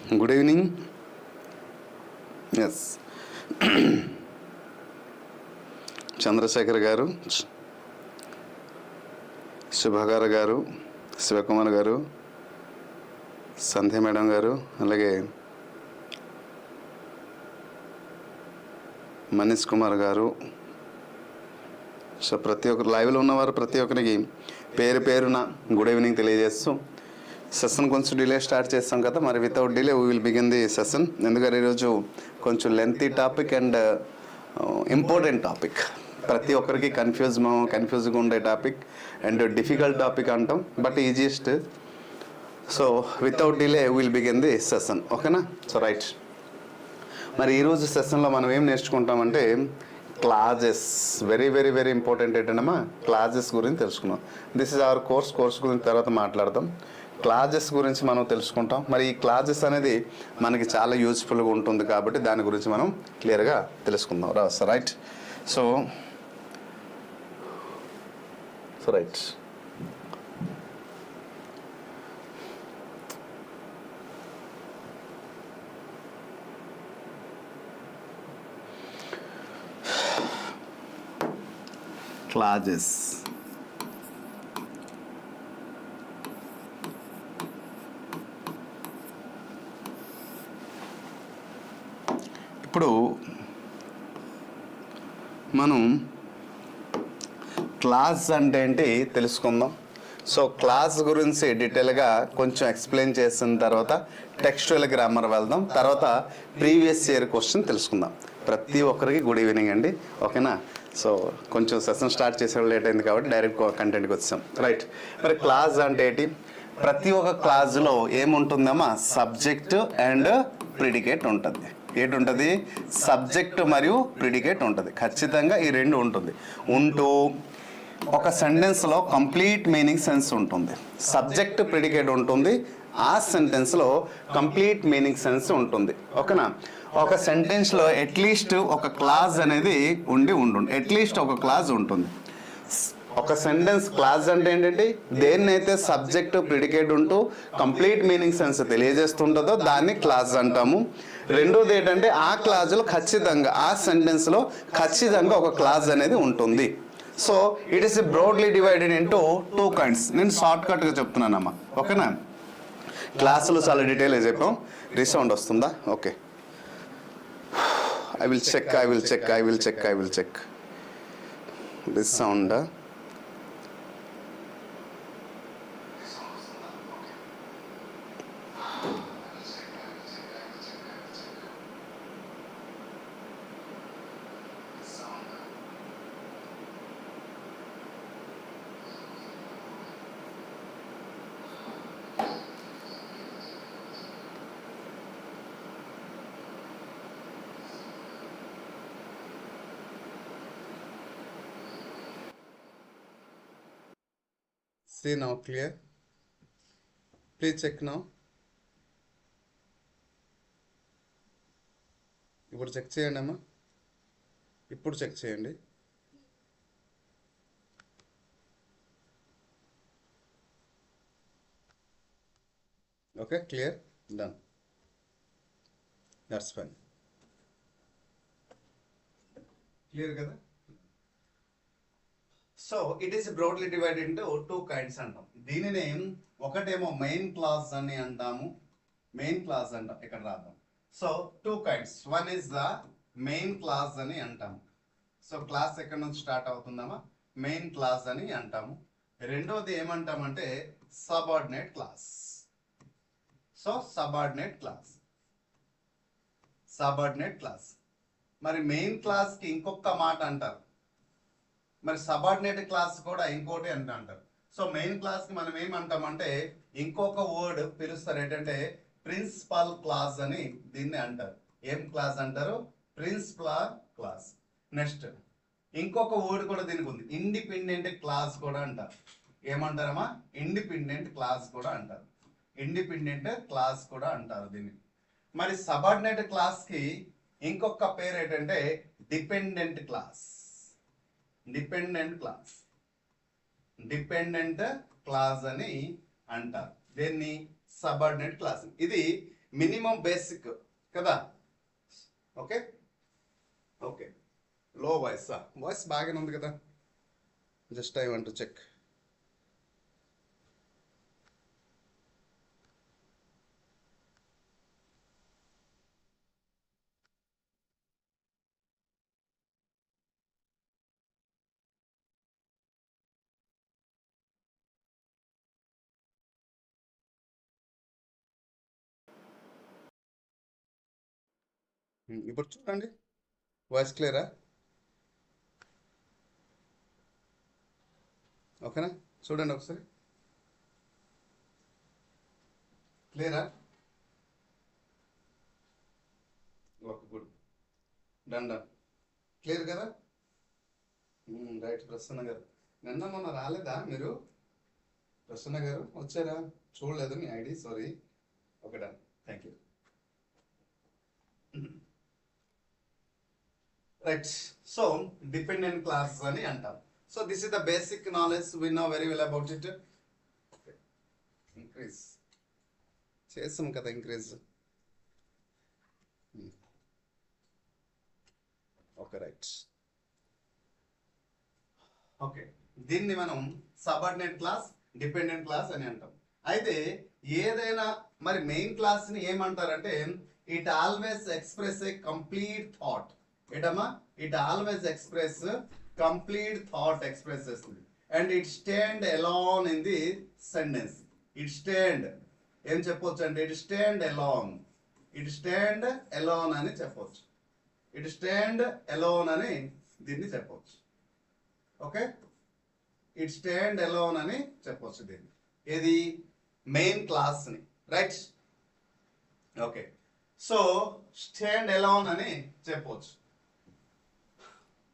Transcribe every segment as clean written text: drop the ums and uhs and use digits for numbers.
Good evening. Yes. Chandrasekhar గారు, శుభాగారు గారు, శివకుమార్ గారు, సంధ్య మేడం గారు, అలాగే మనీష్ కుమార్ గారు. సో ప్రతి ఒక్కరు లైవ్లో ఉన్నవారు ప్రతి ఒక్కరికి పేరు పేరున గుడ్ ఈవినింగ్ తెలియజేస్తూ సెషన్ కొంచెం డిలే స్టార్ట్ చేస్తాం కదా, మరి without delay we will begin the session. ఎందుకంటే ఈరోజు కొంచెం lengthy topic and important topic, ప్రతి ఒక్కరికి కన్ఫ్యూజ్గా ఉండే టాపిక్ అండ్ డిఫికల్ట్ టాపిక్ అంటాం, but easiest. So without delay will begin the session, ఓకేనా? సో రైట్, మరి ఈరోజు సెషన్లో మనం ఏం నేర్చుకుంటామంటే clauses. Very very very important ఏంటంటమ్మా, క్లాజెస్ గురించి తెలుసుకున్నాం. దిస్ ఇస్ అవర్ కోర్స్ గురించి తర్వాత మాట్లాడదాం. క్లాజెస్ గురించి మనం తెలుసుకుంటాం. మరి ఈ క్లాజెస్ అనేది మనకి చాలా యూజ్ఫుల్గా ఉంటుంది కాబట్టి దాని గురించి మనం క్లియర్గా తెలుసుకుందాం. రైట్. So right, clauses. ఇప్పుడు మనం క్లాస్ అంటే ఏంటి తెలుసుకుందాం. సో క్లాస్ గురించి డీటెయిల్గా కొంచెం ఎక్స్ప్లెయిన్ చేసిన తర్వాత టెక్స్చువల్ గ్రామర్ వెళ్దాం, తర్వాత ప్రీవియస్ ఇయర్ క్వశ్చన్ తెలుసుకుందాం. ప్రతి ఒక్కరికి గుడ్ ఈవినింగ్ అండి, ఓకేనా? సో కొంచెం సెషన్ స్టార్ట్ చేసే లేట్ అయింది కాబట్టి డైరెక్ట్ కంటెంట్కి వచ్చాం. రైట్, మరి క్లాస్ అంటే ఏంటి? ప్రతి ఒక్క క్లాజ్లో ఏముంటుందమ్మా, సబ్జెక్ట్ అండ్ ప్రిడికేట్ ఉంటుంది. ఏంటుంటుంది? సబ్జెక్ట్ మరియు ప్రిడికేట్ ఉంటుంది. ఖచ్చితంగా ఈ రెండు ఉంటుంది. ఒక సెంటెన్స్లో కంప్లీట్ మీనింగ్ సెన్స్ ఉంటుంది, సబ్జెక్ట్ ప్రిడికేట్ ఉంటుంది, ఆ సెంటెన్స్లో కంప్లీట్ మీనింగ్ సెన్స్ ఉంటుంది, ఓకేనా? ఒక సెంటెన్స్లో అట్లీస్ట్ ఒక క్లాజ్ అనేది ఉంటుంది, అట్లీస్ట్ ఒక క్లాజ్ ఉంటుంది. ఒక సెంటెన్స్ క్లాజ్ అంటే ఏంటంటే దేన్నైతే సబ్జెక్ట్ ప్రిడికేట్ ఉంటూ కంప్లీట్ మీనింగ్ సెన్స్ తెలియజేస్తుంటుందో దాన్ని క్లాజ్ అంటాము. రెండోది ఏంటంటే ఆ క్లాజ్లో ఖచ్చితంగా ఆ సెంటెన్స్లో ఖచ్చితంగా ఒక క్లాజ్ అనేది ఉంటుంది. So it is broadly divided into two kinds. నేను షార్ట్కట్గా చెప్తున్నానమ్మా, ఓకేనా? క్లాసులు చాలా డీటెయిల్గా చెప్పాం. రీసౌండ్ వస్తుందా? Okay, I will check. This sound. See now, clear? Please check now. ఇప్పుడు చెక్ చేయండి అమ్మా, ఇప్పుడు చెక్ చేయండి. Okay, clear, done, that's fine. Clear కదా? So it is broadly divided into two kinds అంటాం. దీనిని ఒకటేమో మెయిన్ క్లాస్ అని అంటాము, మెయిన్ క్లాస్ అంటాం. ఇక్కడ రాద్దాం. So two kinds, one is the main class అని అంటాము. సో క్లాస్ ఎక్కడ నుంచి స్టార్ట్ అవుతుందమ్మా, మెయిన్ క్లాస్ అని అంటాము. రెండోది ఏమంటామంటే subordinate class. So subordinate class. మరి మెయిన్ క్లాస్ కి ఇంకొక మాట అంటారు, మరి సబార్డినేట్ క్లాస్ కూడా ఇంకోటి అని అంటారు. సో మెయిన్ క్లాస్ కి మనం ఏమంటామంటే ఇంకొక వర్డ్ పిలుస్తారు, ఏంటంటే ప్రిన్సిపల్ క్లాస్ అని దీన్ని అంటారు. ఏం క్లాస్ అంటారు? Principal clause. నెక్స్ట్ ఇంకొక వర్డ్ కూడా దీనికి ఉంది, ఇండిపెండెంట్ క్లాస్ కూడా అంటారు. ఏమంటారమ్మా? ఇండిపెండెంట్ క్లాస్ కూడా అంటారు దీన్ని. మరి సబార్డినేట్ క్లాస్ కి ఇంకొక పేరు ఏంటంటే డిపెండెంట్ క్లాస్ అని అంటారు. దీన్ని సబార్డినేట్ క్లాస్. ఇది మినిమం బేసిక్ కదా. Okay okay, low voice voice బాగానే ఉంది కదా, just I want to check. ఇప్పుడు చూడండి, వాయిస్ క్లియరా? ఓకేనా, చూడండి ఒకసారి, క్లియరా? Okay, good, done done, clear కదా. రైట్, ప్రసన్న గారు నిన్న మొన్న రాలేదా మీరు? ప్రసన్న గారు వచ్చారా? చూడలేదు మీ ID, sorry. Okay, done, thank you. Right, so dependent clause అని అంటాం. So this is the basic knowledge, we know very well about it. Increase చేస్తాం కదా, ఇంక్రీజ్. Okay, right. ఓకే, దీన్ని మనం సబార్డినేట్ క్లాస్, డిపెండెంట్ క్లాస్ అని అంటాం. అయితే ఏదైనా మరి మెయిన్ క్లాస్ ని ఏమంటారంటే, it always express a complete thought. ఏంటమ్మా? It always express complete thought express చేస్తుంది. And it stand alone in the sentence. It stand ఏం చెప్పొచ్చు అంటే, it stand alone, it stand alone అని చెప్పొచ్చు. ఇట్ స్టాండ్ అలోన్ అని దీన్ని చెప్పొచ్చు. ఓకే, ఇట్ స్టాండ్ అలోన్ అని చెప్పొచ్చు దీన్ని. ఏది? మెయిన్ క్లాస్ ని, right? Okay, so stand alone అని చెప్పొచ్చు.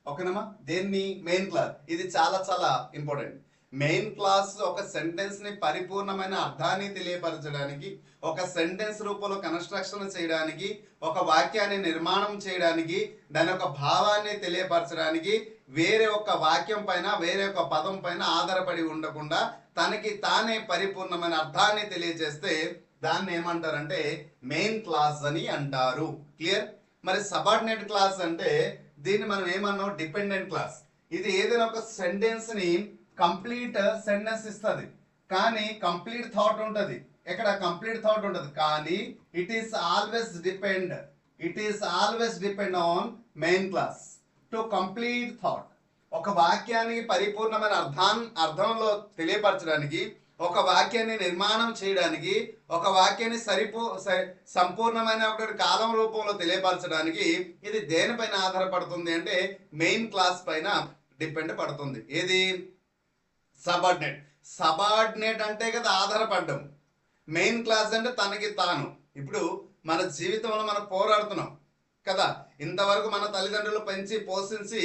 ఓకేనమ్మా, దేన్ని? Main clause. ఇది చాలా చాలా ఇంపార్టెంట్. మెయిన్ క్లాస్ ఒక సెంటెన్స్ ని పరిపూర్ణమైన అర్థాన్ని తెలియపరచడానికి, ఒక సెంటెన్స్ రూపంలో కన్స్ట్రక్షన్ చేయడానికి, ఒక వాక్యాన్ని నిర్మాణం చేయడానికి, దాని యొక్క భావాన్ని తెలియపరచడానికి వేరే ఒక వాక్యం పైన, వేరే ఒక పదం పైన ఆధారపడి ఉండకుండా తనకి తానే పరిపూర్ణమైన అర్థాన్ని తెలియజేస్తే దాన్ని ఏమంటారంటే మెయిన్ క్లాస్ అని అంటారు. క్లియర్? మరి సబార్డినేట్ క్లాస్ అంటే దీన్ని మనం ఏమన్నాం? Dependent class. ఇది ఏదైనా ఒక సెంటెన్స్ ని కంప్లీట్ సెంటెన్స్ ఇస్తుంది, కానీ కంప్లీట్ థాట్ ఉంటుంది. ఎక్కడ? కంప్లీట్ థాట్ ఉంటుంది, కానీ it is always depend, it is always depend on main class to complete thought. ఒక వాక్యానికి పరిపూర్ణమైన అర్థంలో తెలియపరచడానికి, ఒక వాక్యాన్ని నిర్మాణం చేయడానికి, ఒక వాక్యాన్ని సంపూర్ణమైన ఒక కాలం రూపంలో తెలియపరచడానికి ఇది దేనిపైన ఆధారపడుతుంది అంటే మెయిన్ క్లాస్ పైన డిపెండ్ పడుతుంది. ఏది? సబార్డినేట్. సబార్డినేట్ అంటే కదా ఆధారపడడం. మెయిన్ క్లాస్ అంటే తనకి తాను. ఇప్పుడు మన జీవితంలో మనం పోరాడుతున్నాం కదా, ఇంతవరకు మన తల్లిదండ్రులు పెంచి పోషించి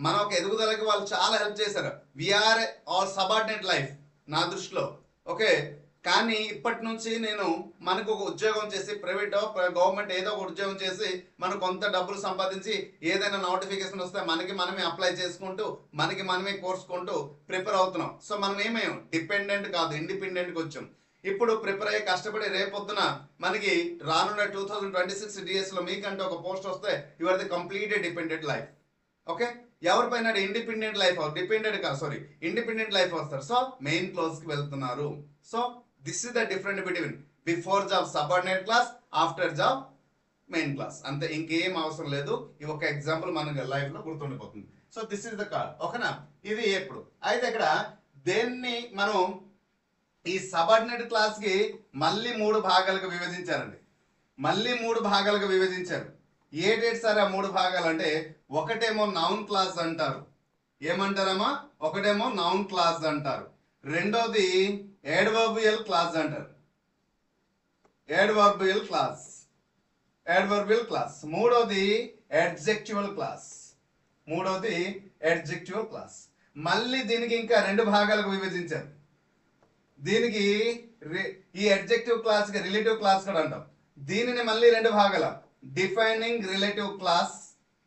మన ఒక ఎదుగుదలకి వాళ్ళు చాలా హెల్ప్ చేశారు. వీఆర్ ఆల్ సబార్డినేట్ లైఫ్ నా దృష్టిలో. ఓకే, కానీ ఇప్పటి నుంచి నేను మనకు ఒక ఉద్యోగం చేసి, ప్రైవేట్ గవర్నమెంట్ ఏదో ఒక ఉద్యోగం చేసి మనం కొంత డబ్బులు సంపాదించి ఏదైనా నోటిఫికేషన్ వస్తే మనకి మనమే అప్లై చేసుకుంటూ, మనకి మనమే కోర్సుకుంటూ ప్రిపేర్ అవుతున్నాం. సో మనం ఏమేం డిపెండెంట్ కాదు, ఇండిపెండెంట్కి వచ్చాం. ఇప్పుడు ప్రిపేర్ అయ్యి కష్టపడి రేపొద్దున మనకి రానున్న 2026 DS లో మీకంటే ఒక పోస్ట్ వస్తే you are the complete dependent life. Okay, ఎవరిపైన? ఇండిపెండెంట్ లైఫ్, డిపెండెంట్ కాదు, సారీ, ఇండిపెండెంట్ లైఫ్ వస్తారు. సో మెయిన్ క్లాస్ కి వెళ్తున్నారు. So this is the different between before job subordinate clause, after job main clause. అంతే, ఇంకేం అవసరం లేదు. ఈ ఒక ఎగ్జాంపుల్ మన లైఫ్ లో గుర్తుండిపోతుంది. So this is the call. ఓకేనా? ఇది ఎప్పుడు అయితే ఇక్కడ దేన్ని మనం ఈ సబార్డినేట్ క్లాస్ కి మళ్ళీ 3 భాగాలుగా విభజించారండి. మళ్ళీ 3 భాగాలుగా విభజించారు. ఏడేటి సార్ ఆ 3 భాగాలు అంటే, ఒకటేమో నౌన్ క్లాస్ అంటారు. ఏమంటారమ్మా? ఒకటేమో నౌన్ క్లాస్ అంటారు. రెండోది యాడ్వర్బియల్ క్లాస్ అంటారు. Adverbial class, adverbial class. మూడోది అడ్జెక్టివల్ క్లాస్, మూడోది అడ్జెక్టివల్ క్లాస్. మళ్ళీ దీనికి ఇంకా 2 భాగాలుగా విభజించారు. దీనికి ఈ అడ్జెక్టివ్ క్లాస్ కి రిలేటివ్ క్లాస్ కూడా అంటాం. దీనిని మళ్ళీ 2 భాగాల, defining relative clause,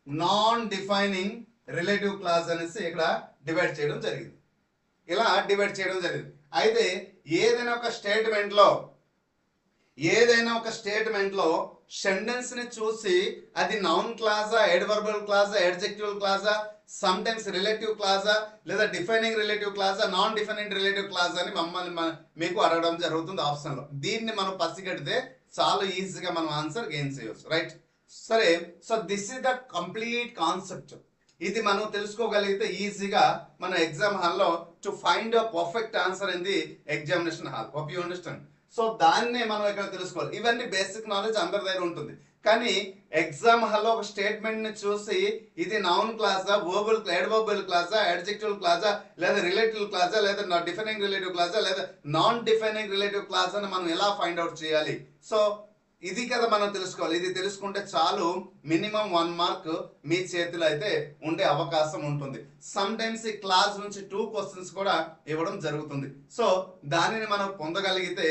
non defining relative clause అనేసి ఇక్కడ డివైడ్ చేయడం జరిగింది. ఇలా డివైడ్ చేయడం జరిగింది. అయితే ఏదైనా ఒక స్టేట్మెంట్ లో ఏదైనా ఒక స్టేట్మెంట్ లో సెంటెన్స్ ని చూసి అది నౌన్ క్లాజా, అడ్వర్బల్ క్లాజా, అడ్జెక్టివ్ క్లాజా, సమ్ టైమ్స్ రిలేటివ్ క్లాజా, లేదా డిఫైనింగ్ రిలేటివ్ క్లాజా, నాన్ డిఫైనింగ్ రిలేటివ్ క్లాజా అని మీకు అడగడం జరుగుతుంది ఆప్షన్ లో. దీన్ని మనం పసిగడితే చాలా ఈజీగా మనం ఆన్సర్ గెయిన్ చేయవచ్చు, రైట్? సరే, so this is the complete concept. ఇది మనం తెలుసుకోగలిగితే ఈజీగా మన ఎగ్జామ్ హాల్లో to find a perfect answer in the examination hall. Hope you understand. So దాన్నే మనం ఇక్కడ తెలుసుకోవాలి. ఇవన్నీ బేసిక్ నాలెడ్జ్ అందరి దగ్గర ఉంటుంది. కానీ ఎగ్జామ్ హాల్లో ఒక స్టేట్మెంట్ ని చూసి ఇది నౌన్ క్లాజా, వర్బల్ అడ్వర్బల్ క్లాజా, అడ్జెక్టివ్ క్లాజా, లేదా రిలేటివ్ క్లాజా, లేదా డిఫైనింగ్ రిలేటివ్ క్లాజా, లేదా నాన్ డిఫైనింగ్ రిలేటివ్ క్లాజా అని మనం ఎలా ఫైండ్ అవుట్ చేయాలి? సో ఇది కదా మనం తెలుసుకోవాలి. ఇది తెలుసుకుంటే చాలు, మినిమం 1 మార్క్ మీ చేతిలో అయితే ఉండే అవకాశం ఉంటుంది. సమ్ టైమ్స్ ఈ క్లాస్ నుంచి 2 క్వశ్చన్స్ కూడా ఇవ్వడం జరుగుతుంది. సో దానిని మనం పొందగలిగితే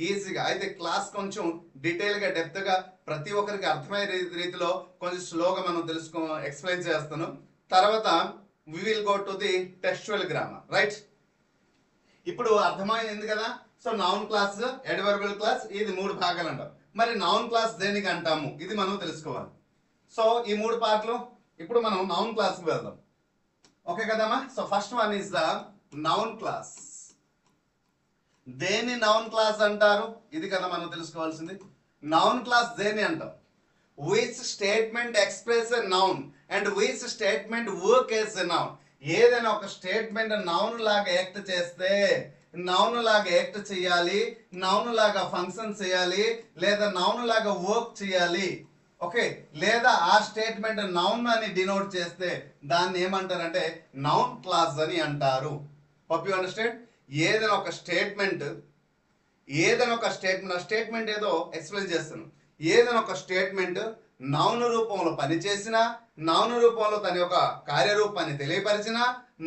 ఈజీగా అయితే క్లాస్ కొంచెం డీటెయిల్ గా డెప్త్ గా ప్రతి ఒక్కరికి అర్థమయ్యే రీతిలో కొంచెం స్లోగా మనం ఎక్స్ప్లెయిన్ చేస్తాను. తర్వాత we will go to the textual grammar, right? ఇప్పుడు అర్థమైంది కదా. So noun clause, adverbial clause, ఇది 3 భాగాలు అంటారు. మరి నౌన్ క్లాస్ దేనికి అంటాము ఇది మనం తెలుసుకోవాలి. సో ఈ 3 పార్ట్లు ఇప్పుడు మనం నౌన్ క్లాస్ కి వెళ్దాం. ఓకే కదమ్మా? So first one is the noun class. దేని నౌన్ క్లాస్ అంటారు ఇది కదా మనం తెలుసుకోవాల్సింది. నౌన్ క్లాస్ దేని అంటాం? Which statement express a noun and which statement work as a noun. ఏదైనా ఒక స్టేట్మెంట్ నౌన్ లాగా యాక్ట్ చేస్తే, నౌన్ లాగా యాక్ట్ చేయాలి, నౌన్ లాగా ఫంక్షన్ చేయాలి, లేదా నౌన్ లాగా వర్క్ చేయాలి, ఓకే, లేదా ఆ స్టేట్మెంట్ నౌన్ అని డినోట్ చేస్తే దాన్ని ఏమంటారంటే నౌన్ క్లాస్ అని అంటారు. Hope you understand. ఏదైనా ఒక స్టేట్మెంట్ స్టేట్మెంట్ ఏదో ఎక్స్ప్లెయిన్ చేస్తాను. ఏదైనా ఒక స్టేట్మెంట్ నౌన్ రూపంలో పనిచేసిన, నౌన్ రూపంలో తన యొక్క కార్యరూపాన్ని తెలియపరిచిన,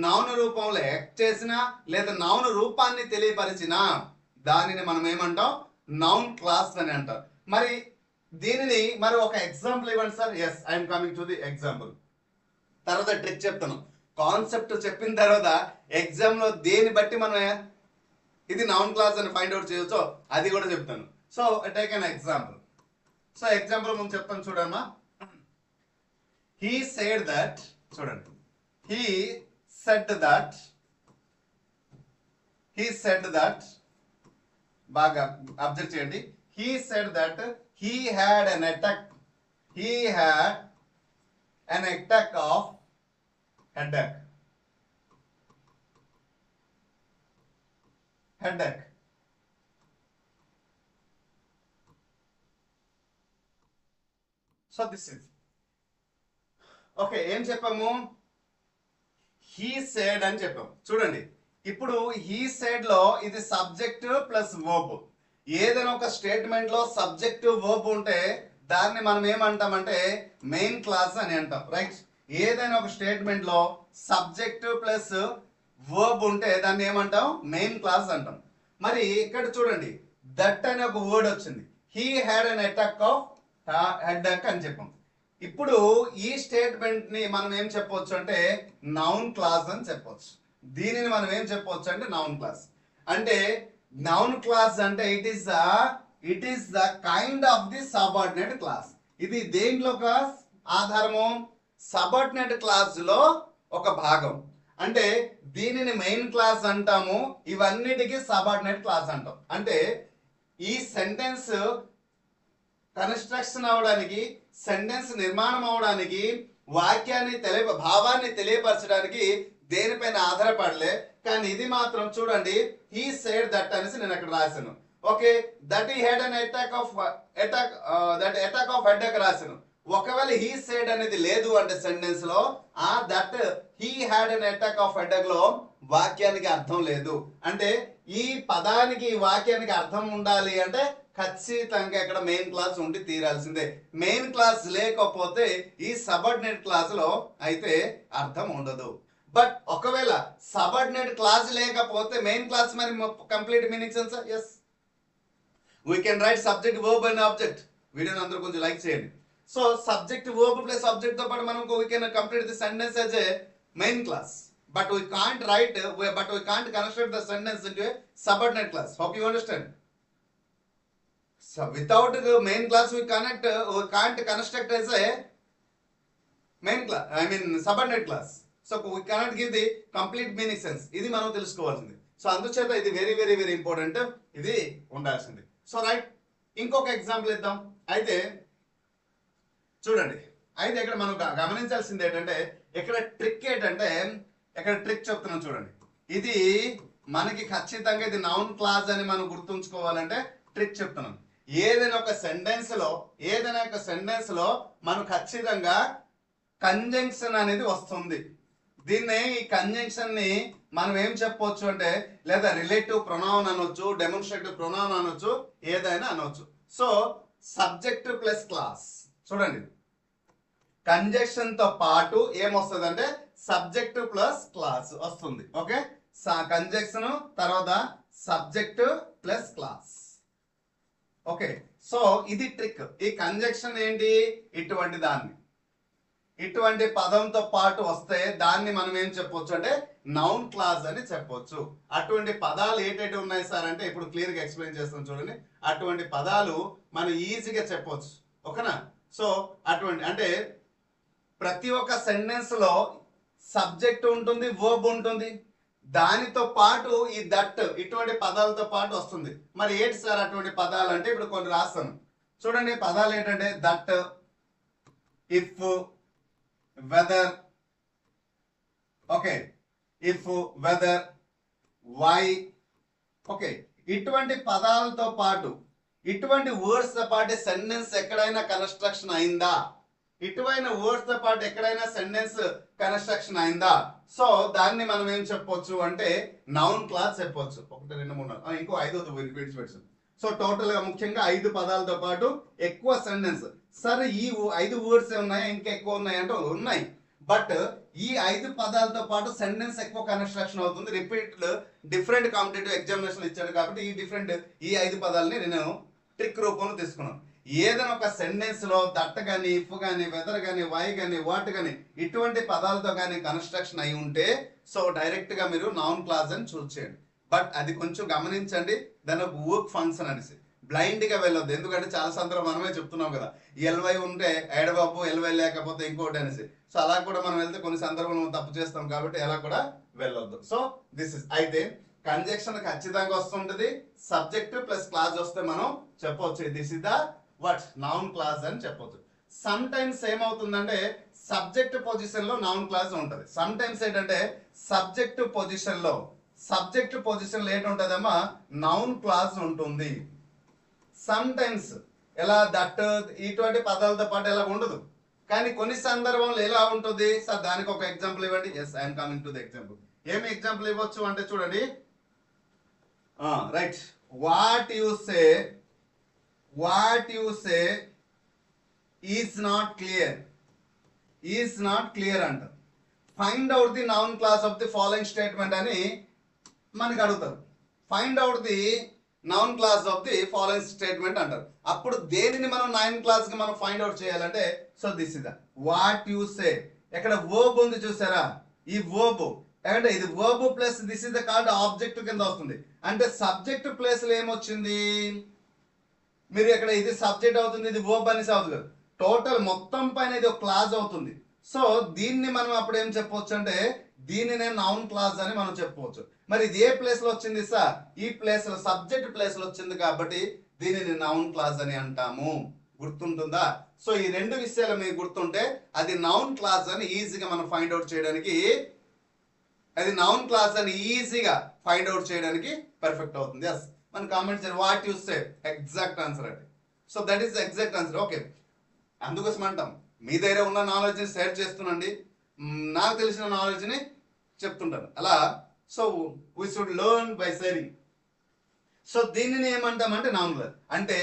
నౌన్ రూపంలో యాక్ట్ చేసిన, లేదా నౌన్ రూపాన్ని తెలియపరిచిన దానిని మనం ఏమంటాం? నౌన్ క్లాస్ అని అంటారు. మరి దీనిని మరి ఒక ఎగ్జాంపుల్ ఇవ్వండి sir. Yes, I'm coming to the example. తర్వాత ట్రిక్ చెప్తాను. కాన్సెప్ట్ చెప్పిన తర్వాత ఎగ్జామ్ లో దేని బట్టి మనం ఇది నౌన్ క్లాస్ అని ఫైండ్ అవుట్ చేయొచ్చో అది కూడా చెప్తాను. So take an example. So example మనం చెప్తాను చూడమ్మా. హీ సెడ్ దట్, చూడండి, he said that బాగా అబ్జర్వ్ చేయండి. he said that he had an attack of headache. So this is okay. ఏం చెప్పాము? హీ సెడ్ అని చెప్పాము. చూడండి, ఇప్పుడు హీ సెడ్ లో ఇది సబ్జెక్ట్ ప్లస్ వర్బ్. ఏదైనా ఒక స్టేట్మెంట్ లో సబ్జెక్ట్ వర్బ్ ఉంటే దాన్ని మనం ఏమంటామంటే మెయిన్ క్లాస్ అని అంటాం, రైట్? ఏదైనా ఒక స్టేట్మెంట్ లో సబ్జెక్ట్ ప్లస్ వర్బ్ ఉంటే దాన్ని ఏమంటాం? మెయిన్ క్లాస్ అంటాం. మరి ఇక్కడ చూడండి, దట్ అనే ఒక వర్డ్ వచ్చింది. He had an attack of headache అని చెప్పాం. ఇప్పుడు ఈ స్టేట్మెంట్ ని మనం ఏం చెప్పొచ్చు అంటే నౌన్ క్లాస్ అని చెప్పొచ్చు. దీనిని మనం ఏం చెప్పొచ్చు అంటే నౌన్ క్లాస్. అంటే నౌన్ క్లాస్ అంటే it is the kind of the subordinate clause. ఇది దేంట్లో క్లాస్ ఆధారము? సబార్డినేట్ క్లాస్ లో ఒక భాగం. అంటే దీనిని మెయిన్ క్లాస్ అంటాము, ఇవన్నిటికీ సబార్డినేట్ క్లాస్ అంటాం. అంటే ఈ సెంటెన్స్ కన్స్ట్రక్షన్ అవడానికి, సెంటెన్స్ నిర్మాణం అవడానికి, వాక్యాన్ని భావాన్ని తెలియపరచడానికి దేనిపైన ఆధారపడలే. కానీ ఇది మాత్రం చూడండి, హీ సెడ్ దట్ అనేసి నేను అక్కడ రాశాను. Okay, that he had an attack of headache రాశాను. ఒకవేళ హీ సెడ్ అనేది లేదు అంటే సెంటెన్స్ లో ఆ that he had an attack of headache లో వాక్యానికి అర్థం లేదు. అంటే ఈ పదానికి వాక్యానికి అర్థం ఉండాలి అంటే ఖచ్చితంగా ఇక్కడ మెయిన్ క్లాస్ ఉండి తీరాల్సిందే. మెయిన్ క్లాస్ లేకపోతే ఈ సబార్డినేట్ క్లాస్ లో అయితే అర్థం ఉండదు. బట్ ఒకవేళ సబార్డినేట్ క్లాస్ లేకపోతే మెయిన్ క్లాస్ మరి complete meaning sense. Yes, we can write subject verb and object. వీడియోని అందరూ కొంచెం లైక్ చేయండి. So subject verb plus object తో పాటు మనం we can complete the sentence as a main clause. But we can't construct the sentence into a subordinate class. Hope you understand. So without main class we can't construct as a main class, I mean subordinate class. So we cannot give the complete meaning sense. ఇది మనం తెలుసుకోవాల్సింది. So అందుచేత ఇది very very very important, ఇది ఉండాల్సింది. So right, ఇంకొక example ఇద్దాం. అయితే చూడండి, అయితే ఇక్కడ మనం గమనించాల్సింది ఏంటంటే ఇక్కడ ట్రిక్ ఏంటంటే, ఇక్కడ ట్రిక్ చెప్తున్నాం చూడండి. ఇది మనకి ఖచ్చితంగా ఇది నౌన్ క్లాజ్ అని మనం గుర్తుంచుకోవాలంటే ట్రిక్ చెప్తున్నాం. ఏదైనా ఒక సెంటెన్స్ లో మనం ఖచ్చితంగా కంజంక్షన్ అనేది వస్తుంది. దీన్ని ఈ కంజంక్షన్ ని మనం ఏం చెప్పొచ్చు అంటే లేదా రిలేటివ్ ప్రొనౌన్ అనొచ్చు, డెమోన్స్ట్రేటివ్ ప్రొనౌన్ అనొచ్చు, ఏదైనా అనొచ్చు. సో సబ్జెక్ట్ ప్లస్ క్లాస్ చూడండి, కంజంక్షన్ తో పాటు ఏమొస్తుంది అంటే సబ్జెక్ట్ ప్లస్ క్లాస్ వస్తుంది. ఓకే, కంజంక్షన్ తర్వాత subject plus class. Okay, so ఇది ట్రిక్. ఈ కంజంక్షన్ ఏంటి, ఇటువంటి పదంతో పాటు వస్తే దాన్ని మనం ఏం చెప్పొచ్చు అంటే నౌన్ క్లాజ్ అని చెప్పొచ్చు. అటువంటి పదాలు ఏంటంటే ఉన్నాయి సార్ అంటే ఇప్పుడు క్లియర్ గా ఎక్స్ప్లెయిన్ చేస్తాం చూడండి. అటువంటి పదాలు మనం ఈజీగా చెప్పొచ్చు. ఓకేనా, సో అటువంటి అంటే ప్రతి ఒక్క సెంటెన్స్ లో సబ్జెక్ట్ ఉంటుంది, వర్బ్ ఉంటుంది, దానితో పాటు ఈ దట్ ఇటువంటి పదాలతో పాటు వస్తుంది. మరి ఏంటి సార్ అటువంటి పదాలు అంటే ఇప్పుడు కొన్ని రాస్తాను చూడండి. పదాలు ఏంటంటే that, if, whether, okay, if, whether, why, okay, ఇటువంటి పదాలతో పాటు ఇటువంటి వర్డ్స్ తో పాటు సెంటెన్స్ ఎక్కడైనా కన్స్ట్రక్షన్ అయిందా, ఇటువంటి వర్డ్స్ తో పాటు ఎక్కడైనా సెంటెన్స్ కన్స్ట్రక్షన్ అయిందా, సో దాన్ని మనం ఏం చెప్పొచ్చు అంటే నౌన్ క్లాస్ చెప్పొచ్చు. 1 2 3 ఇంకో 5వ విడిచిపెట్టు. సో టోటల్ గా ముఖ్యంగా 5 పదాలతో పాటు ఎక్కువ సెంటెన్స్. సరే ఈ 5 వర్డ్స్ ఉన్నాయా ఇంకా ఎక్కువ ఉన్నాయి అంటే ఉన్నాయి, బట్ ఈ 5 పదాలతో పాటు సెంటెన్స్ ఎక్కువ కన్స్ట్రక్షన్ అవుతుంది. రిపీట్ డిఫరెంట్ కాంపిటేటివ్ ఎగ్జామినేషన్ ఇచ్చాడు కాబట్టి ఈ 5 పదాలని నేను ట్రిక్ రూపంలో తీసుకున్నాను. ఏదైనా ఒక సెంటెన్స్ లో దట్ కానీ, ఇఫ్ కానీ, వెదర్ కానీ, వై కానీ, వాట్ కానీ ఇటువంటి పదాలతో కానీ కన్స్ట్రక్షన్ అయి ఉంటే సో డైరెక్ట్ గా మీరు నౌన్ క్లాజ్ అని చూస్ చేయండి. బట్ అది కొంచెం గమనించండి, దాని ఒక వర్క్ ఫంక్షన్ అనేసి బ్లైండ్ గా వెళ్ళొద్దు. ఎందుకంటే చాలా సందర్భం మనమే చెప్తున్నాం కదా, ఎల్వై ఉంటే ఎడబాబు, ఎల్వై లేకపోతే ఇంకోటి అనేసి. సో అలా కూడా మనం వెళ్తే కొన్ని సందర్భంలో తప్పు చేస్తాం కాబట్టి అలా కూడా వెళ్ళొద్దు. సో దిస్ ఇస్ అయితే కంజంక్షన్ ఖచ్చితంగా వస్తుంటది. సబ్జెక్ట్ ప్లస్ క్లాజ్ వస్తే మనం చెప్పొచ్చు this is the what noun clause అని చెప్పొచ్చు. సమ్ టైమ్స్ ఏమవుతుందంటే సబ్జెక్ట్ పొజిషన్ లో నౌన్ క్లాజ్ ఉంటది. సమ్ టైమ్స్ ఏంటంటే సబ్జెక్ట్ పొజిషన్ లో ఏంటుంటదమ్మా నౌన్ క్లాజ్ ఉంటుంది. సమ్ టైమ్స్ ఎలా దట్ ఇటువంటి పదాలతో పాటు ఎలా ఉండదు, కానీ కొన్ని సందర్భంలో ఎలా ఉంటుంది సార్ దానికి ఒక ఎగ్జాంపుల్ ఇవ్వండి. Yes I'm coming to the example. ఏమి ఎగ్జాంపుల్ ఇవ్వచ్చు అంటే చూడండి, right, what you say is not clear అంట. Find out the noun clause of the following statement అని మనకి అడుగుతారు. Find out the noun clause of the following statement అంటారు. అప్పుడు దేనిని మనం నౌన్ క్లాస్ కి మనం ఫైండ్ అవుట్ చేయాలంటే so this is the what you say. ఇక్కడ వర్బ్ ఉంది చూసారా, ఈ వర్బ్ అంటే ఇది verb plus this is the called object కింద వస్తుంది. అంటే సబ్జెక్ట్ ప్లేస్ లో ఏమొచ్చింది, మీరు ఇక్కడ ఇది సబ్జెక్ట్ అవుతుంది, ఇది వర్బ్ అనేసి అవుతుంది కదా, టోటల్ మొత్తం పైన ఇది ఒక క్లాజ్ అవుతుంది. సో దీన్ని మనం అప్పుడు ఏం చెప్పవచ్చు అంటే దీనినే నౌన్ క్లాజ్ అని మనం చెప్పవచ్చు. మరి ఇది ఏ ప్లేస్ లో వచ్చింది సార్, ఈ ప్లేస్ లో సబ్జెక్ట్ ప్లేస్ లో వచ్చింది కాబట్టి దీనిని నౌన్ క్లాజ్ అని అంటాము. గుర్తుంటుందా? సో ఈ 2 విషయాలు మీకు గుర్తుంటే అది నౌన్ క్లాజ్ అని ఈజీగా మనం ఫైండ్ అవుట్ చేయడానికి, అది నౌన్ క్లాజ్ అని ఈజీగా ఫైండ్ అవుట్ చేయడానికి పర్ఫెక్ట్ అవుతుంది. ఎస్, మన కామెంట్ చేయండి what you say exact answer అంటే. So that is exact answer. Okay, అందుకోసం అంటాం మీ దగ్గర ఉన్న నాలెడ్జ్ని షేర్ చేస్తున్నాండి, నాకు తెలిసిన నాలెడ్జ్ని చెప్తుంటాను అలా. So we should learn by sharing. So దీనిని ఏమంటామంటే నౌన్ క్లాస్. అంటే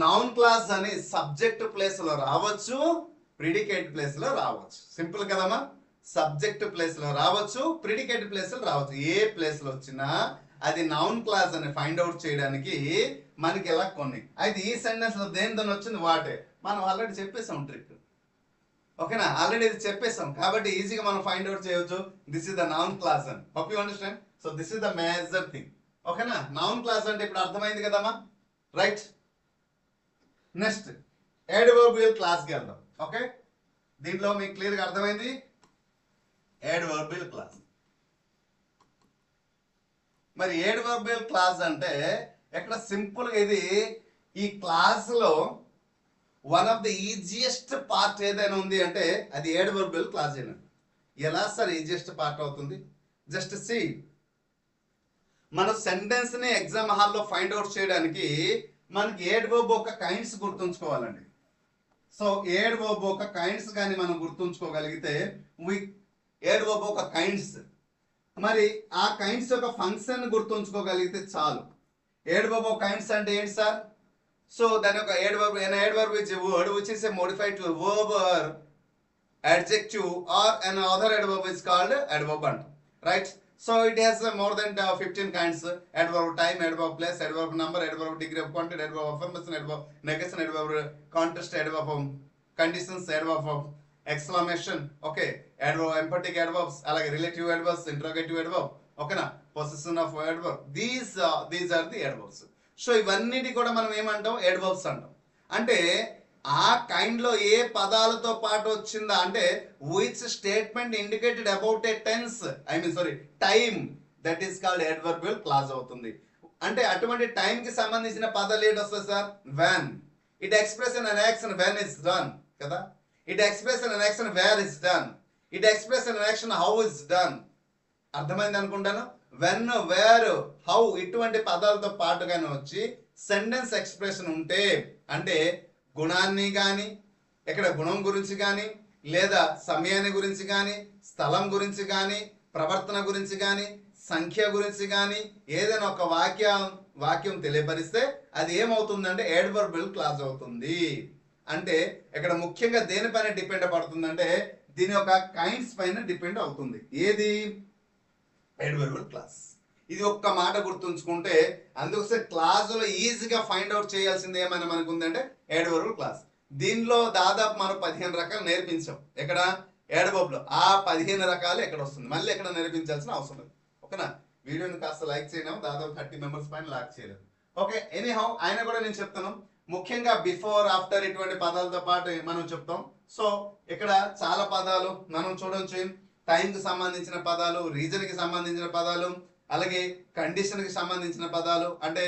నౌన్ క్లాస్ అని సబ్జెక్ట్ ప్లేస్ లో రావచ్చు, ప్రిడికేట్ ప్లేస్ లో రావచ్చు. సింపుల్ కదమ్మా, సబ్జెక్ట్ ప్లేస్ లో రావచ్చు, ప్రిడికేట్ ప్లేస్ లో రావచ్చు. ఏ ప్లేస్ లో వచ్చినా అది నౌన్ క్లాస్ అని ఫైండ్ అవుట్ చేయడానికి మనకి ఎలా కొన్ని. అయితే ఈ సెంటెన్స్ లో దేనితో వచ్చింది వాటే, మనం ఆల్రెడీ చెప్పేసాం ట్రిక్. ఓకేనా, ఆల్రెడీ ఇది చెప్పేసాం కాబట్టి ఈజీగా మనం ఫైండ్ అవుట్ చేయవచ్చు this is the noun clause అని. Hope you understand. So this is the major thing. ఓకేనా, నౌన్ క్లాస్ అంటే ఇప్పుడు అర్థమైంది కదమ్మా, రైట్. నెక్స్ట్ adverbial క్లాస్కి వెళ్దాం. ఓకే, దీంట్లో మీకు క్లియర్గా అర్థమైంది. adverbial క్లాస్, మరి adverbial క్లాస్ అంటే ఇక్కడ సింపుల్గా ఇది ఈ క్లాస్లో one of the easiest part ఏదైనా ఉంది అంటే అది adverbial క్లాస్ ఏనండి. ఎలా సార్ ఈజియెస్ట్ పార్ట్ అవుతుంది? జస్ట్ సి, మన సెంటెన్స్ ని ఎగ్జామ్ హాల్లో ఫైండ్ అవుట్ చేయడానికి మనకి adverb ఒక కైండ్స్ గుర్తుంచుకోవాలండి. సో adverb ఒక కైండ్స్ కానీ మనం గుర్తుంచుకోగలిగితే adverb ఒక కైండ్స్, మరి ఆ కైండ్స్ యొక్క ఫంక్షన్ గుర్తుంచుకోగలిగితే చాలు. adverb ఒక కైండ్స్ అంటే ఏంటి సార్? సో దాని యొక్క adverb is a word which is a modified to a verb or adjective or an other adverb is called adverb, right? So it has more than 15 kinds: adverb time, adverb place, adverb number, adverb degree of quantity, adverb affirmation, adverb negation, adverb contest, adverb conditions, adverb exclamation, okay, adverb emphatic adverbs, alage relative adverbs, interrogative adverb, okay na, possession of adverb, these are the adverbs. So ఇవన్నిటి కూడా మనం ఏమంటాం? adverbs అంటాం. అంటే ఆ kind లో ఏ పదాలతో పాటు వచ్చిందా అంటే which statement indicated about a tense, time, that is called adverbial clause అవుతుంది. అంటే అటువంటి టైం కి సంబంధించిన పదాలు ఏంటి వస్తుంది sir? when, it expresses an action when is done కదా, it expresses an action where is done, it expresses an action how is done. అర్థమైంది అనుకుంటాను. when, where, how ఇటువంటి పదాలతో పాటుగానే వచ్చి సెంటెన్స్ ఎక్స్ప్రెషన్ ఉంటే అంటే గుణాన్ని కానీ, ఇక్కడ గుణం గురించి కానీ, లేదా సమయాన్ని గురించి కానీ, స్థలం గురించి కానీ, ప్రవర్తన గురించి కానీ, సంఖ్య గురించి కానీ ఏదైనా ఒక వాక్యం తెలియపరిస్తే అది ఏమవుతుందంటే adverbial క్లాజ్ అవుతుంది. అంటే ఇక్కడ ముఖ్యంగా దేనిపైన డిపెండ్ పడుతుందంటే దీని యొక్క కైండ్స్ పైన డిపెండ్ అవుతుంది. ఏది? adverbial class. ఇది ఒక్క మాట గుర్తుంచుకుంటే అందుకోసం క్లాసులో ఈజీగా ఫైండ్ అవుట్ చేయాల్సింది ఏమైనా మనకు ఉందంటే adverbial క్లాస్. దీనిలో దాదాపు మనం 15 రకాలు నేర్పించాం. ఎక్కడ? adverb లో. ఆ 15 రకాలు ఎక్కడ వస్తుంది, మళ్ళీ ఎక్కడ నేర్పించాల్సిన అవసరం లేదు. ఓకేనా? వీడియోని కాస్త లైక్ చేయడం, దాదాపు 30 మెంబర్స్ పైన లాక్ చేయలేదు. ఓకే, ఎనీహౌ అయినా కూడా నేను చెప్తాను. ముఖ్యంగా బిఫోర్, ఆఫ్టర్ ఇటువంటి పదాలతో పాటు మనం చెప్తాం. సో ఇక్కడ చాలా పదాలు మనం చూడొచ్చు. టైంకి సంబంధించిన పదాలు, రీజన్కి సంబంధించిన పదాలు, అలాగే కండిషన్కి సంబంధించిన పదాలు. అంటే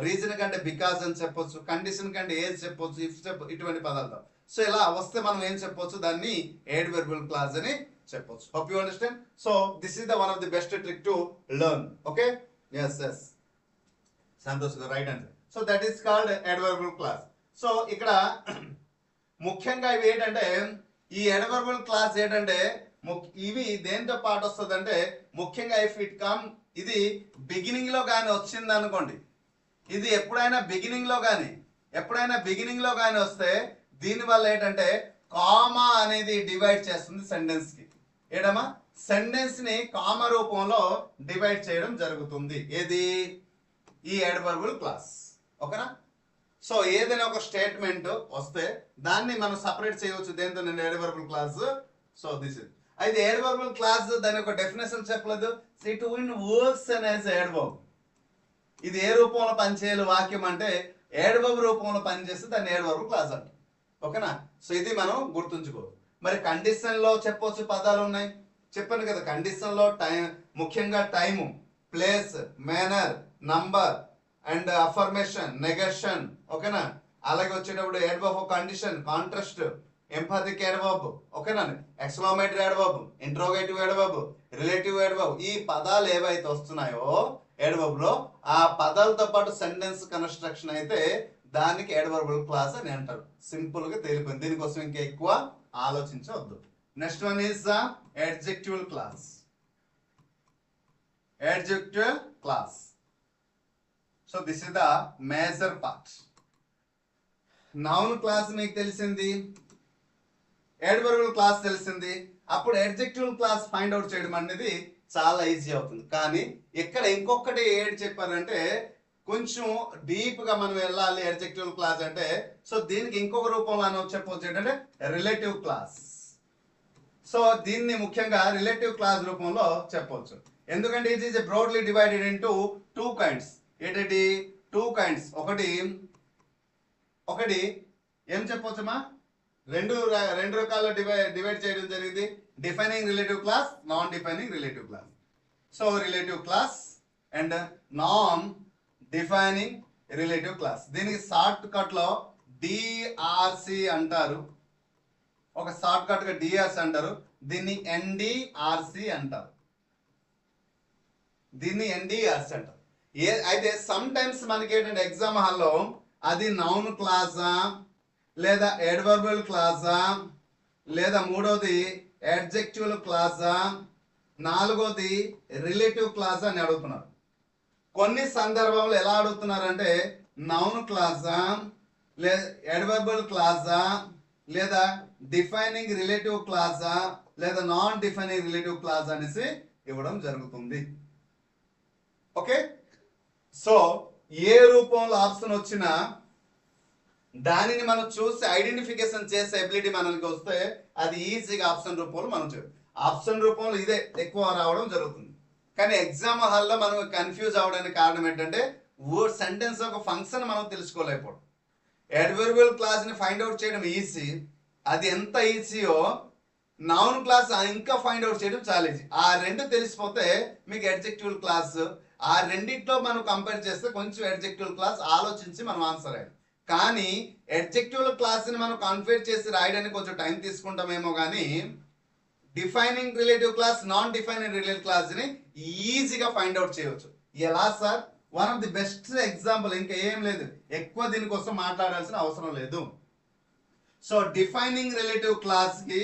రీజన్ కంటే బికాజ్ అని చెప్పొచ్చు, కండిషన్ కంటే ఏజ్ చెప్పొచ్చు, ఇఫ్ చెప్పొచ్చు, ఇటువంటి పదాలతో. సో ఇలా వస్తే మనం ఏం చెప్పొచ్చు? దాన్ని adverbial క్లాజ్ అని చెప్పొచ్చు. Hope you understand. So this is the one of the best trick to learn. Okay, yes Santosh right answer. So that is called adverbial clause. సో ఇక్కడ ముఖ్యంగా ఇవి ఏంటంటే ఈ adverbial క్లాజ్ ఏంటంటే ఇవి దేంతో పాటు వస్తుంది అంటే ముఖ్యంగా ఇఫ్ ఇట్ కమ్, ఇది బిగినింగ్ లో కానీ వచ్చింది అనుకోండి, ఇది ఎప్పుడైనా బిగినింగ్ లో కానీ వస్తే దీనివల్ల ఏంటంటే కామా అనేది డివైడ్ చేస్తుంది సెంటెన్స్ కి. ఏడమా? సెంటెన్స్ ని కామా రూపంలో డివైడ్ చేయడం జరుగుతుంది. ఏది? ఈ adverbial క్లాస్. ఓకేనా? సో ఏదైనా ఒక స్టేట్మెంట్ వస్తే దాన్ని మనం సపరేట్ చేయవచ్చు దేంతో? నేను adverbial class. So this is అయితే adverbial క్లాస్. దాని యొక్క డెఫినేషన్ చెప్పలేదు. It works as adverb. ఇది ఏ రూపంలో పనిచేయాలి వాక్యం అంటే adverb రూపంలో పనిచేస్తే దాన్ని adverbial క్లాస్ అంట. ఓకేనా? సో ఇది మనం గుర్తుంచుకోవాలి. మరి కండిషన్ లో చెప్పొచ్చు పదాలు ఉన్నాయి, చెప్పాను కదా. కండిషన్ లో టైం, ముఖ్యంగా time, place, manner, number and affirmation, negation. ఓకేనా? అలాగే వచ్చేటప్పుడు adverb of condition, contrast, emphatic adverb, ఓకేనా, exclamatory adverb, interrogative adverb, relative adverb. ఈ పదాలు ఏవైతే వస్తున్నాయో adverb లో ఆ పదాలతో పాటు సెంటెన్స్ కన్స్ట్రక్షన్ అయితే దానికి adverbial క్లాస్ అని అంటారు. సింపుల్ గా తేలిపోయింది. దీనికోసం ఇంకా ఎక్కువ ఆలోచించవద్దు. Next one is the adjectival clause. adjectival clause. So this is the major part. Noun clause మీకు తెలిసింది, adverbial క్లాస్ తెలిసింది. అప్పుడు adjectival క్లాస్ ఫైండ్ అవుట్ చేయడం అనేది చాలా ఈజీ అవుతుంది. కానీ ఇక్కడ ఇంకొకటి ఏంటి చెప్పారంటే కొంచెం డీప్ గా మనం వెళ్ళాలి. adjectival క్లాస్ అంటే సో దీనికి ఇంకొక రూపంలో చెప్పవచ్చు ఏంటంటే రిలేటివ్ క్లాస్. సో దీన్ని ముఖ్యంగా రిలేటివ్ క్లాస్ రూపంలో చెప్పవచ్చు. ఎందుకంటే it is broadly divided into 2 kinds. ఏంటంటే 2 kinds. ఒకటి ఒకటి ఏం చెప్పొచ్చమ్మా, రెండు రెండు రకాల్లో డివైడ్ చేయడం జరిగింది. Defining relative clause, non defining relative clause. So relative class and non defining relative class. దీనికి షార్ట్ కట్ లో డిఆర్సి అంటారు, ఒక షార్ట్ కట్ గా డిఆర్సి అంటారు. దీన్ని ఎన్డిఆర్సి అంటారు, దీన్ని ఎన్డిఆర్సి అంటారు. అయితే సమ్ టైమ్స్ మనకి ఏంటంటే ఎగ్జామ్ హాల్లో అది నౌన్ క్లాసా లేదా అడ్వర్బల్ క్లాసా లేదా మూడోది అడ్జెక్టివ్ క్లాసా నాలుగోది రిలేటివ్ క్లాసా అని అడుగుతున్నారు. కొన్ని సందర్భంలో ఎలా అడుగుతున్నారంటే నౌన్ క్లాసా లేదా అడ్వర్బల్ క్లాసా లేదా డిఫైనింగ్ రిలేటివ్ క్లాసా లేదా నాన్ డిఫైనింగ్ రిలేటివ్ క్లాస్ అనేసి ఇవ్వడం జరుగుతుంది. ఓకే, సో ఏ రూపంలో ఆప్షన్ వచ్చినా దానిని మనం చూసి ఐడెంటిఫికేషన్ చేసే ఎబిలిటీ మనకి వస్తే అది ఈజీగా ఆప్షన్ రూపంలో మనం ఆప్షన్ రూపంలో ఇదే ఎక్కువ రావడం జరుగుతుంది. కానీ ఎగ్జామ్ హాల్లో మనం కన్ఫ్యూజ్ అవడానికి కారణం ఏంటంటే వర్డ్ సెంటెన్స్ ఒక ఫంక్షన్ మనం తెలుసుకోలేకపోవడం. అడ్వర్బల్ క్లాస్ ని ఫైండ్ అవుట్ చేయడం ఈజీ, అది ఎంత ఈజీయో నౌన్ క్లాస్ ఇంకా ఫైండ్ అవుట్ చేయడం చాలా ఈజీ. ఆ రెండు తెలిసిపోతే మీకు అడ్జెక్టివ్ క్లాస్, ఆ రెండిట్లో మనం కంపేర్ చేస్తే కొంచెం అడ్జెక్టివ్ క్లాస్ ఆలోచించి మనం ఆన్సర్ అయ్యాం. కానీ అడ్జెక్టివ్ క్లాస్ ని మనం కన్ఫేర్ చేసి రాయడానికి కొంచెం టైం తీసుకుంటామేమో, కానీ defining relative clause, non defining relative class ని ఈజీగా ఫైండ్ అవుట్ చేయవచ్చు. ఎలా sir? One of the best example, ఇంకా ఏం లేదు, ఎక్కువ దీనికోసం మాట్లాడాల్సిన అవసరం లేదు. సో డిఫైనింగ్ రిలేటివ్ క్లాస్ కి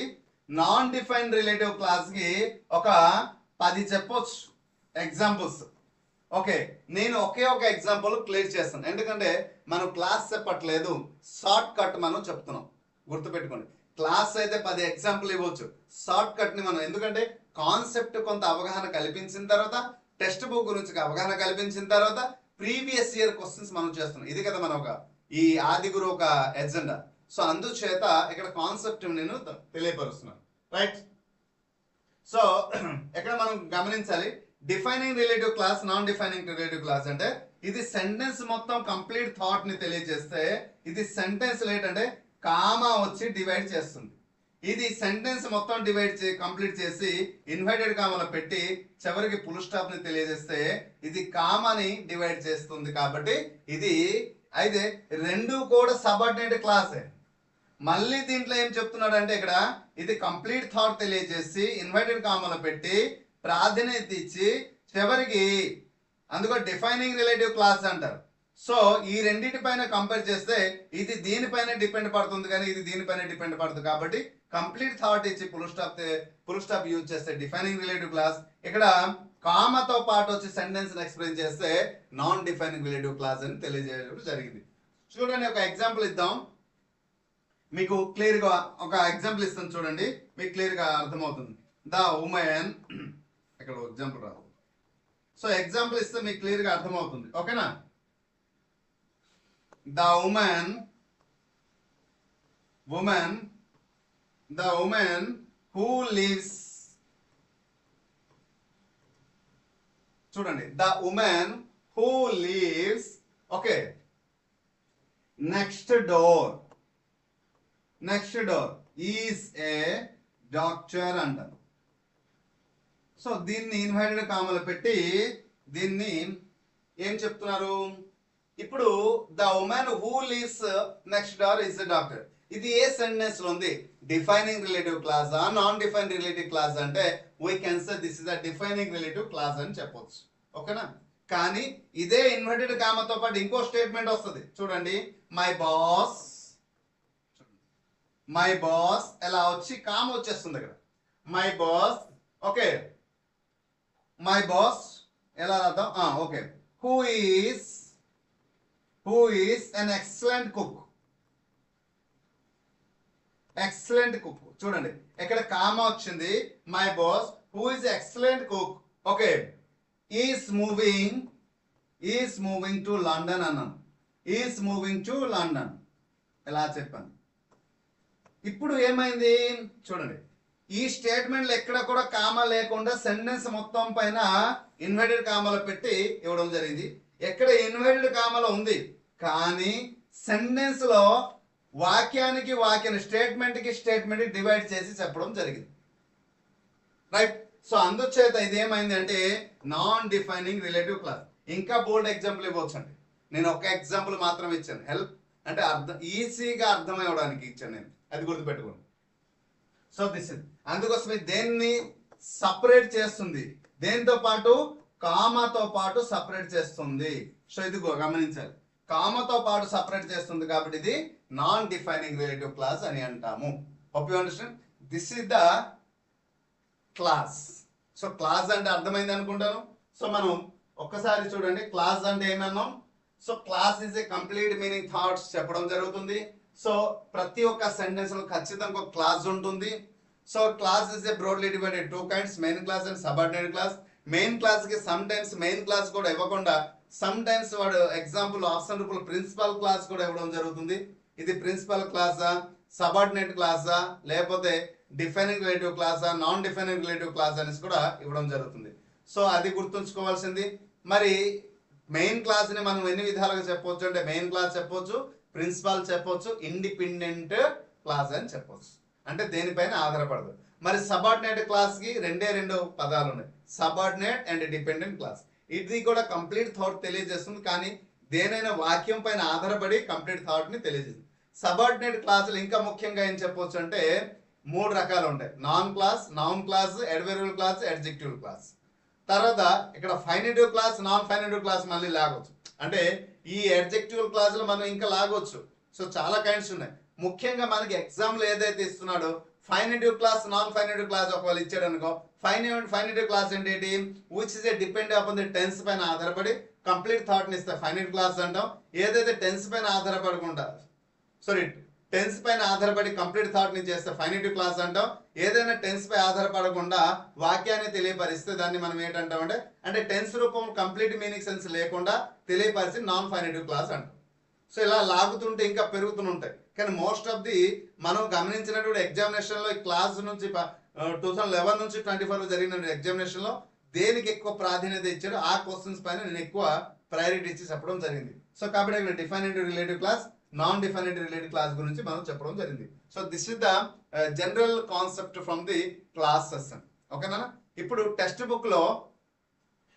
నాన్ డిఫైన్ రిలేటివ్ క్లాస్ కి ఒక 10 చెప్పొచ్చు ఎగ్జాంపుల్స్. ఓకే, నేను ఒకే ఒక ఎగ్జాంపుల్ క్లియర్ చేస్తాను, ఎందుకంటే మనం క్లాస్ చెప్పట్లేదు, షార్ట్ కట్ మనం చెప్తున్నాం. గుర్తుపెట్టుకోండి, క్లాస్ అయితే 10 ఎగ్జాంపుల్ ఇవ్వచ్చు, షార్ట్ కట్ ని మనం, ఎందుకంటే కాన్సెప్ట్ కొంత అవగాహన కల్పించిన తర్వాత, టెక్స్ట్ బుక్ గురించి అవగాహన కల్పించిన తర్వాత ప్రీవియస్ ఇయర్ క్వశ్చన్స్ మనం చేస్తున్నాం. ఇది కదా మన ఒక ఈ ఆదిగురు ఒక ఎజెండా. సో అందుచేత ఇక్కడ కాన్సెప్ట్ నేను తెలియపరుస్తున్నాను. రైట్, సో ఇక్కడ మనం గమనించాలి, defining relative clause, non defining relative clause అంటే ఇది సెంటెన్స్ మొత్తం కంప్లీట్ థాట్ ని తెలియజేస్తే, ఇది సెంటెన్స్ ఏంటంటే కామా వచ్చి డివైడ్ చేస్తుంది. ఇది సెంటెన్స్ మొత్తం కంప్లీట్ చేసి ఇన్వర్టెడ్ కామాలో పెట్టి చివరికి ఫుల్ స్టాప్ ని తెలియజేస్తే ఇది కామాని డివైడ్ చేస్తుంది. కాబట్టి ఇది అయితే రెండు కూడా సబార్డినేట్ క్లాసే. మళ్ళీ దీంట్లో ఏం చెప్తున్నాడు అంటే ఇక్కడ ఇది కంప్లీట్ థాట్ తెలియజేసి ఇన్వర్టెడ్ కామాలో పెట్టి ప్రాధాన్యత ఇచ్చి చివరికి అందుకో డిఫైనింగ్ రిలేటివ్ క్లాస్ అంటారు. సో ఈ రెండింటి పైన కంపేర్ చేస్తే ఇది దీనిపైన డిపెండ్ పడుతుంది, కానీ ఇది దీనిపైన డిపెండ్ పడుతుంది. కాబట్టి కంప్లీట్ థాట్ ఇచ్చి ఫుల్ స్టాప్ యూజ్ చేస్తే డిఫైనింగ్ రిలేటివ్ క్లాస్, ఇక్కడ కామతో పాటు వచ్చి సెంటెన్స్ ఎక్స్ప్లెయిన్ చేస్తే నాన్ డిఫైనింగ్ రిలేటివ్ క్లాస్ అని తెలియజేయడం జరిగింది. చూడండి, ఒక ఎగ్జాంపుల్ ఇద్దాం, మీకు క్లియర్ గా ఒక ఎగ్జాంపుల్ ఇస్తాను, చూడండి మీకు క్లియర్ గా అర్థమవుతుంది. ద ఉమెన్, ఇక్కడ ఎగ్జాంపుల్ రాదు, సో ఎగ్జాంపుల్ ఇస్తే మీకు క్లియర్ గా అర్థమవుతుంది. ఓకేనా? the woman who lives, చూడండి, the woman who lives, okay, next door is a doctor అంటారు. సో దీన్ని ఇన్వర్టెడ్ కామాలో పెట్టి దీన్ని ఏం చెప్తున్నారు? ఇప్పుడు the woman who lives next door is a doctor, ఇది ఏ సెంటెన్స్ లో ఉంది? Defining relative clause, non define relative clause అంటే we can say this is a defining relative clause అని చెప్పొచ్చు. ఓకేనా? కానీ ఇదే ఇన్వర్టెడ్ కామాతో పాటు ఇంకో స్టేట్మెంట్ వస్తుంది, చూడండి, మై బాస్ ఎలా వచ్చి కామ వచ్చేస్తుంది ఇక్కడ, my boss. Okay, my boss ఎలా రాద్దాం? Okay, who is an excellent cook. చూడండి, ఇక్కడ కామా వచ్చింది, my boss who is excellent cook. Okay, is moving to London అన్నాను, ఈస్ మూవింగ్ టు లండన్ ఎలా చెప్పాను. ఇప్పుడు ఏమైంది చూడండి, ఈ స్టేట్మెంట్లు ఎక్కడ కూడా కామా లేకుండా సెంటెన్స్ మొత్తం పైన ఇన్వర్టెడ్ కామాలో పెట్టి ఇవ్వడం జరిగింది. ఎక్కడ ఇన్వర్టెడ్ కామాలో ఉంది కానీ సెంటెన్స్ లో వాక్యానికి వాక్యాన్ని స్టేట్మెంట్ డివైడ్ చేసి చెప్పడం జరిగింది. రైట్. సో అందుచేత ఇది ఏమైంది అంటే నాన్ డిఫైనింగ్ రిలేటివ్ క్లాస్. ఇంకా బోల్డ్ ఎగ్జాంపుల్ ఇవ్వచ్చు అండి. నేను ఒక ఎగ్జాంపుల్ మాత్రం ఇచ్చాను. హెల్ప్ అంటే ఈజీగా అర్థమవడానికి ఇచ్చాను నేను, అది గుర్తుపెట్టుకోండి. సో దిస్ ఇస్ అందుకోసం దేన్ని సపరేట్ చేస్తుంది, దేనితో పాటు కామాతో పాటు సపరేట్ చేస్తుంది. సో ఇది గమనించాలి, కామతో పాటు సపరేట్ చేస్తుంది కాబట్టి ఇది నాన్ డిఫైనింగ్ రిలేటివ్ క్లాస్ అని అంటాము. Hope you understand. This is the clause. So clause అంటే అర్థమైంది అనుకుంటాను. సో మనం ఒక్కసారి చూడండి, క్లాస్ అంటే ఏమన్నాం. So clause is a complete meaning thoughts చెప్పడం జరుగుతుంది. సో ప్రతి ఒక్క సెంటెన్స్ లో ఖచ్చితంగా ఒక క్లాస్ ఉంటుంది. So clause is a broadly divided two kinds, main clause and subordinate clause. Main clause కి సమ్ టైమ్స్ మెయిన్ క్లాస్ కూడా ఇవ్వకుండా సమ్ టైమ్స్ వాడు ఎగ్జాంపుల్ ఆప్షన్ రూపంలో ప్రిన్సిపల్ క్లాస్ కూడా ఇవ్వడం జరుగుతుంది. ఇది ప్రిన్సిపల్ క్లాసా, సబార్డినేట్ క్లాసా, లేకపోతే డిఫైనింగ్ రిలేటివ్ క్లాసా, నాన్ డిఫైనింగ్ రిలేటివ్ క్లాస్ అనేసి కూడా ఇవ్వడం జరుగుతుంది. సో అది గుర్తుంచుకోవాల్సింది. మరి మెయిన్ క్లాస్ ని మనం ఎన్ని విధాలుగా చెప్పొచ్చు అంటే మెయిన్ క్లాస్ చెప్పొచ్చు, ప్రిన్సిపల్ చెప్పొచ్చు, ఇండిపెండెంట్ క్లాస్ అని చెప్పొచ్చు. అంటే దేనిపైన ఆధారపడదు. మరి సబార్డినేట్ క్లాస్ కి రెండు పదాలు ఉన్నాయి, సబార్డినేట్ అండ్ డిపెండెంట్ క్లాస్. ఇది కూడా కంప్లీట్ థాట్ తెలియజేస్తుంది, కానీ దేనైనా వాక్యం పైన ఆధారపడి కంప్లీట్ థాట్ ని తెలియజేస్తుంది. సబార్డినేట్ క్లాసులు ఇంకా ముఖ్యంగా ఏం చెప్పొచ్చు అంటే 3 రకాలు ఉంటాయి. Noun clause, adverbial class, adjective class. తర్వాత ఇక్కడ ఫైనిటివ్ క్లాస్, నాన్ ఫైనిటివ్ క్లాస్ మళ్ళీ లాగొచ్చు. అంటే ఈ అడ్జెక్టివ్ క్లాసులు మనం ఇంకా లాగొచ్చు. సో చాలా కైండ్స్ ఉన్నాయి. ముఖ్యంగా మనకి ఎగ్జామ్ లో ఏదైతే ఇస్తున్నాడో ఫైనిటివ్ క్లాస్, నాన్ ఫైనిటివ్ క్లాస్ ఒకవేళ ఇచ్చాడు అనుకో, ఫైనిటివ్ క్లాస్ అంటే ఏంటి, which is a depend upon the tense పైన ఆధారపడి కంప్లీట్ థాట్ ని ఇస్తాయి. ఫైనిటివ్ క్లాస్ అంటాం. ఏదైతే టెన్స్ పైన ఆధారపడకుండా టెన్స్ పైన ఆధారపడి కంప్లీట్ థాట్ ని చేస్తే ఫైనిటివ్ క్లాస్ అంటాం. ఏదైనా టెన్స్ పై ఆధారపడకుండా వాక్యాన్ని తెలియపరిస్తే దాన్ని మనం ఏంటంటాం అంటే టెన్స్ రూపం కంప్లీట్ మీనింగ్ సెన్స్ లేకుండా తెలియపరిచి నాన్ ఫైనిటివ్ క్లాస్ అంటాం. సో ఇలా లాగుతుంటే ఇంకా పెరుగుతుంటాయి. కానీ మోస్ట్ ఆఫ్ ది మనం గమనించినటువంటి ఎగ్జామినేషన్ లో ఈ క్లాస్ నుంచి 2011 నుంచి 24 జరిగిన ఎగ్జామినేషన్ లో దేనికి ఎక్కువ ప్రాధాన్యత ఇచ్చాడో ఆ క్వశ్చన్స్ పైన నేను ఎక్కువ ప్రయారిటీ ఇచ్చి చెప్పడం జరిగింది. సో కాబట్టి ఇక్కడ definitive relative clause, non definitive relative clause గురించి మనం చెప్పడం జరిగింది. So this is the general concept from the clause session. ఓకేనా. ఇప్పుడు టెక్స్ట్ బుక్ లో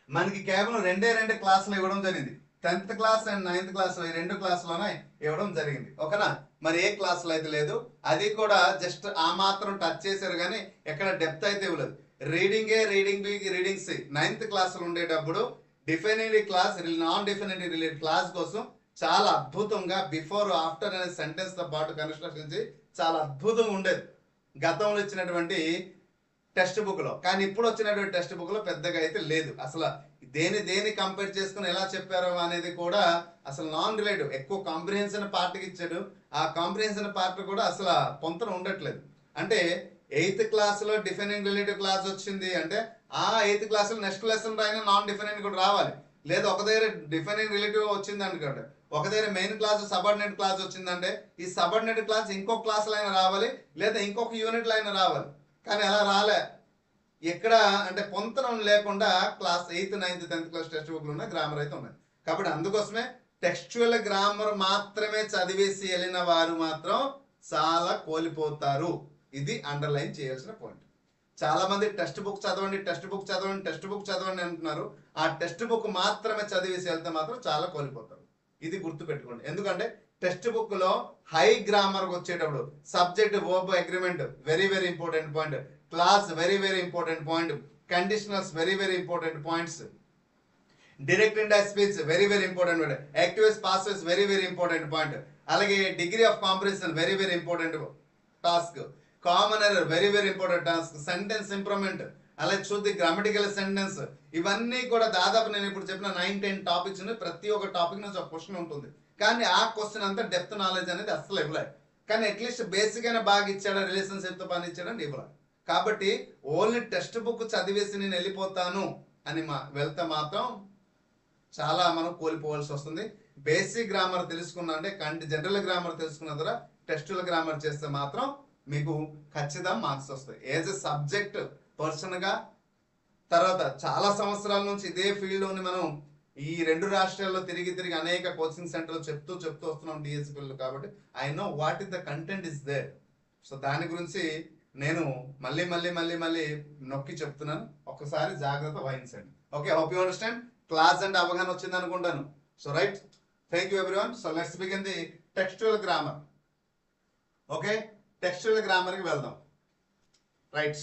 మనకి కేవలం రెండు క్లాసులు ఇవ్వడం జరిగింది. 10th class and 9th class ఈ 2 క్లాసులోనే ఇవ్వడం జరిగింది. ఓకేనా. మరి ఏ క్లాసులో అయితే లేదు, అది కూడా జస్ట్ ఆ మాత్రం టచ్ చేశారు కానీ ఎక్కడ డెప్త్ అయితే ఇవ్వలేదు. Reading A, reading B, reading C 9th క్లాసులు ఉండేటప్పుడు definitive clause, non definitive related clause కోసం చాలా అద్భుతంగా బిఫోర్ ఆఫ్టర్ అనే సెంటెన్స్ తో పాటు కన్స్ట్రక్షన్ చాలా అద్భుతంగా ఉండేది గతంలో ఇచ్చినటువంటి టెక్స్ట్ బుక్ లో. కానీ ఇప్పుడు వచ్చినటువంటి టెక్స్ట్ బుక్ లో పెద్దగా అయితే లేదు. అసలు దేని కంపేర్ చేసుకుని ఎలా చెప్పారో అనేది కూడా అసలు నాన్ రిలేటివ్, ఎక్కువ కాంప్రిహెన్షన్ పార్ట్ కి ఇచ్చాడు. ఆ కాంప్రిహెన్షన్ పార్ట్ కూడా అసలు పొంతన ఉండట్లేదు. అంటే 8th క్లాస్ లో డిఫైనింగ్ రిలేటివ్ క్లాస్ వచ్చింది అంటే ఆ 8th క్లాస్ లో నెక్స్ట్ లెసన్ రాయినా నాన్ డిఫైనింగ్ కూడా రావాలి. లేదా ఒక దగ్గర డిఫైనింగ్ రిలేటివ్ వచ్చింది అనుకోండి, ఒక దగ్గర మెయిన్ క్లాస్ సబార్డినేట్ క్లాస్ వచ్చిందంటే ఈ సబార్డినేట్ క్లాస్ ఇంకొక క్లాస్ లో అయినా రావాలి, లేదా ఇంకొక యూనిట్ లో అయినా రావాలి. కానీ అలా రాలే. ఎక్కడ అంటే పొంతనం లేకుండా class 8th, 9th, 10th class text బుక్లు ఉన్నాయి, గ్రామర్ అయితే ఉన్నాయి. కాబట్టి అందుకోసమే టెక్స్చువల్ గ్రామర్ మాత్రమే చదివేసి వెళ్ళిన వారు మాత్రం చాలా కోల్పోతారు. ఇది అండర్లైన్ చేయాల్సిన పాయింట్. చాలా మంది టెక్స్ట్ బుక్ చదవండి అంటున్నారు. ఆ టెక్స్ట్ బుక్ మాత్రమే చదివేసి వెళ్తే మాత్రం చాలా కోల్పోతారు. ఇది గుర్తు పెట్టుకోండి. ఎందుకంటే టెక్స్ట్ బుక్ లో హై గ్రామర్ వచ్చేటప్పుడు subject, verb, agreement very very important point, clause very very important point, conditionals very very important points, direct indirect speech very very important point, actives passives very very important point, అలాగే degree of comprehension very very important task, common error very very important task, sentence improvement, అలాగే చూద్ది grammatical sentence, ఇవన్నీ కూడా దాదాపు నేను ఇప్పుడు చెప్పిన 9-10 topics ఉన్నాయి. ప్రతి ఒక్క టాపిక్ నుంచి ఒక క్వశ్చన్ ఉంటుంది. కానీ ఆ క్వశ్చన్ అంతా డెప్త్ నాలెడ్జ్ అనేది అసలు ఇవ్వలేదు. కానీ అట్లీస్ట్ బేసిక్ అయినా బాగా ఇచ్చాడా, రిలేషన్షిప్ తో పని ఇచ్చాడని ఇవ్వలేదు. కాబట్టి ఓన్లీ టెక్స్ట్ బుక్ చదివేసి నేను వెళ్ళిపోతాను అని వెళ్తే మాత్రం చాలా మనం కోల్పోవాల్సి వస్తుంది. బేసిక్ గ్రామర్ తెలుసుకున్నా అంటే జనరల్ గ్రామర్ తెలుసుకున్న ద్వారా టెక్స్టువల్ గ్రామర్ చేస్తే మాత్రం మీకు ఖచ్చితంగా మార్క్స్ వస్తాయి. ఏజ్ ఎ సబ్జెక్ట్ పర్సన్ గా తర్వాత చాలా సంవత్సరాల నుంచి ఇదే ఫీల్డ్ లోని మనం ఈ రెండు రాష్ట్రాల్లో తిరిగి తిరిగి అనేక కోచింగ్ సెంటర్లు చెప్తూ వస్తున్నాం డిఎస్సి పిల్లలు, కాబట్టి I know what is the content is there. So దాని గురించి నేను మళ్ళీ మళ్ళీ మళ్ళీ మళ్ళీ నొక్కి చెప్తున్నాను, ఒక్కసారి జాగ్రత్త వహించండి. Okay, hope you understand. Clause అంటే అవగాహన వచ్చింది అనుకుంటాను. So right, thank you everyone. So let's begin the textual grammar. Okay, textual గ్రామర్కి వెళ్దాం. రైట్,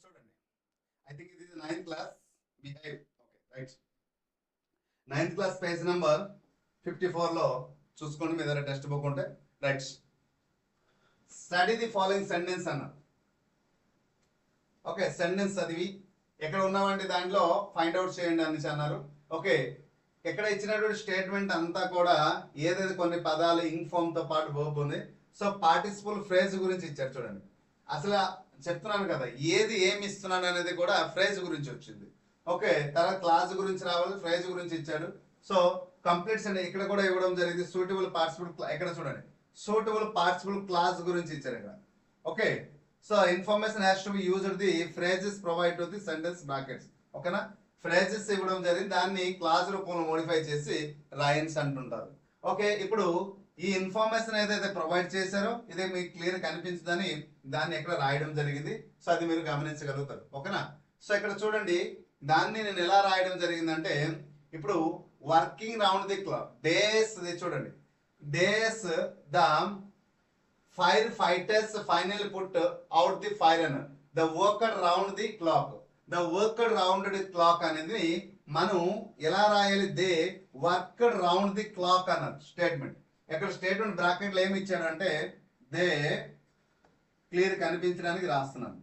చూడండి, ఐ థింక్ ఇది 9th class behave. Okay right, 9th class page number 54లో చూసుకోండి, మీ దగ్గర టెక్స్ట్ బుక్ ఉంటే. Right, study the following sentence అన్నారు. ఓకే, సెంటెన్స్ చదివి ఎక్కడ ఉన్నామంటే దాంట్లో ఫైండ్ అవుట్ చేయండి అనేసి అన్నారు. ఓకే, ఎక్కడ ఇచ్చినటువంటి స్టేట్మెంట్ అంతా కూడా ఏదైతే కొన్ని పదాలు ఇంగ్ ఫామ్ తో పాటు వర్బ్ ఉంది. సో పార్టిసిపల్ ఫ్రేజ్ గురించి ఇచ్చారు చూడండి. అసలు చెప్తున్నాను కదా, ఏది ఏమి ఇస్తున్నాను అనేది కూడా ఫ్రేజ్ గురించి వచ్చింది. ఓకే, తర్వాత క్లాస్ గురించి రావాలి, ఫ్రేజ్ గురించి ఇచ్చాడు. సో కంప్లీట్స్ అంటే ఇక్కడ కూడా ఇవ్వడం జరిగింది. సూటబుల్ పార్టిసిపల్, ఎక్కడ చూడండి, సూటబుల్ పార్టిసిపల్ క్లాస్ గురించి ఇచ్చారు ఇక్కడ. Okay, so information has to be used the phrases provide to the sentence brackets. ఓకేనా, ఫ్రేజెస్ ఇవ్వడం జరిగింది, దాన్ని క్లాస్ రూపంలో మోడిఫై చేసి రాయన్స్ అంటుంటారు. ఓకే, ఇప్పుడు ఈ ఇన్ఫర్మేషన్ ఏదైతే ప్రొవైడ్ చేశారో ఇది మీకు క్లియర్ కనిపించదని దాన్ని ఎక్కడ రాయడం జరిగింది. సో అది మీరు గమనించగలుగుతారు. ఓకేనా, సో ఇక్కడ చూడండి, దాన్ని నేను ఎలా రాయడం జరిగిందంటే, ఇప్పుడు working round the clock days, చూడండి, days the fire fighters final put out the fire అన్నారు. The worker round the clock, the worker round the clock అనేది మనం ఎలా రాయాలి, they worker round the clock అన్నారు స్టేట్మెంట్. ఇక్కడ స్టేట్మెంట్ బ్రాకెట్లో ఏమి ఇచ్చాడంటే, దే క్లియర్ కనిపించడానికి రాస్తున్నాను,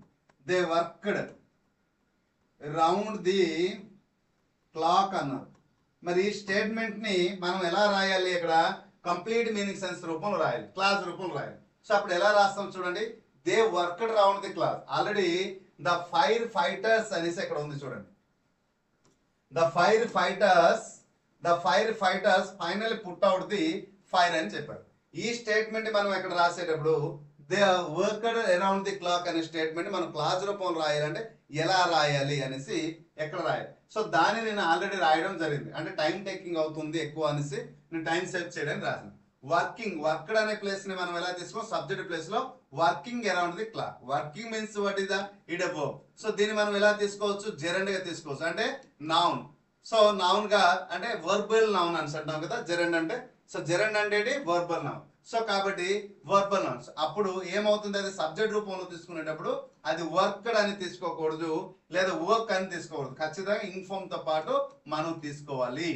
they worked round the clock అన్నారు. మరి ఈ స్టేట్మెంట్ ని మనం ఎలా రాయాలి, ఇక్కడ కంప్లీట్ మీనింగ్ సెన్స్ రూపంలో రాయాలి, క్లాస్ రూపంలో రాయాలి. సో అప్పుడు ఎలా రాస్తాం చూడండి, they worked round the clock. Already the fire fighters అనేసి ఇక్కడ ఉంది చూడండి, the fire fighters final put out the fire అని చెప్పారు. ఈ స్టేట్మెంట్ మనం ఎక్కడ రాసేటప్పుడు they worked around the clock అనే స్టేట్మెంట్ మనం క్లాస్ రూపంలో రాయాలంటే ఎలా రాయాలి అనేసి ఎక్కడ రాయాలి. సో దాన్ని నేను ఆల్రెడీ రాయడం జరిగింది, అంటే టైం టేకింగ్ అవుతుంది ఎక్కువ అనేసి నేను టైం సేవ్ చేయడానికి రాసాను. వర్క్డ్ అనే ప్లేస్ ని మనం ఎలా తీసుకో, సబ్జెక్ట్ ప్లేస్ లో working around the clock. Working means what is the it a verb. So దీన్ని మనం ఎలా తీసుకోవచ్చు, జెరండ్ గా తీసుకోవచ్చు, అంటే నౌన్. సో నౌన్ గా అంటే వర్బల్ నౌన్ అని అంటాం కదా జెరండ్ అంటే. సో జెరండ్ అంటే వర్బల్ నౌన్. సో కాబట్టి వర్బల్ నౌన్స్ అప్పుడు ఏమవుతుంది, అది సబ్జెక్ట్ రూపంలో తీసుకునేటప్పుడు అది వర్క్డ్ అని తీసుకోకూడదు, లేదా వర్క్ అని తీసుకోకూడదు. ఖచ్చితంగా ఇన్ఫార్మ్ తో పాటు మనం తీసుకోవాలి.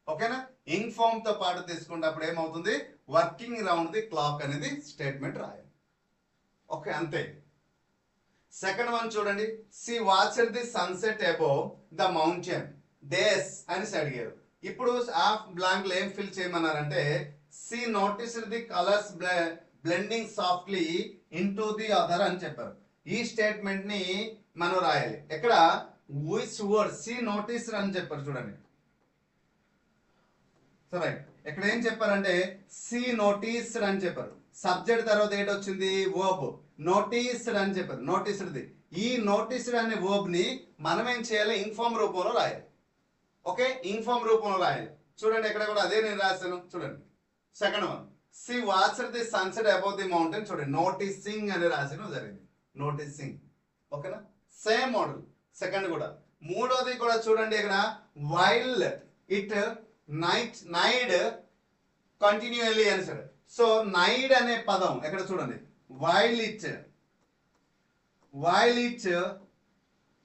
ఓకేనా, ఇన్ఫార్మ్ తో పాటు తీసుకున్నప్పుడు ఏమవుతుంది, వర్కింగ్ రౌండ్ ది క్లాక్ అనేది స్టేట్మెంట్ రాయాలి. ఓకే, అంతే. సెకండ్ వన్ చూడండి, she watched the sunset above the mountain days అని అడిగారు. ఇప్పుడు ఆ బ్లాంక్ ఏం ఫిల్ చేయమన్నారంటే, she noticed the colours blending softly into the other అని చెప్పారు. ఈ స్టేట్మెంట్ ని మనం రాయాలి. ఎక్కడ విచ్ వర్డ్, సి నోటీస్డ్ అని చెప్పారు చూడండి. సరే, ఇక్కడ ఏం చెప్పారంటే సి నోటీస్డ్ అని చెప్పారు. సబ్జెక్ట్ తర్వాత ఏంటి వచ్చింది, వర్బ్. నోటీస్డ్ అని చెప్పారు, నోటీస్డ్ ది. ఈ నోటీస్డ్ అనే వర్బ్ ని మనం ఏం చేయాలి, ఇన్ఫార్మ్ రూపంలో రాయాలి. ఓకే, ఇన్ఫార్మ్ రూపంలో రాయాలి. చూడండి, ఇక్కడ కూడా అదే నేను రాశాను చూడండి. Second one, she watched the sunset above the mountain, చూడండి నోటీసింగ్ అని రాసిన జరిగింది, నోటీసింగ్. ఓకేనా, సేమ్ మోడల్ సెకండ్ కూడా. మూడోది కూడా చూడండి, ఇక్కడ వైల్ ఇట్ నైడ్ కంటిన్యూయల్లీ అని సార్. సో నైడ్ అనే పదం ఎక్కడ చూడండి, వైల్ ఇట్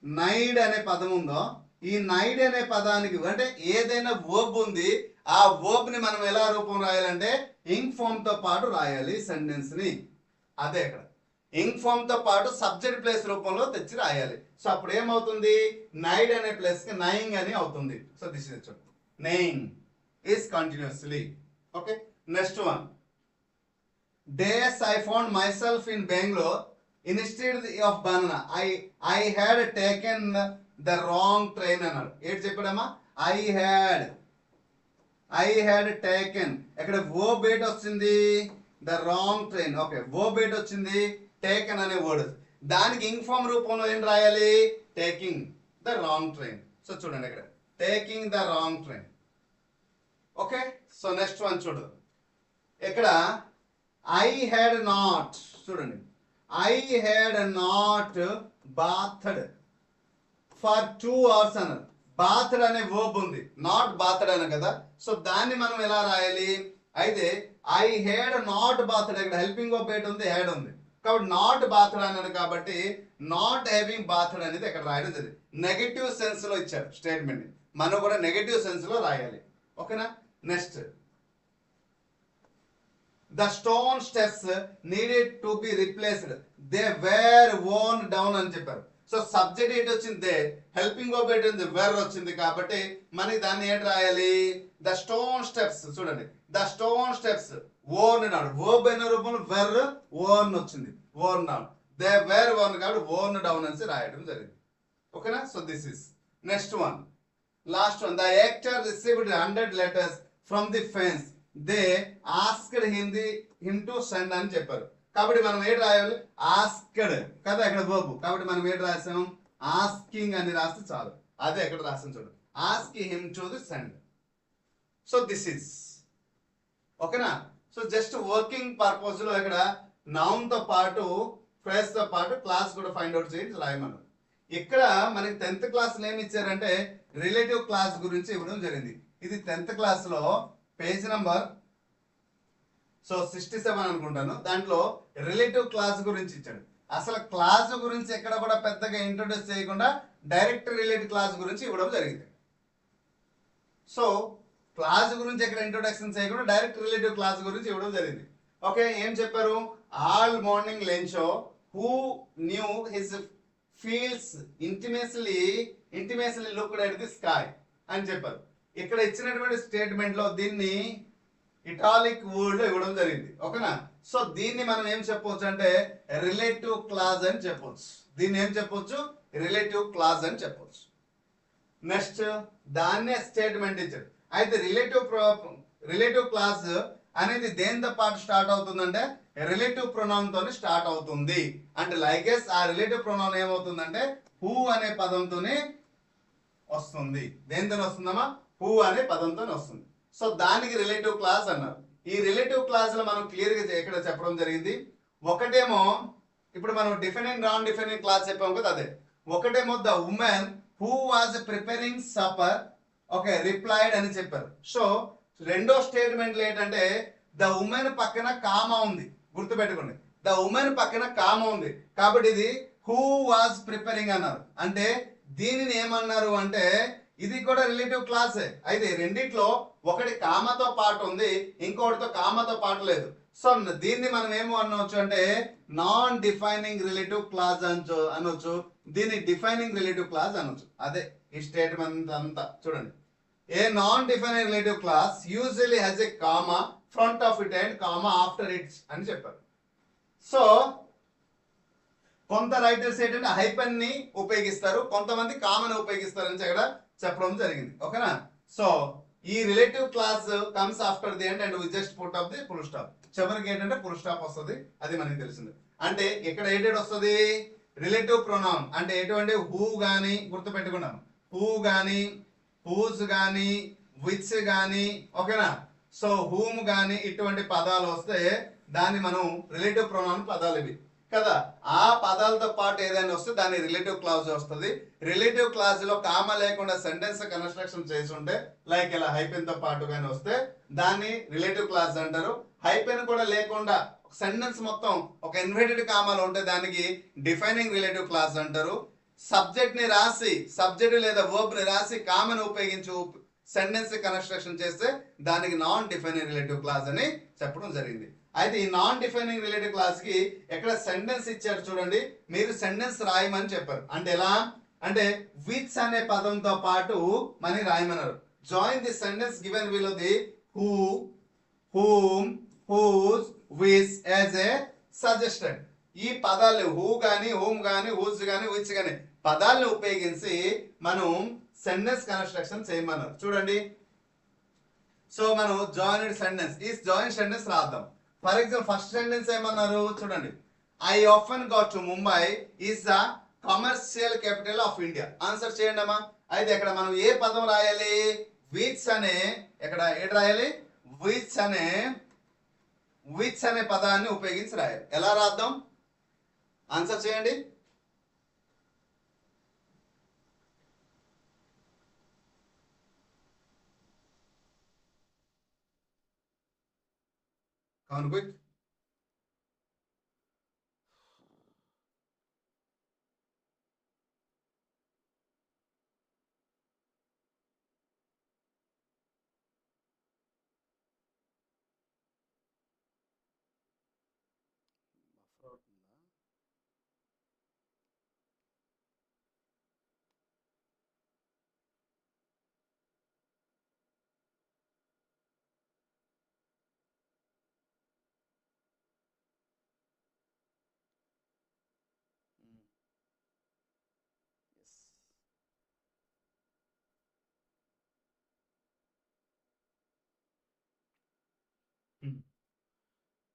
నైడ్ అనే పదం ఉందో, ఈ నైడ్ అనే పదానికి అంటే ఏదైనా వర్బ్ ఉంది, ఆ వర్బ్ ని మనం ఎలా రూపం రాయాలంటే ఇంగ్ ఫామ్ తో పాటు రాయాలి సెంటెన్స్ ని. అదే ఇక్కడ ఇంగ్ ఫామ్ తో పాటు సబ్జెక్ట్ ప్లేస్ రూపంలో తెచ్చి రాయాలి. సో అప్పుడు ఏమవుతుంది, నైడ్ అనే ప్లేస్ కి నయింగ్ అని అవుతుంది. So this is knowing is continuously. Okay, next one, days I found myself in Bangalore instead of banana. I had taken the wrong train అన్నాడు. ఏంటి చెప్పాడమ్మా, I ఐ హ్యాడ్ టేకెన్. ఇక్కడ వర్బ్ ఏంటి వచ్చింది? The wrong train. Okay, verb ఏంటి వచ్చింది? Taken అనే word. దానికి inform రూపంలో ఏం రాయాలి? Taking the wrong train. So చూడండి ఇక్కడ taking the wrong train. Okay, so next one చూడు. ఇక్కడ ఐ హ్యాడ్ నాట్, చూడండి, I had not bathed for 2 hours అన్నారు. బాత్డ్ అనే వర్బ్ ఉంది, నాట్ బాత్డ్ అనే కదా. సో దాన్ని మనం ఎలా రాయాలి? అయితే ఐ హ్యాడ్ నాట్ బాత్డ్, ఇక్కడ హెల్పింగ్ వర్బ్ ఏంటి ఉంది? హ్యాడ్ ఉంది. కాబట్టి నాట్ బాత్డ్ అన్నాడు కాబట్టి నాట్ హ్యావింగ్ బాత్డ్ అనేది ఇక్కడ రాయడం జరిగింది. నెగటివ్ సెన్స్ లో ఇచ్చాడు స్టేట్మెంట్, మనం కూడా నెగటివ్ సెన్స్ లో రాయాలి. ఓకేనా? Next, the stone steps needed to be replaced, they were worn down అని చెప్పారు. సో సబ్జెక్ట్ ఏంటి వచ్చింది? హెల్పింగ్ వర్బ్ ఏంటి ఉంది? వేర్ వచ్చింది. కాబట్టి మనకి దాన్ని ఏంటి రాయాలి? The stone steps. చూడండి, the stone steps worn down, verb అయిన రూపంలో వెర్ వోర్న్ వచ్చింది, worn down. They were worn కాబట్టి వోర్న్ డౌన్ అని రాయడం జరిగింది. ఓకేనా? So this is next one, last one. The actor received 100 letters from the fans, they asked him to send అని చెప్పారు. కాబట్టి మనం ఏంటి రాయాలి? ఆస్క్డ్ కదా ఇక్కడ వర్బ్. కాబట్టి మనం ఏంటి రాసాం? ఆస్కింగ్ అని రాస్తే చాలు. అదే ఎక్కడ రాసాం చూడు, ask him to the send. So this is ఓకేనా? సో జస్ట్ వర్కింగ్ పర్పస్ లో ఇక్కడ నౌన్ తో పాటు ఫ్రేజ్ తో పాటు క్లాస్ కూడా ఫైండ్ అవుట్ చేయండి రాయమన్నారు. ఇక్కడ మనకి 10th క్లాస్ లో ఏమి ఇచ్చారంటే రిలేటివ్ క్లాస్ గురించి ఇవ్వడం జరిగింది. ఇది 10th క్లాస్ లో పేజ్ నంబర్ 67 అనుకుంటాను. దాంట్లో రిలేటివ్ క్లాస్ గురించి ఇచ్చాడు. అసలు క్లాస్ గురించి ఎక్కడ కూడా పెద్దగా ఇంట్రొడ్యూస్ చేయకుండా డైరెక్ట్ రిలేటివ్ క్లాస్ గురించి ఇవ్వడం జరిగింది. సో క్లాస్ గురించి ఎక్కడ ఇంట్రొడక్షన్ చేయకుండా డైరెక్ట్ రిలేటివ్ క్లాస్ గురించి ఇవ్వడం జరిగింది. ఓకే, ఏం చెప్పారు? All morning Lenshaw who knew his fields intimately looked at the sky అని చెప్పారు. ఇక్కడ ఇచ్చినటువంటి స్టేట్మెంట్ లో దీన్ని ఇటాలిక్ వర్డ్ లో ఇవ్వడం జరిగింది. ఓకేనా? సో దీన్ని మనం ఏం చెప్పొచ్చు అంటే రిలేటివ్ క్లాజ్ అని చెప్పొచ్చు. దీన్ని ఏం చెప్పొచ్చు? రిలేటివ్ క్లాజ్ అని చెప్పొచ్చు. నెక్స్ట్, దాన్నే స్టేట్మెంట్ ఇచ్చారు. అయితే రిలేటివ్ క్లాజ్ అనేది దేనితో పాటు స్టార్ట్ అవుతుందంటే రిలేటివ్ ప్రొనౌన్ తోని స్టార్ట్ అవుతుంది. అంటే లైగెస్ ఆ రిలేటివ్ ప్రొనౌన్ ఏమవుతుందంటే హూ అనే పదంతోనే వస్తుంది. దేనితో వస్తుందమ్మా? హూ అనే పదంతో వస్తుంది. సో దానికి రిలేటివ్ క్లాస్ అన్నారు. ఈ రిలేటివ్ క్లాస్ లో మనం క్లియర్ గా ఇక్కడ చెప్పడం జరిగింది. ఒకటేమో ఇప్పుడు మనం డిఫైనింగ్ నాన్ డిఫైనింగ్ క్లాస్ చెప్పాం కదా, అదే. ఒకటేమో the woman who was preparing supper, okay, replied అని చెప్పారు. సో రెండో స్టేట్మెంట్ ఏంటంటే ద ఉమెన్ పక్కన కామా ఉంది, గుర్తుపెట్టుకోండి. ద ఉమెన్ పక్కన కామా ఉంది కాబట్టి ఇది హూ వాజ్ ప్రిపేరింగ్ అన్నారు. అంటే దీనిని ఏమన్నారు అంటే ఇది కూడా రిలేటివ్ క్లాసే. అయితే రెండిట్లో ఒకటి కామతో పాటు ఉంది, ఇంకొకటితో కామతో పాటు లేదు. సో దీన్ని మనం ఏమో అనవచ్చు అంటే నాన్ డిఫైనింగ్ రిలేటివ్ క్లాస్ అనొచ్చు, దీన్ని డిఫైనింగ్ రిలేటివ్ క్లాస్ అనొచ్చు. అదే ఈ స్టేట్మెంట్ అంతా చూడండి. A non defining relative clause usually has a comma front of it and comma after its అని చెప్పారు. సో కొంత రైటర్స్ ఏంటంటే హైపన్ ని ఉపయోగిస్తారు, కొంతమంది కామన్ ఉపయోగిస్తారు అని ఇక్కడ చెప్పడం జరిగింది. ఓకేనా? సో ఈ relative clause comes after the end and we just put up the full stop. చివరికి ఏంటంటే ఫుల్ స్టాప్ వస్తుంది, అది మనకి తెలిసింది. అంటే ఇక్కడ ఏంటంటే వస్తుంది రిలేటివ్ ప్రొనౌన్ అంటే ఎటువంటి హూ గానీ, గుర్తుపెట్టుకున్నాను, హూ గానీ, హూస్ గానీ, విచ్ గానీ, ఓకేనా? సో హూమ్ గానీ ఇటువంటి పదాలు వస్తే దాన్ని మనం రిలేటివ్ ప్రొనౌన్ పదాలు ఇవి కదా. ఆ పదాలతో పాటు ఏదైనా వస్తే దాన్ని రిలేటివ్ క్లాజ్ వస్తుంది. రిలేటివ్ క్లాజ్ లో కామ లేకుండా సెంటెన్స్ కన్స్ట్రక్షన్ చేసి ఉంటే లైక్ ఇలా హైపెన్ తో పాటు కానీ వస్తే దాన్ని రిలేటివ్ క్లాజ్ అంటారు. హైపెన్ కూడా లేకుండా సెంటెన్స్ మొత్తం ఒక ఇన్వర్టెడ్ కామాలో ఉంటే దానికి డిఫైనింగ్ రిలేటివ్ క్లాజ్ అంటారు. సబ్జెక్ట్ ని రాసి, సబ్జెక్ట్ లేదా వర్బ్ ని రాసి కామన్ ఉపయోగించి సెంటెన్స్ కన్స్ట్రక్షన్ చేస్తే దానికి నాన్ డిఫైనింగ్ రిలేటివ్ క్లాజ్ అని చెప్పడం జరిగింది. అయితే ఈ నాన్ డిఫైనింగ్ రిలేటివ్ క్లాస్ కి ఎక్కడ సెంటెన్స్ ఇచ్చారు చూడండి, మీరు సెంటెన్స్ రాయమని చెప్పారు. అంటే ఎలా అంటే విచ్ అనే పదంతో పాటు మని రాయమన్నారు. Join the sentence given below the who, whom, whose, which as a suggested. ఈ పదాలు హూ గాని, హూమ్ గాని, హూస్ గాని, విచ్ గాని పదాలను ఉపయోగించి మనం సెంటెన్స్ కన్స్ట్రక్షన్ చేయమన్నారు. చూడండి, సో మనం జాయినెడ్ సెంటెన్స్ ఈ జాయిన్ సెంటెన్స్ రాద్దాం. ఫర్ ఎగ్జాంపుల్ ఫస్ట్ సెంటెన్స్ ఏమన్నారు చూడండి. I often go to Mumbai is the commercial capital of India. Answer చేయండి అమ్మా. అయితే ఇక్కడ మనం ఏ పదం రాయాలి? విచ్ అనే, ఇక్కడ ఏంటి రాయాలి? విచ్ అనే పదాన్ని ఉపయోగించి రాయాలి. ఎలా రాద్దాం? ఆన్సర్ చేయండి. Come on, quick.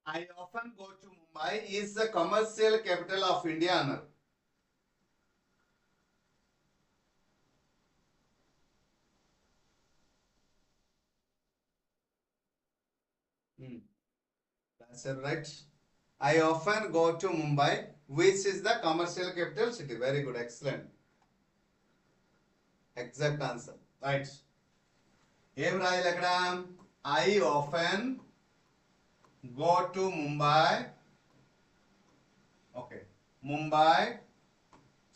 I often go to Mumbai is the commercial capital of India అన్నారు. That's right. I often go to Mumbai, which is the commercial capital city. Very good, excellent. Exact answer. Right. ఏం రాయాలి అక్కడ? I often go to Mumbai. Okay, Mumbai.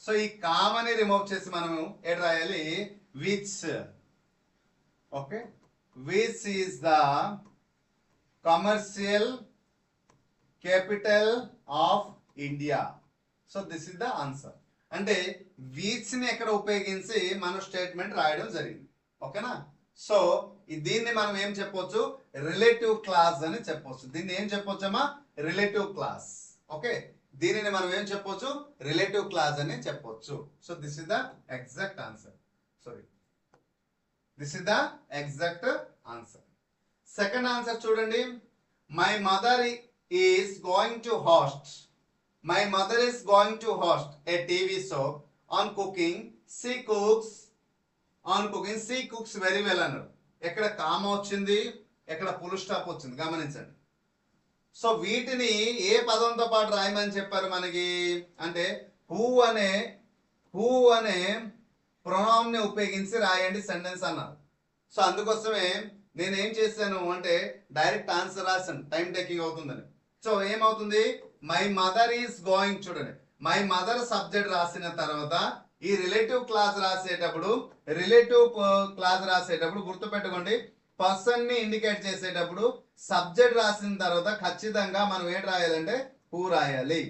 So ఈ కామని remove చేసి మనం ఏం రాయాలి? Which. Okay, which is the commercial capital of India. So this is the answer. అంటే which ని ఎక్కడ ఉపయోగించి మనం స్టేట్మెంట్ రాయడం జరిగింది. ఓకేనా? సో దీన్ని మనం ఏం చెప్పొచ్చు? రిలేటివ్ క్లాస్ అని చెప్పొచ్చు. దీన్ని ఏం చెప్పొచ్చమ్మా? Relative clause. ఓకే, దీనిని మనం ఏం చెప్పొచ్చు? రిలేటివ్ క్లాస్ అని చెప్పొచ్చు. So this is the exact answer. Sorry, this is the exact answer. Second answer చూడండి. My mother is going to host. My mother is going to host a TV show on cooking. She cooks on cooking. She cooks very well అన్నారు. ఎక్కడ కామ వచ్చింది, ఎక్కడ full stop వచ్చింది, గమనించండి. So వీటిని ఏ పదంతో పాటు రాయమని చెప్పారు మనకి అంటే హూ అనే ప్రొనౌన్ ని ఉపయోగించి రాయండి సెంటెన్స్ అన్నారు. సో అందుకోసమే నేను ఏం చేశాను అంటే డైరెక్ట్ ఆన్సర్ రాశాను, టైం టేకింగ్ అవుతుందని. సో ఏమవుతుంది? My mother is going. చూడండి, మై మదర్ సబ్జెక్ట్ రాసిన తర్వాత ఈ రిలేటివ్ క్లాస్ రాసేటప్పుడు గుర్తుపెట్టుకోండి, పర్సన్ ని ఇండికేట్ చేసేటప్పుడు సబ్జెక్ట్ రాసిన తర్వాత ఖచ్చితంగా మనం ఏంటి రాయాలంటే హూ రాయాలి.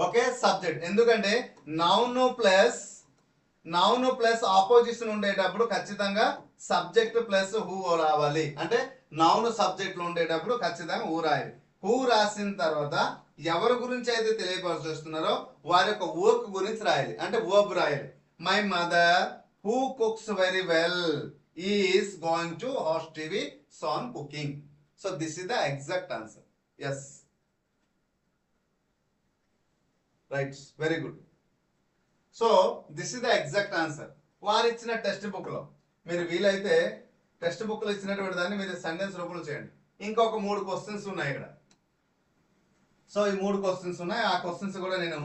Okay, subject. ఎందుకంటే నౌన్ ప్లస్ ఆపోజిషన్ ఉండేటప్పుడు ఖచ్చితంగా సబ్జెక్ట్ ప్లస్ హూ రావాలి. అంటే నౌన్ సబ్జెక్ట్ లో ఉండేటప్పుడు ఖచ్చితంగా హూ రాయాలి. హూ రాసిన తర్వాత ఎవరి గురించి అయితే తెలియపరుస్తున్నారో వారి యొక్క వర్క్ గురించి రాయాలి, అంటే వర్బ్ రాయాలి. My mother who cooks very well is going to host TV show on cooking. So this is the exact answer. Yes, right, very good. So this is the exact answer. వారు ఇచ్చిన text book లో మీరు వీలైతే text book లో ఇచ్చినటువంటి దాన్ని మీరు sentence రూపంలో చేయండి. ఇంకొక 3 క్వశ్చన్స్ ఉన్నాయి ఇక్కడ. సో ఈ 3 క్వశ్చన్స్ ఉన్నాయి. ఆ క్వశ్చన్స్ కూడా నేను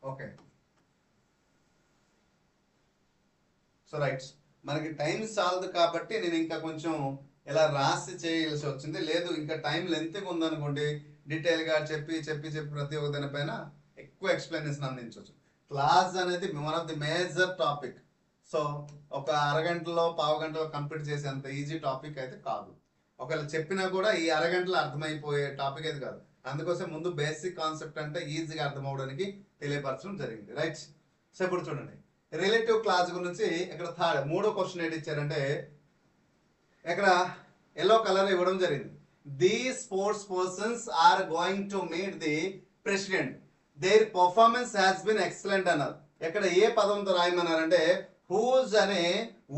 ఓకే. సో రైట్, మనకి టైం చాలదు కాబట్టి నేను ఇంకా కొంచెం ఇలా రాసి చేయాల్సి వచ్చింది. లేదు ఇంకా టైం లెంత్గా ఉందనుకోండి, డీటెయిల్గా చెప్పి ప్రతి ఒక్క దానిపైన ఎక్కువ ఎక్స్ప్లెనేషన్ అందించవచ్చు. క్లాస్ అనేది one of the major topic. So ఒక అరగంటలో పావు గంటలో కంప్లీట్ చేసేంత ఈజీ టాపిక్ అయితే కాదు. ఒకవేళ చెప్పినా కూడా ఈ అరగంటలో అర్థమైపోయే టాపిక్ అయితే కాదు. అందుకోసం ముందు బేసిక్ కాన్సెప్ట్ అంటే ఈజీగా అర్థం అవడానికి తెలియపరచడం జరిగింది. రైట్. సో ఇప్పుడు చూడండి, రిలేటివ్ క్లాస్ గురించి ఇక్కడ మూడో క్వశ్చన్ ఏంటి ఇచ్చారంటే ఇక్కడ ఎల్లో కలర్ ఇవ్వడం జరిగింది. The sports persons are going to meet the president, their performance has been excellent అన్నారు. ఇక్కడ ఏ పదంతో రాయమన్నారంటే హూజ్ అనే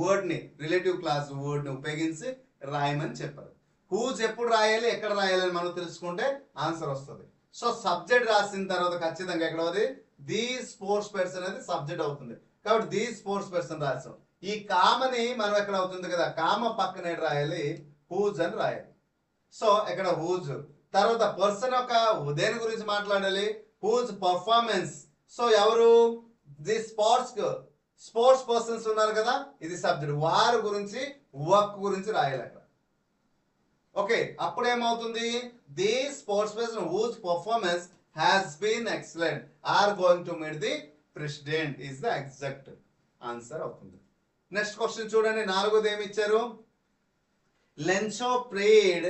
వర్డ్ని రిలేటివ్ క్లాస్ వర్డ్ని ఉపయోగించి రాయమని చెప్పారు. హూజ్ ఎప్పుడు రాయాలి, ఎక్కడ రాయాలి అని మనం తెలుసుకుంటే ఆన్సర్ వస్తుంది. సో సబ్జెక్ట్ రాసిన తర్వాత ఖచ్చితంగా ఎక్కడ అవుతుంది, ది స్పోర్ట్స్ పర్సన్ అనేది సబ్జెక్ట్ అవుతుంది. కాబట్టి ది స్పోర్ట్స్ పర్సన్ రాసాం. ఈ కామని మనం ఎక్కడ అవుతుంది కదా, కామ పక్కన రాయాలి, హూజ్ అని రాయాలి. సో ఇక్కడ హూజ్ తర్వాత పర్సన్ యొక్క దేని గురించి మాట్లాడాలి, హూజ్ పర్ఫార్మెన్స్. సో ఎవరు, ది స్పోర్ట్స్ పర్సన్స్ ఉన్నారు కదా, ఇది సబ్జెక్ట్, వారి గురించి వర్క్ గురించి రాయాలి అక్కడ. ఓకే, అప్పుడు ఏమవుతుంది, the sports person whose performance has been excellent are going to meet the president is the exact answer అవుతుంది. నెక్స్ట్ క్వశ్చన్ చూడండి, 4ది ఏమి ఇచ్చారు, Lenshaw prayed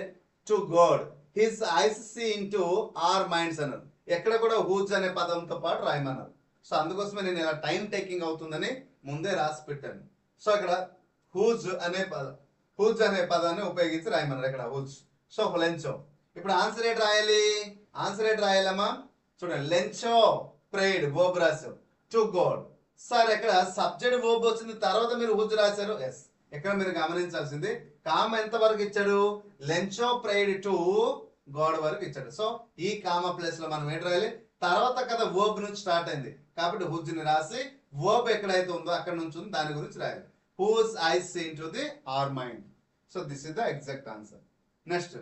to God his eyes see into our minds అన్నారు. ఎక్కడ కూడా హూజ్ అనే పదంతో పాటు రాయమన్నారు. సో అందుకోసమే నేను ఇలా టైం టేకింగ్ అవుతుందని ముందే రాసి పెట్టాను. సో ఇక్కడ హూజ్ అనే పదాన్ని ఉపయోగించి రాయమన్నారు ఇక్కడ హూజ్. సో లెన్షో. ఇప్పుడు ఆన్సర్ ఏంటి రాయాలి, ఆన్సర్ ఏంటి రాయాలమ్మా చూడండి, లెన్షో ప్రేడ్ వర్బ్ రాశారు టు గాడ్. సార్ ఇక్కడ సబ్జెక్ట్ వర్బ్ వచ్చింది, తర్వాత మీరు హూజ్ రాశారు. ఎస్, ఇక్కడ మీరు గమనించాల్సింది కామ ఎంత వరకు ఇచ్చాడు, లెన్షో ప్రేడ్ టు గాడ్ వరకు ఇచ్చాడు. సో ఈ కామ ప్లేస్ లో మనం ఏంటి రాయాలి, తర్వాత కదా వర్బ్ నుంచి స్టార్ట్ అయింది కాబట్టి హుజ్ ని రాసి వర్బ్ ఎక్కడైతే ఉందో అక్కడ నుంచి ఉంది దాని గురించి రాయాలి. Whose eyes seen to the our mind. So this is the exact answer. Next,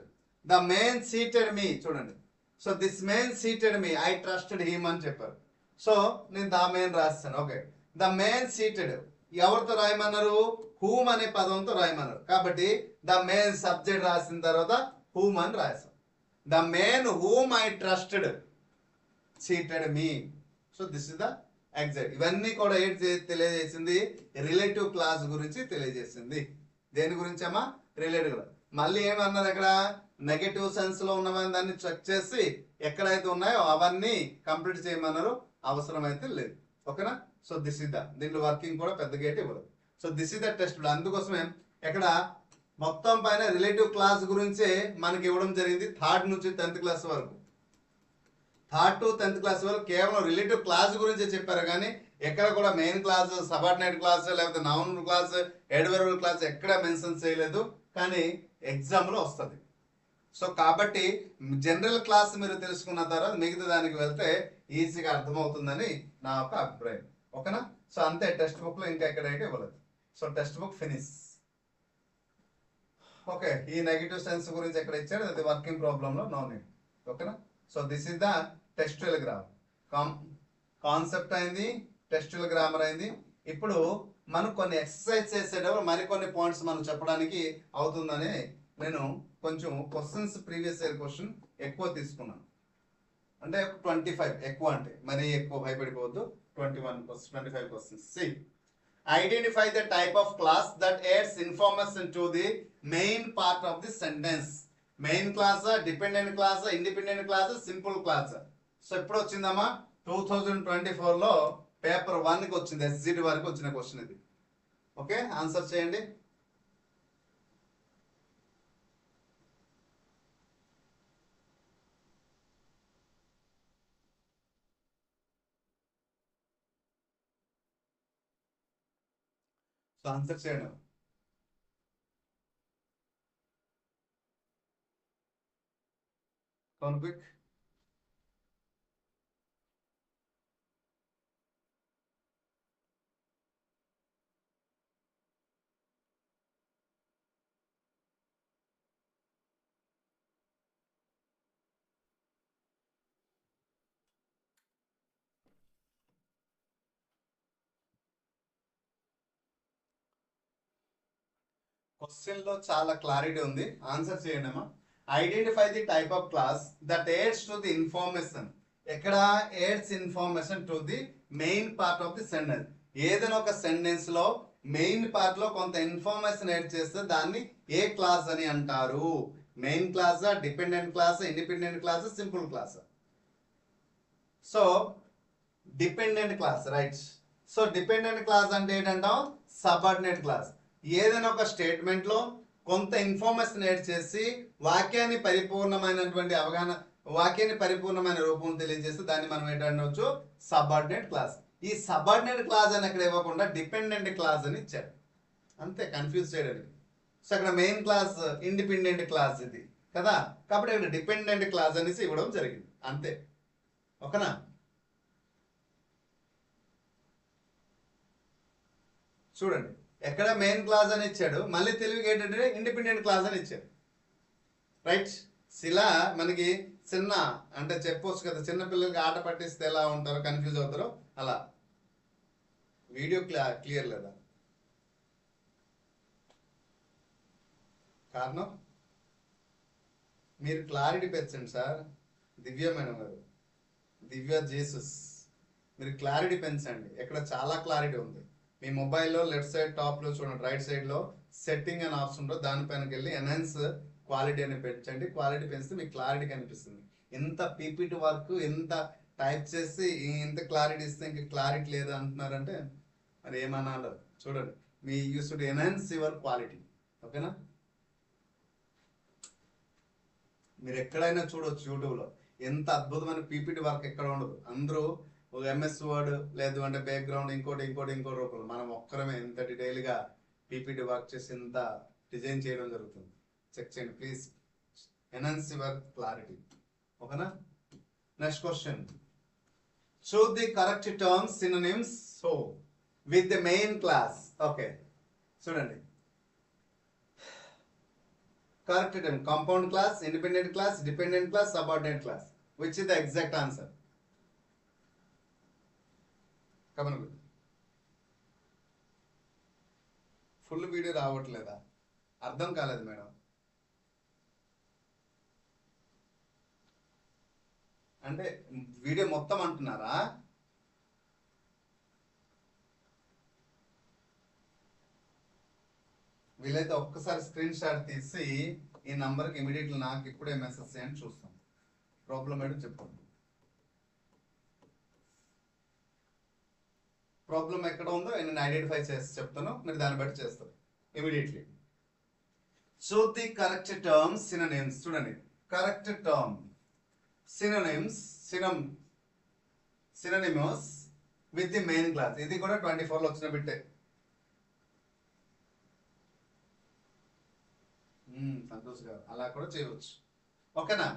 the man seated me చూడండి. So this man seated me I trusted him అని చెప్పారు. సో నేను ద మేన్ రాస్తాను. ఓకే, ద మేన్ సీటెడ్ ఎవరితో రాయమన్నారు, whom అనే పదంతో రాయమన్నారు. కాబట్టి the main subject రాసిన తర్వాత హూమ్ అని రాసాం. The man whom I trusted seated me. So this is the exact. ఇవన్నీ కూడా ఏంటి తెలియజేసింది, రిలేటివ్ క్లాస్ గురించి తెలియజేసింది. దేని గురించి అమ్మా, రిలేటివ్. మళ్ళీ ఏమన్నారు అక్కడ, నెగటివ్ సెన్స్ లో ఉన్నవని దాన్ని చెక్ చేసి ఎక్కడైతే ఉన్నాయో అవన్నీ కంప్లీట్ చేయమన్నారు, అవసరమైతే లేదు. ఓకేనా. సో దిస్ ఇస్ ద, దీంట్లో వర్కింగ్ కూడా పెద్దగా ఏంటి ఇవ్వలేదు. So this is the test. అందుకోసమే ఇక్కడ మొత్తం పైన రిలేటివ్ క్లాస్ గురించే మనకి ఇవ్వడం జరిగింది. 3rd నుంచి 10th క్లాస్ వరకు, 3rd to 10th క్లాస్ వరకు కేవలం రిలేటివ్ క్లాస్ గురించే చెప్పారు. కానీ ఎక్కడ కూడా మెయిన్ క్లాస్, సబార్డినేట్ క్లాస్, లేకపోతే నౌన్ క్లాస్, అడ్వర్బల్ క్లాస్ ఎక్కడ మెన్షన్ చేయలేదు. కానీ ఎగ్జామ్ లో వస్తుంది. సో కాబట్టి జనరల్ క్లాస్ మీరు తెలుసుకున్న తర్వాత మిగతా దానికి వెళ్తే ఈజీగా అర్థమవుతుందని నా యొక్క అభిప్రాయం. ఓకేనా. సో అంతే, టెక్స్ట్ బుక్ లో ఇంకా ఎక్కడైతే ఇవ్వలేదు. So text book finish. Okay, ఈ నెగిటివ్ సెన్స్ గురించి ఎక్కడ ఇచ్చాడు, అది వర్కింగ్ ప్రాబ్లమ్ లో నో నీడ్. ఓకేనా. So this is the textual grammar. Concept అయింది, టెక్స్చువల్ గ్రామర్ అయింది. ఇప్పుడు మనం కొన్ని ఎక్సర్సైజ్ చేసేటప్పుడు మరికొన్ని పాయింట్స్ మనం చెప్పడానికి అవుతుందని నేను కొంచెం క్వశ్చన్స్, ప్రీవియస్ ఇయర్ క్వశ్చన్ ఎక్కువ తీసుకున్నాను. అంటే 25 ఎక్కువ, అంటే మరీ ఎక్కువ భయపడిపోవద్దు. 25 questions. C, identify the type of clause that adds information to the main part of the sentence. Main clause, dependent clause, independent clause, simple clause. So ఎప్పుడు వచ్చిందమ్మా, 2024 లో పేపర్ 1కి వచ్చింది, SGT వరకు వచ్చిన క్వశ్చన్ ఇది. ఓకే, ఆన్సర్ చేయండి. So answer చేయండి. క్విక్. క్వశ్చన్ లో చాలా క్లారిటీ ఉంది, ఆన్సర్ చేయండి అమ్మా. Identify the type of clause that adds to the information. ఎక్కడ adds information to the main part of the sentence. ఏదైనా ఒక సెంటెన్స్ లో మెయిన్ పార్ట్ లో కొంత ఇన్ఫర్మేషన్ యాడ్ చేస్తే దాన్ని ఏ క్లాస్ అని అంటారు. Main clause, dependent clause, independent clause, simple clause. So dependent class, right. So dependent clause అంటే ఏంటంటాం, సబార్డినేట్ క్లాస్. ఏదైనా ఒక స్టేట్మెంట్ లో కొంత ఇన్ఫర్మేషన్ యాడ్ చేసి వాక్యాన్ని పరిపూర్ణమైనటువంటి అవగాహన, వాక్యాన్ని పరిపూర్ణమైన రూపం తెలియజేస్తే దాన్ని మనం ఏంటనవచ్చు, సబార్డినేట్ క్లాస్. ఈ సబార్డినేట్ క్లాస్ అని అక్కడ ఇవ్వకుండా డిపెండెంట్ క్లాస్ అని ఇచ్చారు. అంతే, కన్ఫ్యూజ్ చేయడానికి. సో అక్కడ మెయిన్ క్లాస్ ఇండిపెండెంట్ క్లాస్ ఇది కదా, కాబట్టి ఇక్కడ డిపెండెంట్ క్లాస్ అనేసి ఇవ్వడం జరిగింది అంతే. ఓకేనా? చూడండి, ఎక్కడ మెయిన్ క్లాస్ అని ఇచ్చాడు, మళ్ళీ తెలివిగా ఏంటంటే ఇండిపెండెంట్ క్లాస్ అని ఇచ్చాడు. రైట్? ఇలా మనకి చిన్న అంటే చెప్పొచ్చు కదా, చిన్న పిల్లలకి ఆట పట్టిస్తే ఎలా ఉంటారో, కన్ఫ్యూజ్ అవుతారో అలా. వీడియో క్లియర్ లేదా? కారణం మీరు క్లారిటీ పెంచండి సార్. దివ్య మేడం గారు, దివ్య జేసస్, మీరు క్లారిటీ పెంచండి. ఇక్కడ చాలా క్లారిటీ ఉంది. మీ మొబైల్లో లెఫ్ట్ సైడ్ టాప్లో చూడండి, రైట్ సైడ్లో సెట్టింగ్ అని ఆప్షన్ ఉంటుంది, దానిపైనకి వెళ్ళి ఎన్హాన్స్ క్వాలిటీ అని పెంచండి. క్వాలిటీ పెంచితే మీకు క్లారిటీ కనిపిస్తుంది. ఎంత పీపీటీ వర్క్ ఎంత టైప్ చేసి ఇంత క్లారిటీ ఇస్తే ఇంకా క్లారిటీ లేదు అంటున్నారంటే మరి ఏమనాలో చూడండి. మీ you should enhance your quality. ఓకేనా? మీరు ఎక్కడైనా చూడవచ్చు యూట్యూబ్లో, ఎంత అద్భుతమైన పీపీటీ వర్క్ ఎక్కడ ఉండదు. అందరూ ఒక ఎంఎస్ వర్డ్ లేదు అంటే బ్యాక్గ్రౌండ్ ఇంకోటి రూపంలో, మనం ఒక్కరమే ఎంత డీటెయిల్గా పీపీటీ వర్క్ చేసి ఇంత డిజైన్ చేయడం జరుగుతుంది. చెక్ చేయండి ప్లీజ్. Enhance your clarity. ఓకేనా? Next question, choose the correct terms synonyms so with the main clause. Okay, చూడండి, correct term, compound class, independent class, dependent class, subordinate class. Which is the exact answer? Come on. Full video రావట్లేదా? అర్థం కాలేదు madam. అంటే video మొత్తం అంటున్నారా? వీలైతే ఒక్కసారి screen shot తీసి ఈ నంబర్కి ఇమీడియట్లీ నాకు ఇప్పుడే మెసేజ్ చేయండి, చూస్తాం. ప్రాబ్లం ఏంటో చెప్పండి. ప్రాబ్లం ఎక్కడ ఉందో నేను ఐడెంటిఫై చేసి చెప్తాను, మీరు దాన్ని బట్టి చేస్తారు immediately. Choose the correct terms synonyms. చూడండి, correct term synonyms, synonymous with the main clause. ఇది కూడా 24లో వచ్చిన బిట్టే. సంతోష్ గారు అలా కూడా చేయవచ్చు. ఓకేనా?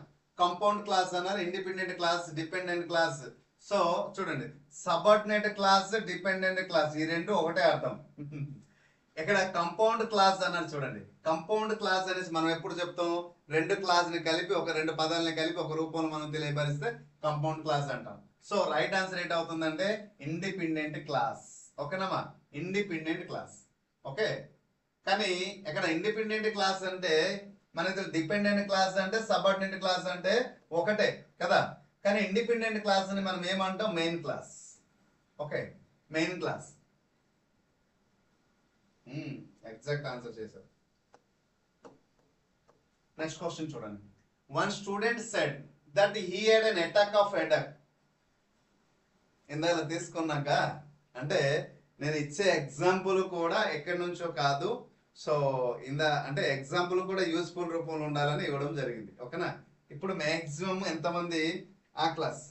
కంపౌండ్ క్లాస్ అన్నారు, independent class, dependent class. So చూడండి, సబార్డినేట్ క్లాస్, డిపెండెంట్ క్లాస్, ఈ రెండు ఒకటే అర్థం. ఇక్కడ కంపౌండ్ క్లాస్ అన్నారు. చూడండి, కంపౌండ్ క్లాస్ అనేసి మనం ఎప్పుడు చెప్తాం, రెండు క్లాస్ని కలిపి రెండు పదాలని కలిపి ఒక రూపంలో మనం తెలియపరిస్తే కంపౌండ్ క్లాస్ అంటాం. సో రైట్ ఆన్సర్ ఏంటి అవుతుందంటే ఇండిపెండెంట్ క్లాస్. ఓకేనమ్మా? Independent clause. ఓకే, కానీ ఇక్కడ ఇండిపెండెంట్ క్లాస్ అంటే మనకి డిపెండెంట్ క్లాస్ అంటే సబార్డినేట్ క్లాస్ అంటే ఒకటే కదా, కానీ ఇండిపెండెంట్ క్లాస్ అని మనం ఏమంటాం, main clause. Okay, main clause. Exact answer చేశారు. నెక్స్ట్ క్వశ్చన్ చూడండి. One student said that he had an attack of headache. ఇందాక తీసుకున్నాక అంటే నేను ఇచ్చే ఎగ్జాంపుల్ కూడా ఎక్కడి నుంచో కాదు, సో అంటే ఎగ్జాంపుల్ కూడా యూస్ఫుల్ రూపంలో ఉండాలని ఇవ్వడం జరిగింది. ఓకేనా? ఇప్పుడు మ్యాక్సిమం ఎంతమంది ఆ క్లాస్?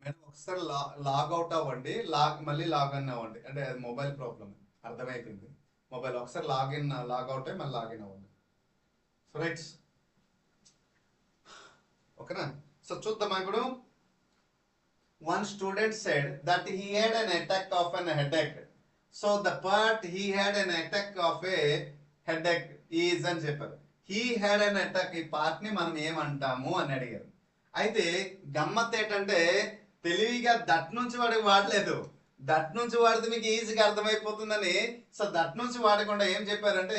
మేడం ఒకసారి లాగ్ అవుట్ అవ్వండి, మళ్ళీ లాగ్ ఇన్ అవ్వండి. అంటే అది మొబైల్ ప్రాబ్లమ్, అర్థమైపోయింది. మొబైల్ ఒకసారి లాగ్ అవుట్ అయ్యి మళ్ళీ లాగిన్ అవ్వండి. సో రైట్, ఓకేనా? సో చూద్దాం ఇప్పుడు. One student said that he had an attack of an headache. So the part he had an attack of a headache is అని చెప్పారు. హీ హ్యాడ్ అన్ అటాక్, ఈ part ని మనం ఏమంటాము అని అడిగారు. అయితే గమ్మత్ ఏంటంటే తెలివిగా దట్ నుంచి వాడలేదు. దట్ నుంచి వాడితే మీకు ఈజీగా అర్థమైపోతుందని, సో దట్ నుంచి వాడకుండా ఏం చెప్పారంటే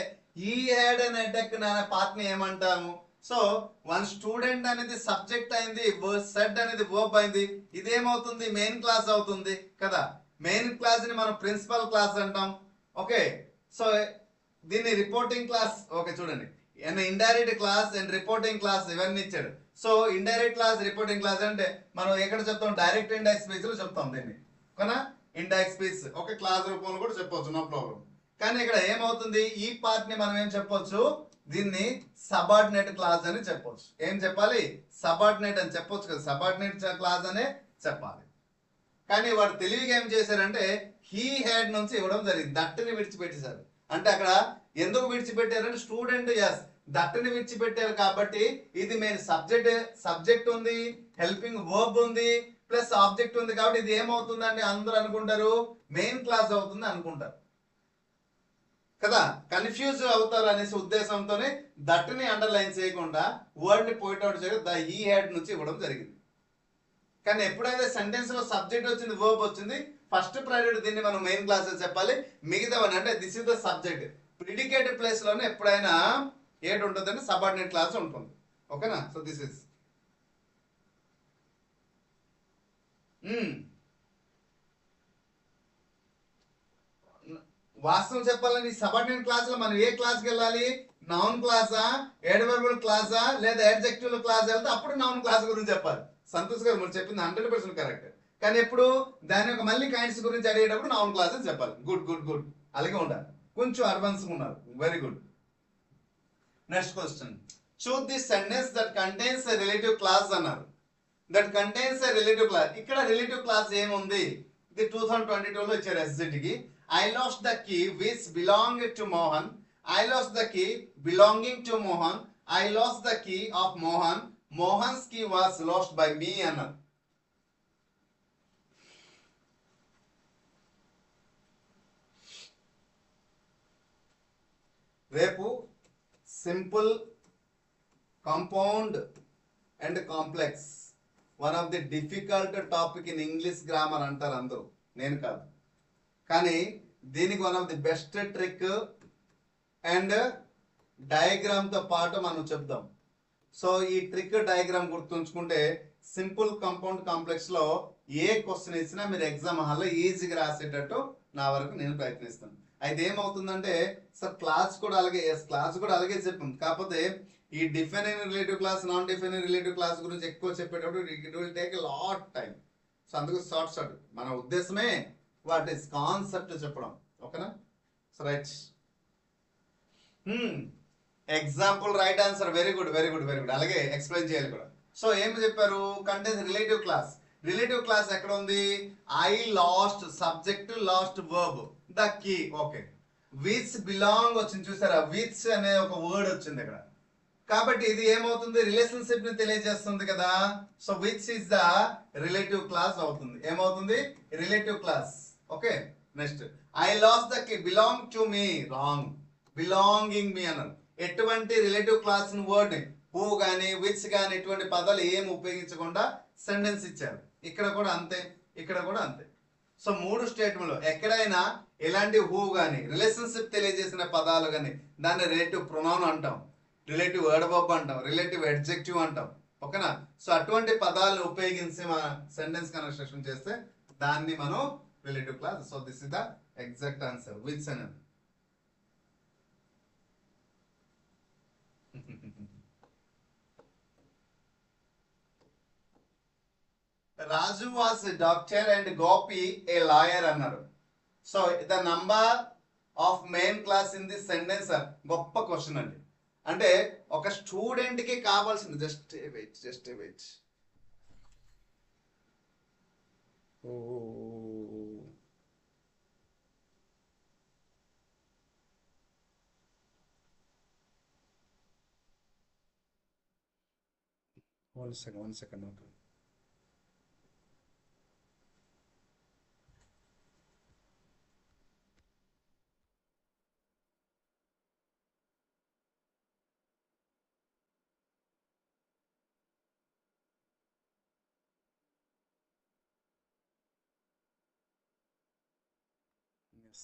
ఈ హ్యాడ్ అన్ అటాక్ అనే పార్ట్ ని ఏమంటాము. సో వన్ స్టూడెంట్ అనేది సబ్జెక్ట్ అయింది, సెడ్ అనేది వర్బ్ అయింది, ఇదేమవుతుంది, మెయిన్ క్లాస్ అవుతుంది కదా. మెయిన్ క్లాస్ ని మనం ప్రిన్సిపల్ క్లాస్ అంటాం. ఓకే, సో దీన్ని రిపోర్టింగ్ క్లాస్. ఓకే చూడండి, indirect class and reporting class ఇవన్నీ ఇచ్చాడు. So indirect class reporting class అంటే మనం ఎక్కడ చెప్తాం, డైరెక్ట్ ఇండైరెక్ట్ స్పీచ్ లో చెప్తాం దీన్ని, ఓకేనా. ఇండైరెక్ట్ స్పీచ్ ఒక క్లాస్ రూపంలో కూడా చెప్పొచ్చు, నో ప్రాబ్లం. కానీ ఇక్కడ ఏమవుతుంది, ఈ పార్ట్ ని మనం ఏం చెప్పొచ్చు, దీన్ని సబార్డినేట్ క్లాస్ అని చెప్పొచ్చు. ఏం చెప్పాలి, సబార్డినేట్ అని చెప్పొచ్చు కదా, సబార్డినేట్ క్లాస్ అనే చెప్పాలి. కానీ వాడు తెలివిగా ఏం చేశారంటే హీ హ్యాడ్ నుంచి ఇవ్వడం జరిగింది, దట్టుని విడిచిపెట్టేశారు. అంటే అక్కడ ఎందుకు విడిచిపెట్టారంటే స్టూడెంట్ ఎస్ దట్టుని విడిచిపెట్టారు కాబట్టి ఇది మెయిన్ సబ్జెక్ట్ ఉంది, హెల్పింగ్ వర్బ్ ఉంది, ప్లస్ ఆబ్జెక్ట్ ఉంది కాబట్టి ఇది ఏమవుతుందండి, అందరూ అనుకుంటారు మెయిన్ క్లాస్ అవుతుంది అనుకుంటారు కదా, కన్ఫ్యూజ్ అవుతారు అనేసి ఉద్దేశంతోనే దట్టుని అండర్లైన్ చేయకుండా వర్డ్ ని పాయింట్ అవుట్ చేయడం ద హీ హ్యాడ్ నుంచి ఇవ్వడం జరిగింది. కానీ ఎప్పుడైతే సెంటెన్స్ లో సబ్జెక్ట్ వచ్చింది, వర్బ్ వచ్చింది, ఫస్ట్ ప్రయారిటీ దీన్ని మనం మెయిన్ క్లాస్ చెప్పాలి. మిగతావని అంటే this is the subject, predicate place లోనే ఎప్పుడైనా ఏంటి ఉంటుంది అంటే సబార్డినేట్ క్లాస్ ఉంటుంది, ఓకేనా. సో దిస్ ఇస్ వాస్తవం చెప్పాలని సబార్డినేట్ క్లాస్ లో మనం ఏ క్లాస్కి వెళ్ళాలి, నౌన్ క్లాసా, అడ్వర్బల్ క్లాసా, లేదా అడ్జెక్టివ్ క్లాస్ వెళ్తే అప్పుడు నౌన్ క్లాస్ గురించి చెప్పాలి. సంతోష్ గారు మీరు చెప్పింది 100% కరెక్ట్. కానీ ఎప్పుడు దాని యొక్క మళ్ళీ కైండ్స్ గురించి అడిగేటప్పుడు నౌన్ క్లాస్ అని చెప్పాలి. గుడ్ గుడ్ గుడ్, అలాగే ఉండాలి, కొంచెం అడ్వాన్స్ ఉన్నారు, very good. Next question, choose the sentence that contains a relative clause అన్నారు. That contains a relative clause, ఇక్కడ రిలేటివ్ క్లాస్ ఏముంది, ఇది 2022 లో ఇచ్చారు ఎస్జిటి కి. I lost the key which belonged to Mohan. I lost the key belonging to Mohan. I lost the key of Mohan. Mohan's key was lost by me అన్నారు. రేపు simple, compound and complex one of the difficult topic in English grammar అంటారు అందరూ, నేను కాదు. కానీ దీనికి one of the best trick and diagram తో పాటు మనం చెప్దాం. సో ఈ ట్రిక్ డయాగ్రామ్ గుర్తుంచుకుంటే సింపుల్, కాంపౌండ్, కాంప్లెక్స్ లో ఏ క్వశ్చన్ ఇచ్చినా మీరు ఎగ్జామ్ హాల్లో ఈజీగా రాసేటట్టు నా వరకు నేను ప్రయత్నిస్తాను. అయితే ఏమవుతుందంటే సార్ క్లాస్ కూడా అలాగే చెప్పాం, కాకపోతే ఈ defining relative clause, non defining relative clause గురించి ఎక్కువ చెప్పేటప్పుడు it will take lot time. So అందుకు షార్ట్ మన ఉద్దేశమే వాట్ ఈస్ కాన్సెప్ట్ చెప్పడం, ఓకేనా. So right, example right answer, very good very good very good, అలాగే ఎక్స్ప్లెయిన్ చేయాలి కూడా. సో ఏం చెప్పారు, contains relative clause. Relative clause ఎక్కడ ఉంది, I last subject, last verb, the key, okay. Which belong వచ్చింది చూసారా, విచ్ అనే ఒక వర్డ్ వచ్చింది ఇక్కడ, కాబట్టి ఇది ఏమవుతుంది, రిలేషన్షిప్ ని తెలియజేస్తుంది కదా. So which is the relative clause అవుతుంది, ఏమవుతుంది, relative clause, okay. Next, I lost the key belong to me, wrong, belonging me అన్నారు. ఎటువంటి రిలేటివ్ క్లాస్ వర్డ్ హూ గానీ, విచ్ గానీ ఇటువంటి పదాలు ఏం ఉపయోగించకుండా సెంటెన్స్ ఇచ్చారు. ఇక్కడ కూడా అంతే, ఇక్కడ కూడా అంతే. సో 3 స్టేట్మెంట్లో ఎక్కడైనా ఎలాంటి హూ గానీ, రిలేషన్షిప్ తెలియజేసిన పదాలు గానీ దాన్ని రిలేటివ్ ప్రొనౌన్ అంటాం, రిలేటివ్ వర్బ్ అంటాం, రిలేటివ్ అడ్జెక్టివ్ అంటాం, ఓకేనా. సో అటువంటి పదాలను ఉపయోగించి మన సెంటెన్స్ కన్స్ట్రక్షన్ చేస్తే దాన్ని మనం relative clause. So this is the exact answer, which అనేది. Raju was doctor and Gopi a lawyer అన్నారు. So the number of main clause in this sentence, గొప్ప క్వశ్చన్ అండి. అంటే ఒక స్టూడెంట్ కి కావాల్సింది, just wait. one second. Okay. Yes.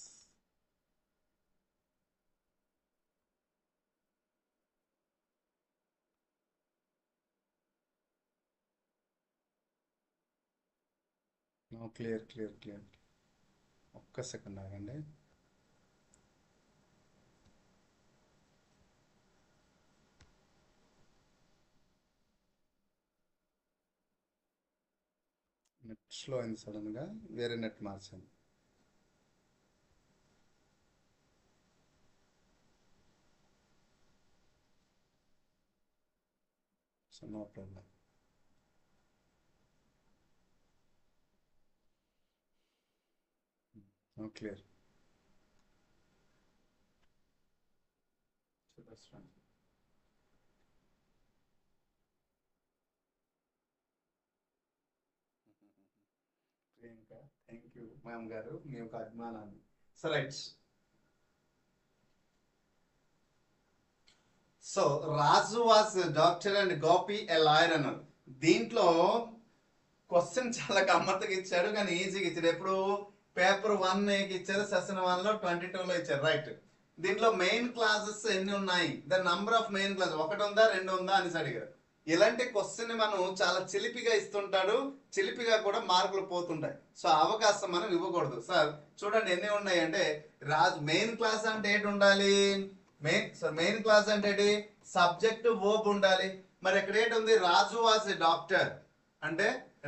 Now clear. ఒక్క second ఆగండి. నెట్ స్లో అయింది సడన్గా, వేరే నెట్ మార్చాను. So no problem. No clear. So that's fine. Priyanka, thank you ma'am గారు మీ యొక్క అభిమానాన్ని. So right. So Raju was doctor and Gopi a lawyer అన్నారు. దీంట్లో క్వశ్చన్ చాలా గమ్మత్తుగా ఇచ్చాడు కానీ ఈజీగా ఇచ్చాడు. ఎప్పుడు పేపర్ 1 ఇచ్చారు, సెషన్ 1లో 22లో ఇచ్చారు. రైట్. దీంట్లో మెయిన్ క్లాసెస్ ఎన్ని ఉన్నాయి, the number of main class 1 ఉందా 2 ఉందా అని అడిగారు. ఇలాంటి క్వశ్చన్ మనం చాలా చిలిపిగా ఇస్తుంటాడు, చిలిపిగా కూడా మార్కులు పోతుంటాయి. సో అవకాశం మనం ఇవ్వకూడదు. సార్ చూడండి ఎన్ని ఉన్నాయి అంటే, మెయిన్ క్లాస్ అంటే ఏంటి ఉండాలి, మెయిన్ క్లాస్ అంటే ఏంటి, సబ్జెక్ట్ వర్బ్ ఉండాలి. మరి ఇక్కడ ఏంటి ఉంది, రాజు వాజ్ ఎ డాక్టర్ అంటే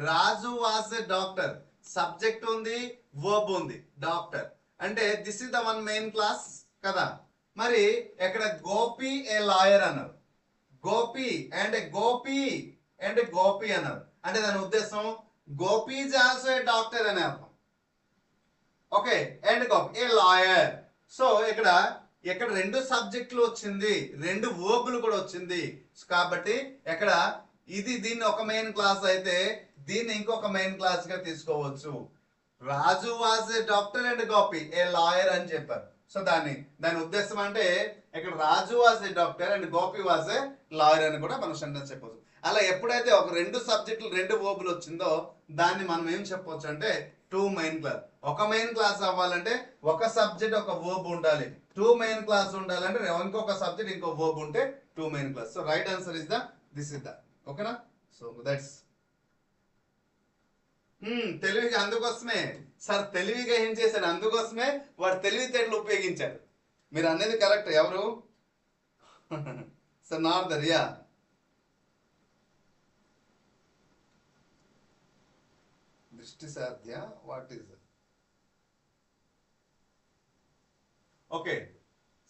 రాజు వాజ్ ఎ డాక్టర్, సబ్జెక్ట్ ఉంది, వర్బ్ ఉంది, డాక్టర్ అంటే this is the one main class కదా. మరి ఎక్కడ గోపి ఏ లాయర్ అన్నారు, గోపి అండ్ గోపి అన్నారు అంటే దాని ఉద్దేశం Gopi is also a doctor అనే అర్థం. Okay, and Gopi a lawyer. So ఇక్కడ 2 సబ్జెక్టులు వచ్చింది, 2 వర్బులు కూడా వచ్చింది. కాబట్టి ఇక్కడ దీన్ని ఒక మెయిన్ క్లాస్ అయితే దీన్ని ఇంకొక మెయిన్ క్లాస్ గా తీసుకోవచ్చు. Raju was a doctor and Gopi a lawyer అని చెప్పారు. సో దాని ఉద్దేశం అంటే ఇక్కడ Raju was a doctor and Gopi was a lawyer అని కూడా మనం సెంటెన్స్ చెప్పవచ్చు. అలా ఎప్పుడైతే ఒక 2 సబ్జెక్టులు 2 వర్బులు వచ్చిందో దాన్ని మనం ఏం చెప్పవచ్చు అంటే 2 మెయిన్ క్లాస్. ఒక మెయిన్ క్లాస్ అవ్వాలంటే ఒక సబ్జెక్ట్ ఒక వర్బ్ ఉండాలి, 2 మెయిన్ క్లాస్ ఉండాలంటే ఇంకొక సబ్జెక్ట్ ఇంకో వర్బ్ ఉంటే 2 main class. So right answer is this is the. ఓకేనా. సో దట్స్ తెలివిగా, అందుకోసమే సార్ తెలివిగా ఏం చేశాడు, అందుకోసమే వాడు తెలివితేటలు ఉపయోగించాడు. మీరు అనేది కరెక్ట్. ఎవరు సార్ నార్దర్, యా. దృష్టి సాధ్య, వాట్ ఈస్ ఓకే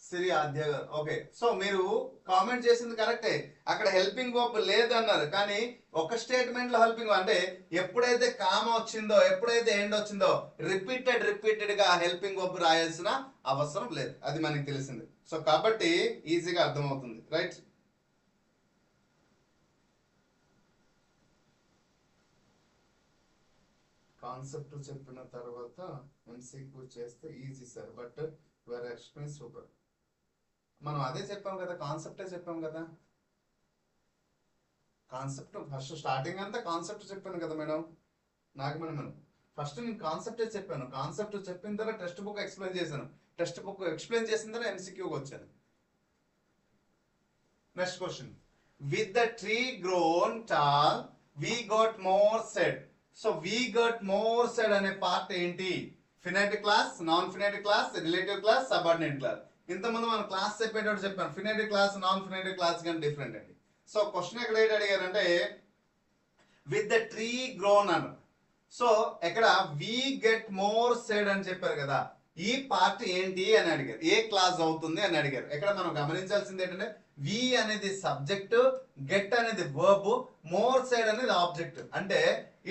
సిరి ఆద్య గారు. ఓకే, సో మీరు కామెంట్ చేసింది కరెక్టే. అక్కడ హెల్పింగ్ వర్బ్ లేదన్నారు కానీ ఒక స్టేట్మెంట్ లో హెల్పింగ్ అంటే ఎప్పుడైతే కామ వచ్చిందో, ఎప్పుడైతే ఎండ్ వచ్చిందో రిపీటెడ్ గా హెల్పింగ్ వర్బ్ రాయాల్సిన అవసరం లేదు, అది మనకి తెలిసింది. సో కాబట్టి ఈజీగా అర్థమవుతుంది. రైట్. కాన్సెప్ట్ చెప్పిన తర్వాత ఎంసీక్యూ చేస్తే easy sir, but your experience super. మనం అదే చెప్పాం కదా, కాన్సెప్టే చెప్పాం కదా. కాన్సెప్ట్ ఫస్ట్ స్టార్టింగ్ అంతా కాన్సెప్ట్ చెప్పాను కదా మేడం నాగమణి. ఫస్ట్ నేను కాన్సెప్టే చెప్పాను, కాన్సెప్ట్ చెప్పిన తర్వాత టెక్స్ట్ బుక్ ఎక్స్ప్లెయిన్ చేశాను, టెక్స్ట్ బుక్ ఎక్స్ప్లెయిన్ చేసిన తర్వాత ఎంసీక్యూకి వచ్చాను. Next question, with the tree grown tall we got more shade. So we got more shade అనే పార్ట్ ఏంటి, finite clause, non finite clause, relative clause, subordinate clause. ఇంతకుముందు మనం clause చెప్పేటప్పుడు చెప్పాను finite clause non finite clause కానీ different అండి. So question ఎక్కడ ఏంటి అడిగారంటే విత్ ద ట్రీ గ్రోన్ అన్నారు. సో ఇక్కడ వి గెట్ మోర్ సెడ్ అని చెప్పారు కదా, ఈ పార్ట్ ఏంటి అని అడిగారు, ఏ క్లాస్ అవుతుంది అని అడిగారు. ఇక్కడ మనం గమనించాల్సింది ఏంటంటే వి అనేది సబ్జెక్ట్, గెట్ అనేది వర్బ్, మోర్ సైడ్ అనేది ఆబ్జెక్ట్. అంటే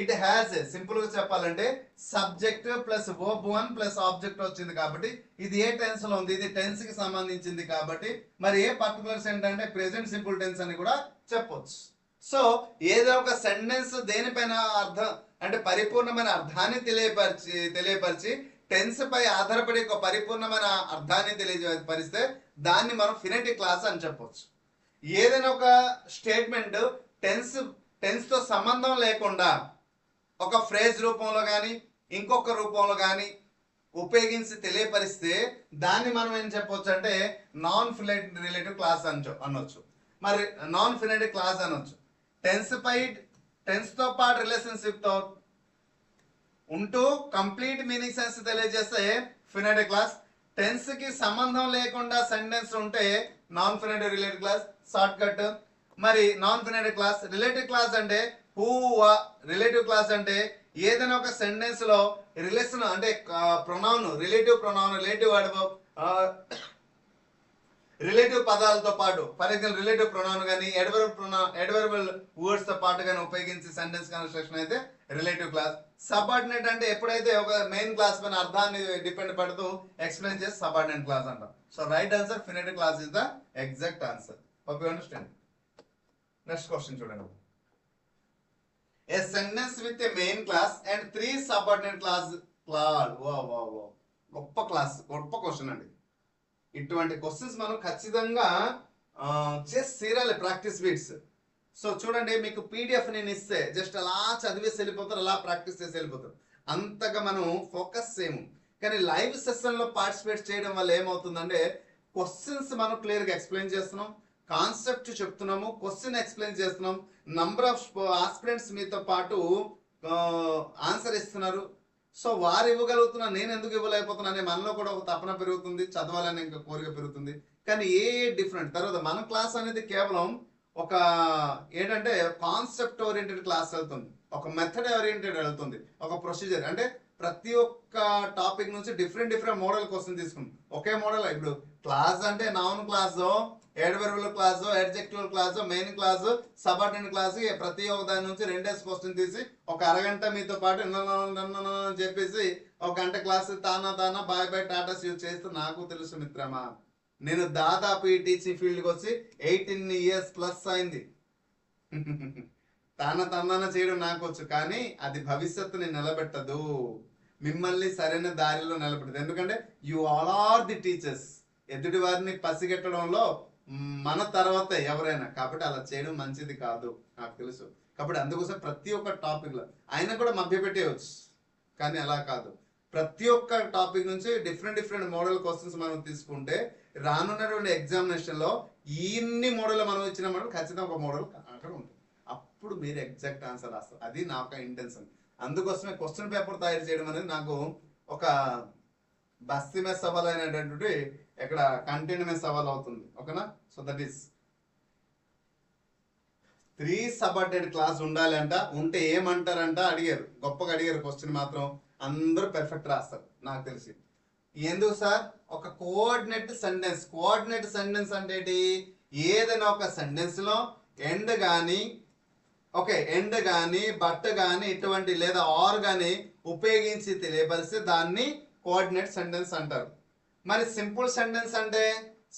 ఇట్ హ్యాస్, సింపుల్ గా చెప్పాలంటే subject plus verb 1 plus object వచ్చింది కాబట్టి ఇది ఏ టెన్స్ లో ఉంది, ఇది టెన్స్ కి సంబంధించింది కాబట్టి మరి ఏ పర్టికులర్ సెంటెన్స్ అంటే ప్రెసెంట్ సింపుల్ టెన్స్ అని కూడా చెప్పొచ్చు. సో ఏదో ఒక సెంటెన్స్ దేనిపైన అర్థం అంటే పరిపూర్ణమైన అర్థాన్ని తెలియపరిచి టెన్స్ పై ఆధారపడి ఒక పరిపూర్ణమైన అర్థాన్ని తెలియపరిస్తే దాన్ని మనం ఫినెటిక్ క్లాస్ అని చెప్పొచ్చు. ఏదైనా ఒక స్టేట్మెంట్ టెన్స్ తో సంబంధం లేకుండా ఒక ఫ్రేజ్ రూపంలో కానీ ఇంకొక రూపంలో కానీ ఉపయోగించి తెలియపరిస్తే దాన్ని మనం ఏం చెప్పొచ్చు అంటే నాన్ ఫినెటిక్ రిలేటివ్ క్లాస్ అనొచ్చు, మరి నాన్ ఫినెటిక్ క్లాస్ అనొచ్చు. టెన్స్ తో పాటు రిలేషన్షిప్ తో ఉంటూ కంప్లీట్ మీనింగ్ సెన్స్ తెలియజేస్తే ఫినెటిక్ క్లాస్, టెన్స్ కి సంబంధం లేకుండా సెంటెన్స్ ఉంటే non finite relative clause short cut. మరి non finite clause, relative clause అంటే రిలేటివ్ క్లాస్ అంటే ఏదైనా ఒక సెంటెన్స్ లో రిలేషన్ అంటే pronoun, relative pronoun, relative adverb, relative పదాలతో పాటు ఫర్ ఎగ్జాంపుల్ రిలేటివ్ ప్రొనౌన్ కానీ అడ్వర్బల్ వర్డ్స్ తో పాటు కానీ ఉపయోగించి సెంటెన్స్ కన్స్ట్రక్షన్ అయితే రిలేటివ్ క్లాస్. సబార్డినేట్ అంటే ఎప్పుడైతే ఒక మెయిన్ క్లాస్ పైన అర్థాన్ని డిపెండ్ పడుతూ ఎక్స్ప్లెయిన్ చేసి సబార్డినేట్ క్లాస్ అంటాం. So right answer finite clause is the exact answer. Hope you understand. Next question చూడండి. A sentence with a main class and 3 subordinate class. wow. గొప్ప క్లాస్, గొప్ప question అండి. ఇటువంటి క్వశ్చన్స్ మనం ఖచ్చితంగా చేసి తీరాలి, ప్రాక్టీస్ బిట్స్. సో చూడండి, మీకు పీడిఎఫ్ నేను ఇస్తే జస్ట్ అలా చదివేసి వెళ్ళిపోతారు, అలా ప్రాక్టీస్ చేసి వెళ్ళిపోతారు, అంతగా మనం ఫోకస్ చేయము. కానీ లైవ్ సెషన్లో పార్టిసిపేట్ చేయడం వల్ల ఏమవుతుందంటే క్వశ్చన్స్ మనం క్లియర్గా ఎక్స్ప్లెయిన్ చేస్తున్నాం, కాన్సెప్ట్ చెప్తున్నాము, క్వశ్చన్ ఎక్స్ప్లెయిన్ చేస్తున్నాం, నంబర్ ఆఫ్ ఆస్పిరెంట్స్ మీతో పాటు ఆన్సర్ ఇస్తున్నారు. సో వారు ఇవ్వగలుగుతున్నా నేను ఎందుకు ఇవ్వలేకపోతున్నా అనే మనలో కూడా ఒక తపన పెరుగుతుంది, చదవాలని ఇంకా కోరిక పెరుగుతుంది. కానీ ఏ డిఫరెంట్ తర్వాత మన క్లాస్ అనేది కేవలం ఒక ఏంటంటే కాన్సెప్ట్ ఓరియంటెడ్ క్లాస్ వెళ్తుంది, ఒక మెథడ్ ఓరియంటెడ్ వెళ్తుంది, ఒక ప్రొసీజర్ అంటే ప్రతి ఒక్క టాపిక్ నుంచి డిఫరెంట్ మోడల్ క్వశ్చన్ తీసుకుంటాం. ఒకే మోడల్ ఇప్పుడు క్లాస్ అంటే noun clause, adverbial clause, adjective clause, main clause, subordinate clause, ప్రతి ఒక్క దాని నుంచి రెండేసి క్వశ్చన్ తీసి ఒక అరగంట మీతో పాటు చెప్పేసి ఒక గంట క్లాస్ తానా బాయ్ టాటాస్ యూజ్ చేస్తూ నాకు తెలుసు మిత్రమా, నేను దాదాపు ఈ టీచింగ్ ఫీల్డ్కి వచ్చి 18 years ప్లస్ అయింది. తానా చేయడం నాకు వచ్చు, కానీ అది భవిష్యత్తుని నిలబెట్టదు, మిమ్మల్ని సరైన దారిలో నిలబెట్టదు. ఎందుకంటే you all are the teachers. ఎదుటి వారిని పసిగట్టడంలో మన తర్వాత ఎవరైనా, కాబట్టి అలా చేయడం మంచిది కాదు, నాకు తెలుసు. కాబట్టి అందుకోసం ప్రతి ఒక్క టాపిక్లో ఆయన కూడా మభ్యపెట్టేయచ్చు, కానీ అలా కాదు. ప్రతి ఒక్క టాపిక్ నుంచి డిఫరెంట్ మోడల్ క్వశ్చన్స్ మనం తీసుకుంటే రానున్నటువంటి ఎగ్జామినేషన్లో ఇన్ని మోడల్ మనం ఇచ్చిన మోడల్ ఖచ్చితంగా ఒక మోడల్ అక్కడ ఉంటుంది, అప్పుడు మీరు ఎగ్జాక్ట్ ఆన్సర్ రాస్తారు. అది నా యొక్క ఇంటెన్షన్. అందుకోసమే క్వశ్చన్ పేపర్ తయారు చేయడం అనేది నాకు ఒక బస్తీ మీద సవాల్ అయినటువంటి ఇక్కడ కంటెంట్ మీద సవాల్ అవుతుంది. ఓకేనా? So that is 3 subordinate class ఉండాలి అంట, ఉంటే ఏమంటారంట అడిగారు, గొప్పగా అడిగారు. క్వశ్చన్ మాత్రం అందరూ పెర్ఫెక్ట్ రాస్తారు నాకు తెలిసి. ఎందుకు సార్? ఒక కోఆర్డినేట్ సెంటెన్స్ అంటే ఏంటి? ఏదైనా ఒక సెంటెన్స్ లో ఎండ్ కానీ బట్ కానీ ఇటువంటి లేదా ఆర్ కానీ ఉపయోగించి తెలియపరిస్తే దాన్ని కోఆర్డినేట్ సెంటెన్స్ అంటారు. మరి సింపుల్ సెంటెన్స్ అంటే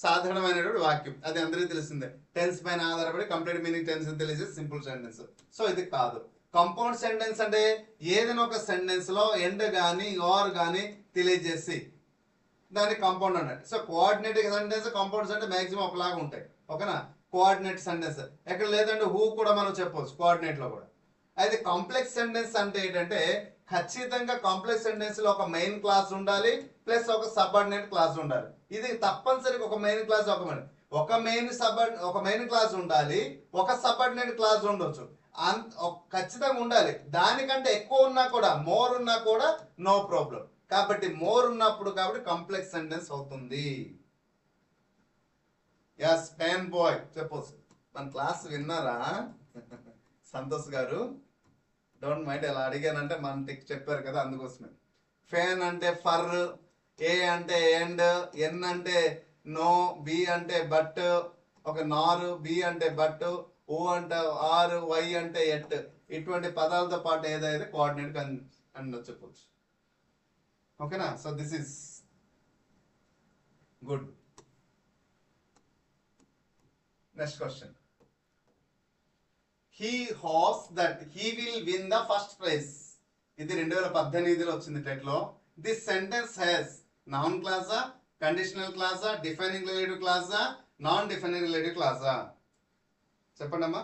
సాధారణమైనటువంటి వాక్యం, అది అందరికీ తెలిసిందే. టెన్స్ పైన ఆధారపడి కంప్లీట్ మీనింగ్ టెన్స్ తెలిసే సింపుల్ సెంటెన్స్. సో ఇది కాదు. కంపౌండ్ సెంటెన్స్ అంటే ఏదైనా ఒక సెంటెన్స్ లో ఎండ్ కానీ ఆర్ కానీ తెలియజేసి దాన్ని కాంపౌండ్ అన్నట్టు. So coordinate sentence, compound sentence maximum ఒకలాగా ఉంటాయి. ఓకేనా? కోఆర్డినేట్ సెంటెన్స్ ఎక్కడ లేదంటే హూ కూడా మనం చెప్పవచ్చు కోఆర్డినేట్ లో కూడా. అయితే కాంప్లెక్స్ సెంటెన్స్ అంటే ఏంటంటే ఖచ్చితంగా కాంప్లెక్స్ సెంటెన్స్ లో ఒక మెయిన్ క్లాస్ ఉండాలి, ప్లస్ ఒక సబార్డినేట్ క్లాస్ ఉండాలి. ఇది తప్పనిసరిగా ఒక మెయిన్ క్లాస్, ఒక మెయిన్ క్లాస్ ఉండాలి, ఒక సబార్డినేట్ క్లాస్ ఉండొచ్చు, ఖచ్చితంగా ఉండాలి. దానికంటే ఎక్కువ ఉన్నా కూడా, మోర్ ఉన్నా కూడా నో ప్రాబ్లం. కాబట్టి మోర్ ఉన్నప్పుడు కాబట్టి కాంప్లెక్స్ సెంటెన్స్ అవుతుంది. ఎస్ ఫ్యాన్ బాయ్ చెప్పొచ్చు. మన క్లాస్ విన్నారా సంతోష్ గారు? డోంట్ మైండ్, ఎలా అడిగానంటే మన టిక్ చెప్పారు కదా, అందుకోసమే. ఫ్యాన్ అంటే ఫర్, ఏ అంటే ఎండ్, ఎన్ అంటే నో, బి అంటే బట్, ఒక నారు, బి అంటే బట్, ఓ అంటే ఆర్, వై అంటే ఎట్, ఇటువంటి పదాలతో పాటు ఏదైతే కోఆర్డినేట్ అని చెప్పొచ్చు. ఓకేనా? So this is good. Next question. He hopes that he will win the first prize. ఇది 2018లో వచ్చింది టెట్ లో. దిస్ సెంటెన్స్ హ్యాస్ నౌన్ క్లాసా, కండిషనల్ క్లాసా, డిఫైనింగ్ రిలేటివ్ క్లాసా, నాన్ డిఫైనింగ్ రిలేటివ్ క్లాసా? చెప్పండి అమ్మా.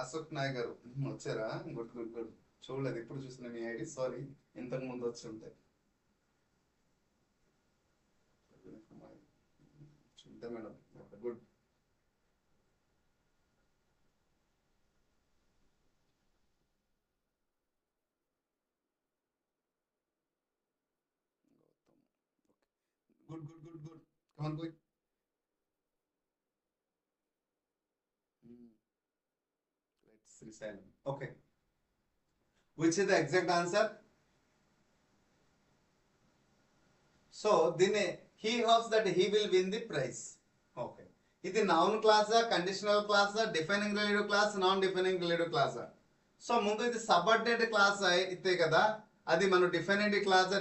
అశోక్ నాయక్ గారు వచ్చారా? గుడ్. చూడలేదు, ఇప్పుడు చూసిన మీ ఐడి. సారీ, ఇంతకు ముందు వచ్చి ఉంటాయి. Madam good. Good. Come on quick. Srisailam. Okay, which is the exact answer? So దీన్ని he hopes that he will win the prize. Okay, ఇది నౌన్ క్లాసా, కండిషనల్ క్లాసా, defining relative clause, non defining relative క్లాసా? So ముందు ఇది సబార్డినేట్ క్లాస్ అయితే కదా, అది మనం defining clause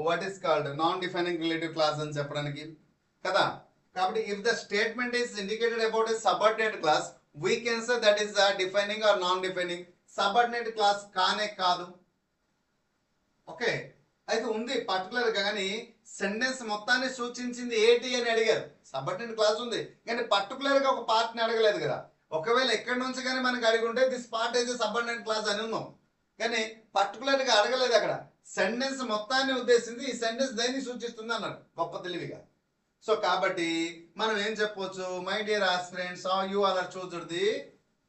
what is called non defining relative clause అని చెప్పడానికి కదా. కాబట్టి if the statement is indicated about a subordinate class, we can say that is defining or non defining. Subordinate clause కానే కాదు. ఓకే, అయితే ఉంది పర్టికులర్ గా, కానీ సెంటెన్స్ మొత్తాన్ని సూచించింది ఏంటి అని అడిగారు. సబార్డినేట్ క్లాస్ ఉంది కానీ పర్టికులర్ గా ఒక పార్ట్ ని అడగలేదు కదా. ఒకవేళ ఎక్కడి నుంచి కానీ మనకి అడిగి ఉంటే దిస్ పార్ట్ అయితే సబార్డినేట్ క్లాస్ అని ఉన్నాం, కానీ పర్టికులర్ గా అడగలేదు. అక్కడ సెంటెన్స్ మొత్తాన్ని ఉద్దేశించి ఈ సెంటెన్స్ దేన్ని సూచిస్తుంది అన్నాడు గొప్ప తెలివిగా. సో కాబట్టి మనం ఏం చెప్పొచ్చు, my dear aspirants, you all are chose the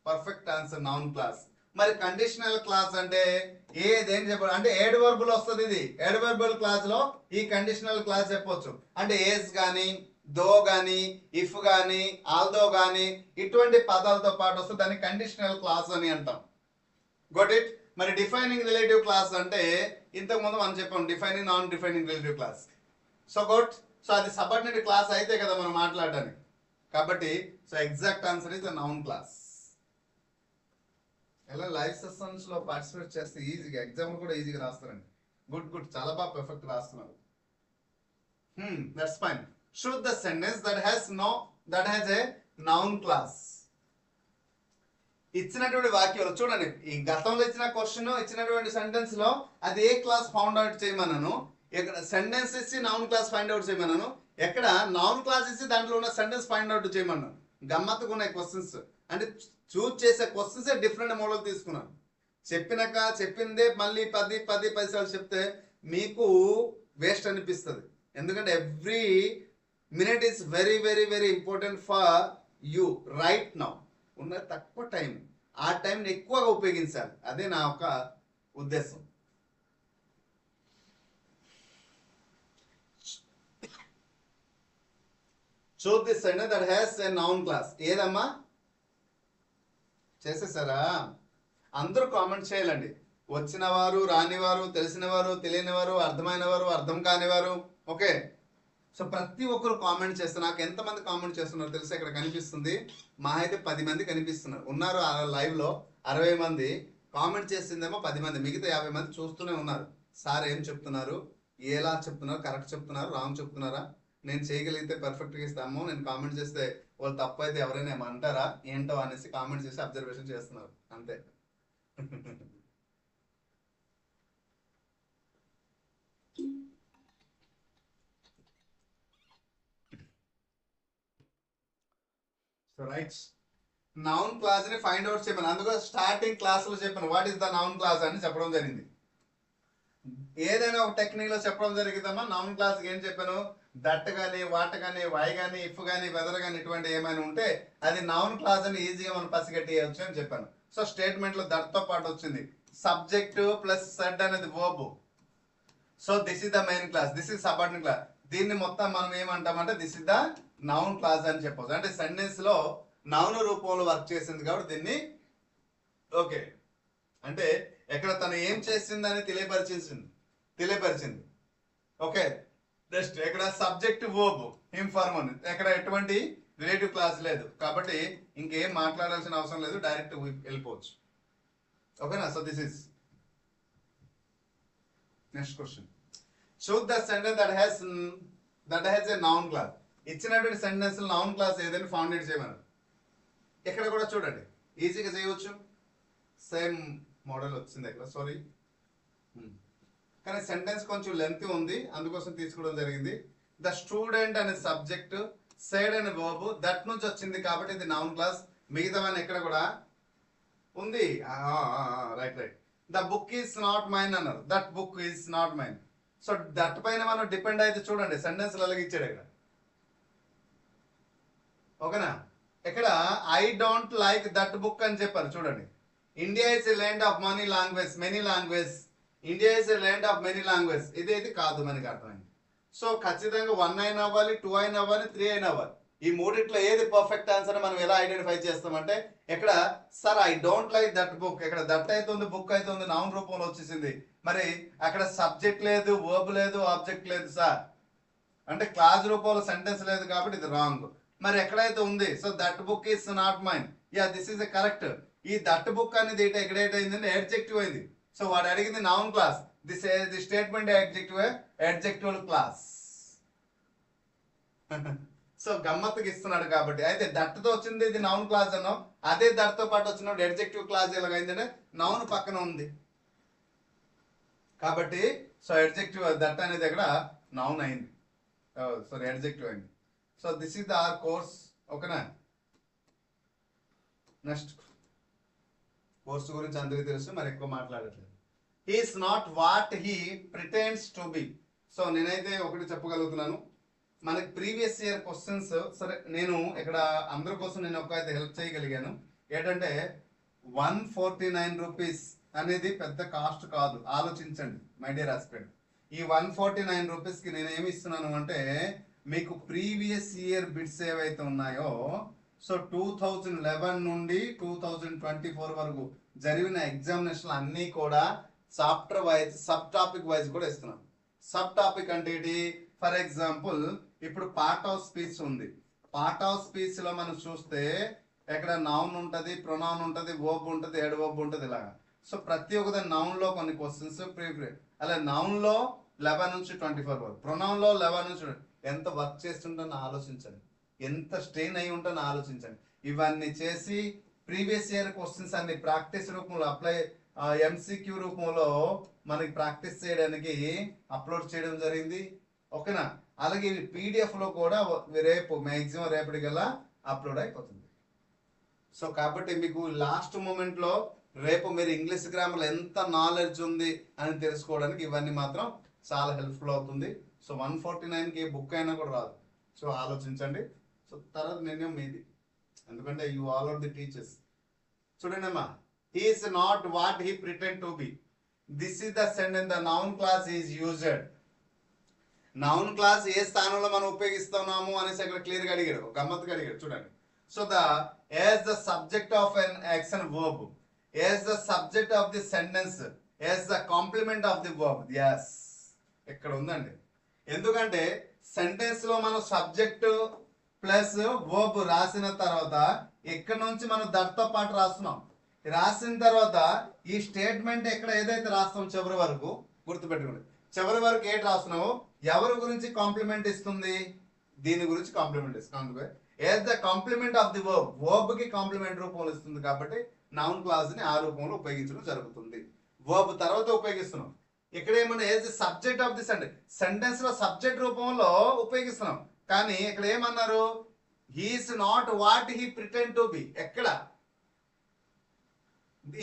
perfect answer noun clause. మరి కండిషనల్ క్లాస్ అంటే ఏదేం చెప్పాలి అంటే ఏడు వర్బులు వస్తుంది. ఇది ఏడు వర్బుల్ క్లాస్ లో ఈ కండిషనల్ క్లాస్ చెప్పొచ్చు. అంటే ఏస్ గాని, దో గాని, ఇఫ్ గాని, ఆల్దో గాని ఇటువంటి పదాలతో పాటు వస్తుంది, దాన్ని కండిషనల్ క్లాస్ అని అంటాం. Got it. మరి డిఫైనింగ్ రిలేటివ్ క్లాస్ అంటే ఇంతకు ముందు మనం చెప్పాం defining non defining relative clause. So good. So అది సబార్డినేట్ క్లాస్ అయితే కదా మనం మాట్లాడడానికి. కాబట్టి so exact answer is the noun class. ఎలా లైవ్ సెషన్స్ లో పార్టిసిపేట్ చేస్తే ఈజీగా ఎగ్జామ్ కూడా ఈజీగా రాస్తారండి. గుడ్ గుడ్, చాలా బాగా పర్ఫెక్ట్ రాస్తున్నారు. That's fine. Choose the sentence that has a noun class. ఇచ్చినటువంటి వాక్యాలు చూడండి, ఈ గతంలో ఇచ్చిన క్వశ్చన్ ఇచ్చినటువంటి సెంటెన్స్ లో అది ఏ క్లాస్ ఫౌండ్ అవుట్ చేయమన్నాను, ఇక్కడ సెంటెన్స్ ఇచ్చి నౌన్ క్లాస్ ఫైండ్ అవుట్ చేయమన్నాను, ఎక్కడ నౌన్ క్లాస్ ఇచ్చి దాంట్లో ఉన్న సెంటెన్స్ ఫైండ్ అవుట్ చేయమన్నాను. గమ్మత్తుగా ఉన్నాయి క్వశ్చన్స్. అంటే చూజ్ చేసే క్వశ్చన్స్ డిఫరెంట్ మోడల్ తీసుకున్నాను. చెప్పినాక చెప్పిందే మళ్ళీ 10 సార్లు చెప్తే మీకు వేస్ట్ అనిపిస్తుంది. ఎందుకంటే every minute is very very very important for you right now. ఉన్న తక్కువ టైం, ఆ టైంని ఎక్కువగా ఉపయోగించాలి. అదే నా యొక్క ఉద్దేశం. Choose this sentence that has a noun clause. ఏదమ్మా చేసేసారా? అందరూ కామెంట్ చేయాలండి. వచ్చిన వారు, రానివారు, తెలిసిన వారు, తెలియని వారు, అర్థమైన వారు, అర్థం కానివారు. ఓకే, సో ప్రతి ఒక్కరు కామెంట్ చేస్తారు. నాకు ఎంతమంది కామెంట్ చేస్తున్నారు తెలుసా? ఇక్కడ కనిపిస్తుంది మా అయితే 10 మంది కనిపిస్తున్నారు ఉన్నారు లైవ్ లో. 60 మంది కామెంట్ చేసిందేమో 10 మంది, మిగతా 50 మంది చూస్తూనే ఉన్నారు. సార్ ఏం చెప్తున్నారు, ఎలా చెప్తున్నారు, కరెక్ట్ చెప్తున్నారు, రాంగ్ చెప్తున్నారా, నేను చేయగలిగితే పర్ఫెక్ట్గా ఇస్తాము, నేను కామెంట్ చేస్తే వాళ్ళు తప్పు అయితే ఎవరైనా ఏమంటారా ఏంటో అనేసి కామెంట్ చేసి అబ్జర్వేషన్ చేస్తున్నారు అంతే. సో రైట్, నౌన్ క్లాస్ ని ఫైండ్ అవుట్ చెప్పాను. అందుకో స్టార్టింగ్ క్లాస్ లో చెప్పాను what is the noun clause అని చెప్పడం జరిగింది. ఏదైనా ఒక టెక్నిక్ లో చెప్పడం జరిగిందమ్మా. నౌన్ క్లాస్ ఏం చెప్పాను, దట్ కానీ, వాట్ కానీ, వై కానీ, ఇఫ్ కానీ, వెదర్ కానీ ఇటువంటి ఏమైనా ఉంటే అది నౌన్ క్లాస్ అని ఈజీగా మనం పసిగట్టేయచ్చు అని చెప్పాను. సో స్టేట్మెంట్ లో దట్ తో పాటు వచ్చింది సబ్జెక్ట్ ప్లస్ సెడ్ అనేది verb. So this is the main class, this is subordinate class. దీన్ని మొత్తం మనం ఏమంటామంటే this is the noun clause అని చెప్పవచ్చు. అంటే సెంటెన్స్ లో నౌన్ రూపంలో వర్క్ చేసింది కాబట్టి దీన్ని ఓకే అంటే ఎక్కడ తను ఏం చేసిందని తెలియపరిచింది. ఓకే, నెక్స్ట్ ఇక్కడ సబ్జెక్ట్ వర్బ్ ఇన్ఫార్మల్, ఎక్కడ ఎటువంటి రిలేటివ్ క్లాస్ లేదు కాబట్టి ఇంకేం మాట్లాడాల్సిన అవసరం లేదు, డైరెక్ట్ వెళ్ళిపోవచ్చు. ఓకేనా? So this is next question. Choose the sentence that has a noun clause. ఇచ్చినటువంటి సెంటెన్స్ నౌన్ క్లాస్ ఏదైనా ఫౌండేట్ చేయమన్నారు. ఇక్కడ కూడా చూడండి ఈజీగా చేయవచ్చు. సేమ్ మోడల్ వచ్చింది ఇక్కడ, సారీ కానీ సెంటెన్స్ కొంచెం లెంత్ ఉంది అందుకోసం తీసుకోవడం జరిగింది. ద స్టూడెంట్ అనే సబ్జెక్ట్, సైడ్ అనే వర్బ్, దట్ నుంచి వచ్చింది కాబట్టి ఇది నౌన్ క్లాస్. మిగతావన్నీ ఎక్కడ కూడా ఉంది. Right. The book is not mine అన్నారు, that book is not mine. So that పైన మనం డిపెండ్ అయితే చూడండి సెంటెన్స్ అలాగే ఇచ్చాడు ఇక్కడ. ఓకేనా? ఇక్కడ I don't like that book అని చెప్పారు చూడండి. India is a land of many language. India is a land of many language. ఇదేది కాదు మనకి అర్థమైంది. సో ఖచ్చితంగా 1 అయినా అవ్వాలి, 2 అయినా అవ్వాలి, 3 అయినా అవ్వాలి. ఈ మూడిట్లో ఏది పర్ఫెక్ట్ ఆన్సర్ మనం ఎలా ఐడెంటిఫై చేస్తామంటే ఇక్కడ sir I don't like that book, ఇక్కడ దట్ అయితే ఉంది, బుక్ అయితే ఉంది, నౌన్ రూపంలో వచ్చేసింది. మరి అక్కడ సబ్జెక్ట్ లేదు, వర్బ్ లేదు, ఆబ్జెక్ట్ లేదు సార్, అంటే క్లాజ్ రూపంలో సెంటెన్స్ లేదు కాబట్టి ఇది రాంగ్. మరి ఎక్కడైతే ఉంది, so that book is not mine, yeah this is correct. ఈ దట్ బుక్ అనేది ఎక్కడైతే అడ్జెక్టివ్ అయింది. సో వాడు అడిగింది noun clause, the statement adjective clause. So గమ్మత్తుకి ఇస్తున్నాడు కాబట్టి. అయితే దట్తో వచ్చింది ఇది నౌన్ క్లాస్ అన్నో, అదే దట్తో పాటు వచ్చినప్పుడు అడ్జెక్టివ్ క్లాస్ ఎలాగైందంటే నౌన్ పక్కన ఉంది కాబట్టి సో అడ్జెక్టివ్ దట్ అనేది ఇక్కడ నౌన్ అయింది, సారీ అడ్జెక్టివ్ అయింది. సో దిస్ ఇస్ ద ఆర్ కోర్స్, ఓకేనా. నెక్స్ట్ కోర్సు గురించి అందరికీ తెలుసు, మరి ఎక్కువ మాట్లాడట్లేదు. He's not what he pretends to be. So నేనైతే ఒకటి చెప్పగలుగుతున్నాను, మనకి ప్రీవియస్ ఇయర్ క్వశ్చన్స్, సరే నేను ఇక్కడ అందరి కోసం నేను ఒక అయితే హెల్ప్ చేయగలిగాను. ఏంటంటే 149 రూపీస్ అనేది పెద్ద కాస్ట్ కాదు, ఆలోచించండి మై డియర్ హస్బెండ్. ఈ 149 రూపీస్కి నేను ఏమి ఇస్తున్నాను అంటే మీకు ప్రీవియస్ ఇయర్ బిడ్స్ ఏవైతే ఉన్నాయో, సో 2011 నుండి 2024 వరకు జరిగిన ఎగ్జామినేషన్ అన్నీ కూడా chapter wise, sub topic wise కూడా ఇస్తున్నాను. సబ్ టాపిక్ అంటే ఏంటి? ఫర్ ఎగ్జాంపుల్ ఇప్పుడు పార్ట్ ఆఫ్ స్పీచ్ ఉంది. పార్ట్ ఆఫ్ స్పీచ్ లో మనం చూస్తే ఇక్కడ నౌన్ ఉంటుంది, ప్రొనౌన్ ఉంటుంది, వర్బ్ ఉంటుంది, హెడ్ వర్బ్ ఉంటుంది, ఇలాగా. సో ప్రతి ఒక్కది నౌన్ లో కొన్ని క్వశ్చన్స్ అలా నౌన్ లో 11 నుంచి 24 వరకు, ప్రొనౌన్ లో 11 నుంచి ఎంత వర్క్ చేస్తుంటానో ఆలోచించండి, ఎంత స్ట్రెయిన్ అయి ఉంటానో ఆలోచించండి. ఇవన్నీ చేసి ప్రీవియస్ ఇయర్ క్వశ్చన్స్ అన్ని ప్రాక్టీస్ రూపంలో అప్లై, ఎంసీక్యూ రూపంలో మనకి ప్రాక్టీస్ చేయడానికి అప్లోడ్ చేయడం జరిగింది, ఓకేనా. అలాగే పీడిఎఫ్ లో కూడా రేపు మ్యాక్సిమం రేపటికల్లా అప్లోడ్ అయిపోతుంది. సో కాబట్టి మీకు లాస్ట్ మూమెంట్ లో రేపు మీరు ఇంగ్లీష్ గ్రామర్ ఎంత నాలెడ్జ్ ఉంది అని తెలుసుకోవడానికి ఇవన్నీ మాత్రం చాలా హెల్ప్ఫుల్ అవుతుంది. సో 149కి బుక్ అయినా కూడా రాదు, సో ఆలోచించండి. సో తర్వాత నిర్ణయం మీది, ఎందుకంటే you all are the teachers. చూడండి అమ్మా, he is not what he pretend to be. This is the sentence, the noun class is used. Noun clause ఏ స్థానంలో మనం ఉపయోగిస్తున్నాము అనేసి అక్కడ క్లియర్ గా అడిగాడు, గమ్మత్తుగా అడిగాడు. చూడండి, so as the subject of an action verb, as the subject of the sentence, as the complement of the verb. yes ఇక్కడ ఉందండి. ఎందుకంటే సెంటెన్స్ లో మనం సబ్జెక్ట్ ప్లస్ వర్బ్ రాసిన తర్వాత ఇక్కడ నుంచి మనం దట్తో పాటు రాస్తున్నాం. రాసిన తర్వాత ఈ స్టేట్మెంట్ ఎక్కడ ఏదైతే రాస్తాం చివరి వరకు గుర్తుపెట్టుకోండి, చివరి వరకు ఏంటి రాస్తున్నావు, ఎవరి గురించి కాంప్లిమెంట్ ఇస్తుంది, దీని గురించి కాంప్లిమెంట్ ఇస్తుంది. As the complement of the verb, verb కి కాంప్లిమెంట్ రూపంలో ఇస్తుంది కాబట్టి నౌన్ క్లాస్ ని ఆ రూపంలో ఉపయోగించడం జరుగుతుంది. వర్బ్ తర్వాత ఉపయోగిస్తున్నాం. ఇక్కడ ఏమన్నా as the subject of the sentence, sentence లో సబ్జెక్ట్ రూపంలో ఉపయోగిస్తున్నాం. కానీ ఇక్కడ ఏమన్నారు, he's not what he pretend to be. ఎక్కడ?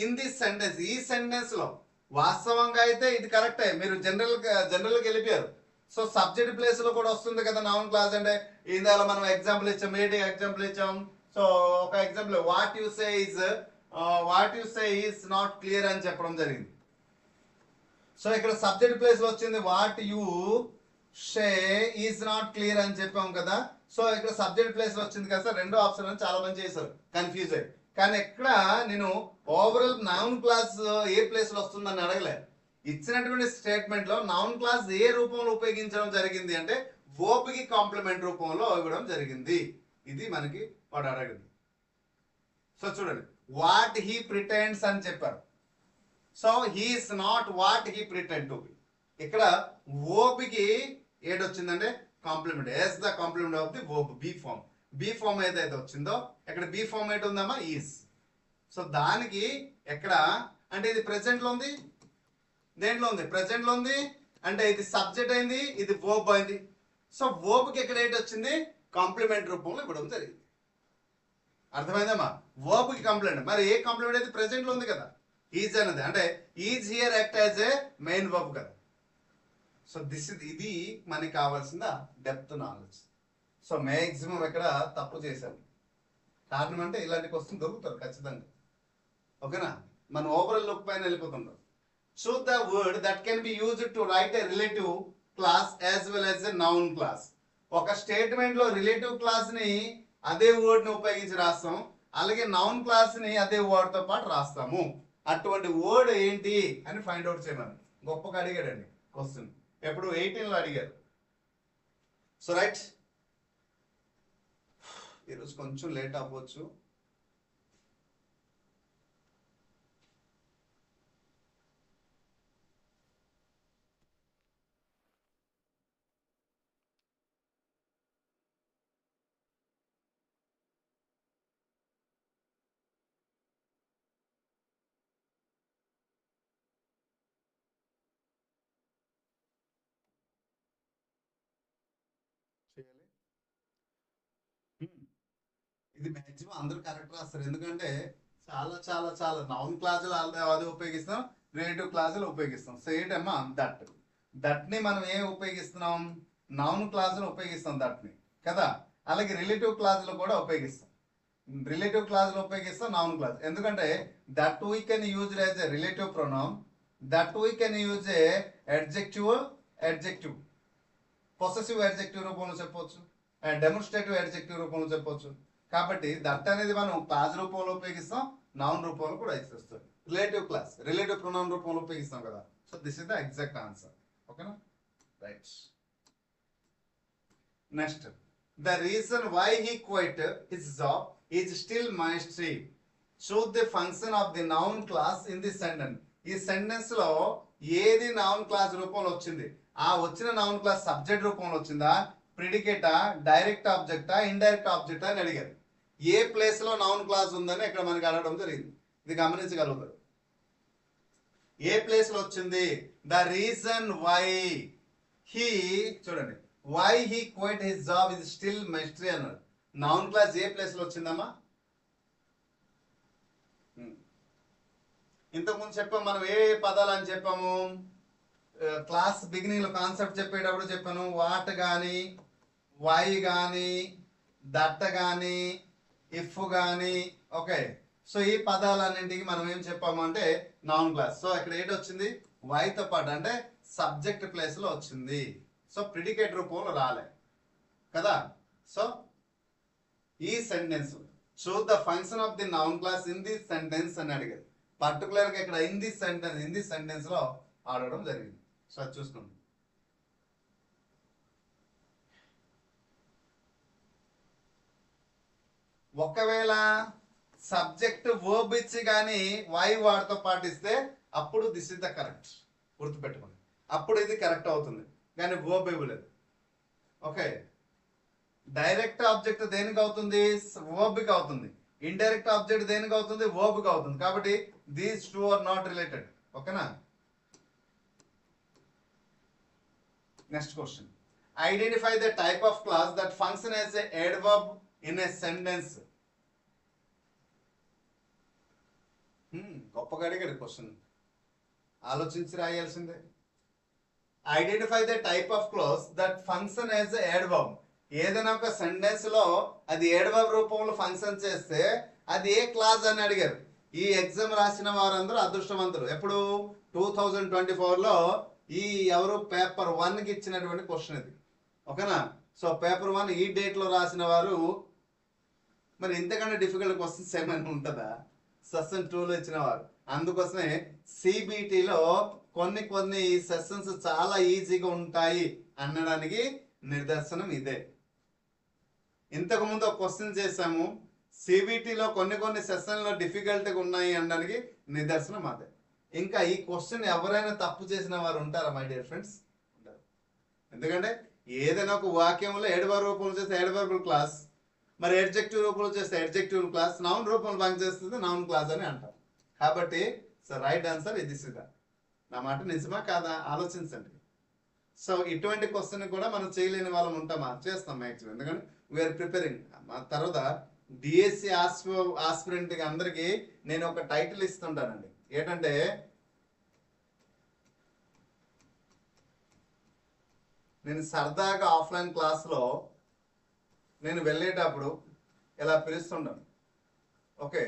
ఇన్ దిస్ సెంటెన్స్, ఈ సెంటెన్స్ లో. వాస్తవంగా అయితే ఇది కరెక్టే, మీరు జనరల్కి వెళ్ళిపోయారు. సో సబ్జెక్ట్ ప్లేస్ లో కూడా వస్తుంది కదా నౌన్ క్లాస్ అంటే. ఇందులో మనం ఎగ్జాంపుల్ ఇచ్చాం, ఏంటి ఎగ్జాంపుల్ ఇచ్చాం. సో ఒక example what you say is not clear అని చెప్పడం జరిగింది. సో ఇక్కడ సబ్జెక్ట్ ప్లేస్ లో వచ్చింది what you say is not clear అని చెప్పాం కదా. సో ఇక్కడ సబ్జెక్ట్ ప్లేస్ లో వచ్చింది కదా సార్, రెండో ఆప్షన్ అని చాలా మంది చేశారు, కన్ఫ్యూజ్ అయ్యి. కానీ ఎక్కడ నేను ఓవరాల్ నౌన్ క్లాస్ ఏ ప్లేస్ లో వస్తుందని అడగలే. ఇచ్చినటువంటి స్టేట్మెంట్ లో నౌన్ క్లాస్ ఏ రూపంలో ఉపయోగించడం జరిగింది అంటే వర్బ్ కి కాంప్లిమెంట్ రూపంలో ఇవ్వడం జరిగింది. ఇది మనకి వాడు అడగదు. సో చూడండి, వాట్ హీ ప్రిటెండ్స్ అని చెప్పారు. So he is not what he pretend to be. ఇక్కడ వర్బ్ కి ఏడొచ్చిందంటే complement, as the complement of the verb, be form. Be form ఏదైతే వచ్చిందో ఇక్కడ బి ఫామ్ ఏంటి ఉందమ్మా, ఈజ్. సో దానికి ఎక్కడ అంటే ఇది ప్రెసెంట్ లో ఉంది, దేంట్లో ఉంది, ప్రెసెంట్ లో ఉంది. అంటే ఇది సబ్జెక్ట్ అయింది, ఇది వర్బ్ అయింది. సో వర్బ్ కి ఎక్కడ ఏంటి వచ్చింది, కాంప్లిమెంట్ రూపంలో ఇవ్వడం జరిగింది. అర్థమైందమ్మా? వర్బ్ కి కాంప్లిమెంట్, మరి ఏ కాంప్లిమెంట్ అయితే ప్రెసెంట్ లో ఉంది కదా, ఈజ్ అనేది. అంటే is here act as a main verb కదా. సో ఇది మనకి కావాల్సిన డెప్త్ నాలెడ్జ్. సో మ్యాక్సిమం ఎక్కడ తప్పు చేశాను, కారణం అంటే ఇలాంటి క్వశ్చన్ దొరుకుతారు ఖచ్చితంగా, ఓకేనా. మనం ఓవరాల్ లుక్ పైన వెళ్ళిపోతుంటాం. Choose the word that can be used to write a relative class as well as a noun class. ఒక స్టేట్మెంట్ లో రిలేటివ్ క్లాస్ ని అదే వర్డ్ ని ఉపయోగించి రాస్తాం, అలాగే నౌన్ క్లాస్ ని అదే వర్డ్ తో పాటు రాస్తాము. అటువంటి వర్డ్ ఏంటి అని ఫైండ్ అవుట్ చేయమని గొప్పగా అడిగాడండి క్వశ్చన్. ఎప్పుడు 18 లో అడిగారు. సో రైట్, ఈరోజు కొంచెం లేట్ అవ్వచ్చు. చేయాలి. ఇది మ్యాక్సిమం అందరూ కరెక్ట్ రాస్తారు, ఎందుకంటే చాలా చాలా చాలా నౌన్ క్లాజులు అది ఉపయోగిస్తాం, రిలేటివ్ క్లాజులు ఉపయోగిస్తాం. సో ఏంటమ్మా దట్, దట్ని మనం ఏం ఉపయోగిస్తున్నాం, నౌన్ క్లాజులు ఉపయోగిస్తాం దట్ని కదా. అలాగే రిలేటివ్ క్లాజులు కూడా ఉపయోగిస్తాం, రిలేటివ్ క్లాజులు ఉపయోగిస్తాం, నౌన్ క్లాజ్. ఎందుకంటే that we can use as a relative pronoun, that we can use a adjective possessive adjective రూపంలో చెప్పొచ్చు, డెమోన్స్ట్రేటివ్ అడ్జెక్టివ్ రూపంలో చెప్పొచ్చు. కాబట్టి దట్ అనేది మనం క్లాజ్ రూపంలో ఉపయోగిస్తాం, నౌన్ రూపంలో కూడా ఉపయోగిస్తాం. రిలేటివ్ క్లాస్ రిలేటివ్ ప్రొనౌన్ రూపంలో ఉపయోగిస్తాం కదా. So this is the exact answer. ఓకేనా, right. Next, the reason why he quit his job is still mystery. Choose the function of the noun clause in the sentence. ఈ sentence లో ఏది noun clause రూపంలో వచ్చింది, ఆ వచ్చిన noun clause subject రూపంలో వచ్చిందా, ప్రిడికేటా, డైరెక్ట్ ఆబ్జెక్టా, ఇండైరెక్ట్ ఆబ్జెక్టా అని అడిగారు. ఏ ప్లేస్ లో నౌన్ క్లాస్ ఉందని ఇక్కడ మనకి అడగడం జరిగింది. ఇది గమనించగలుగుతారు. ఏ ప్లేస్ లో వచ్చింది, ద రీజన్ వై హీ, చూడండి, why he quit his job is still mystery అన్నాడు. నౌన్ క్లాస్ ఏ ప్లేస్ లో వచ్చిందమ్మా, ఇంతకుముందు చెప్పాము మనం ఏ పదాలు అని చెప్పాము, క్లాస్ బిగినింగ్ లో కాన్సెప్ట్ చెప్పేటప్పుడు చెప్పాను, వాట్ గాని, వై గాని, దట్ గాని, ఇఫ్ గాని. ఓకే, సో ఈ పదాలన్నింటికి మనం ఏం చెప్పాము అంటే నౌన్ క్లాస్. సో ఇక్కడ ఏంటి వచ్చింది, వైతో పాటు అంటే సబ్జెక్ట్ ప్లేస్ లో వచ్చింది. సో ప్రిడికేట్ రూపంలో రాలే కదా. సో ఈ sentence choose the function of the noun clause in the sentence అని అడిగారు. పర్టికులర్ గా ఇక్కడ ఇన్ ది సెంటెన్స్ లో ఆడడం జరిగింది. సో అది చూసుకోండి. ఒకవేళ సబ్జెక్ట్ వర్బ్ ఇచ్చి కానీ వై వాడితో పాటిస్తే అప్పుడు దిస్ ఇస్ ద కరెక్ట్, గుర్తుపెట్టుకోండి, అప్పుడు ఇది కరెక్ట్ అవుతుంది. కానీ వర్బ్ ఇవ్వలేదు. ఓకే, డైరెక్ట్ ఆబ్జెక్ట్ దేనికి అవుతుంది, వర్బ్ కి అవుతుంది. ఇండైరెక్ట్ ఆబ్జెక్ట్ దేనికి అవుతుంది, వర్బ్ కి అవుతుంది. కాబట్టి these two are not related. ఓకేనా. Next question, identify the type of clause that function as a adverb in a sentence. గొప్పగా అడిగాడు క్వశ్చన్, ఆలోచించి రాయాల్సిందే. Identify the type of clause that function as a adverb. ఏదైనా ఒక sentence లో అది adverb రూపంలో ఫంక్షన్ చేస్తే అది ఏ క్లాస్ అని అడిగారు. ఈ ఎగ్జామ్ రాసిన వారందరూ అదృష్టవంతులు. ఎప్పుడు 2024లో ఈ ఎవరు పేపర్ 1 కి ఇచ్చినటువంటి క్వశ్చన్ ఇది. ఓకేనా. సో పేపర్ 1 ఈ డేట్ లో రాసిన వారు, మరి ఇంతకంటే డిఫికల్ట్ క్వశ్చన్స్ ఏమైనా ఉంటుందా సెషన్ 2లో ఇచ్చిన వారు. అందుకోసమే సిబిటిలో కొన్ని సెషన్స్ చాలా ఈజీగా ఉంటాయి అనడానికి నిదర్శనం ఇదే. ఇంతకు ముందు ఒక క్వశ్చన్ చేసాము, సిబిటిలో కొన్ని సెషన్లో డిఫికల్ట్గా ఉన్నాయి అనడానికి నిదర్శనం అదే. ఇంకా ఈ క్వశ్చన్ ఎవరైనా తప్పు చేసిన వారు ఉంటారా మై డియర్ ఫ్రెండ్స్? ఉంటారు. ఎందుకంటే ఏదైనా ఒక వాక్యంలో adverb రూపంలో చేస్తే adverbial క్లాస్, మరి అడ్జెక్టివ్ రూపంలో చేస్తే అడ్జెక్టివ్ క్లాస్, నౌన్ రూపంలో పని చేస్తుంది నౌన్ క్లాస్ అని అంటారు. కాబట్టి సో రైట్ ఆన్సర్ ఇది. నా మాట నిజమా కాదా ఆలోచించండి. సో ఇటువంటి క్వశ్చన్ కూడా మనం చేయలేని వాళ్ళం ఉంటామా, చేస్తాం మ్యాక్సిమం. ఎందుకంటే వీఆర్ ప్రిపేరింగ్. తర్వాత డిఎస్సి ఆస్పిరెంట్ అందరికీ నేను ఒక టైటిల్ ఇస్తుంటానండి. ఏంటంటే నేను సరదాగా ఆఫ్లైన్ క్లాస్లో నేను వెళ్ళేటప్పుడు ఇలా పిలుస్తుంటాను. ఓకే,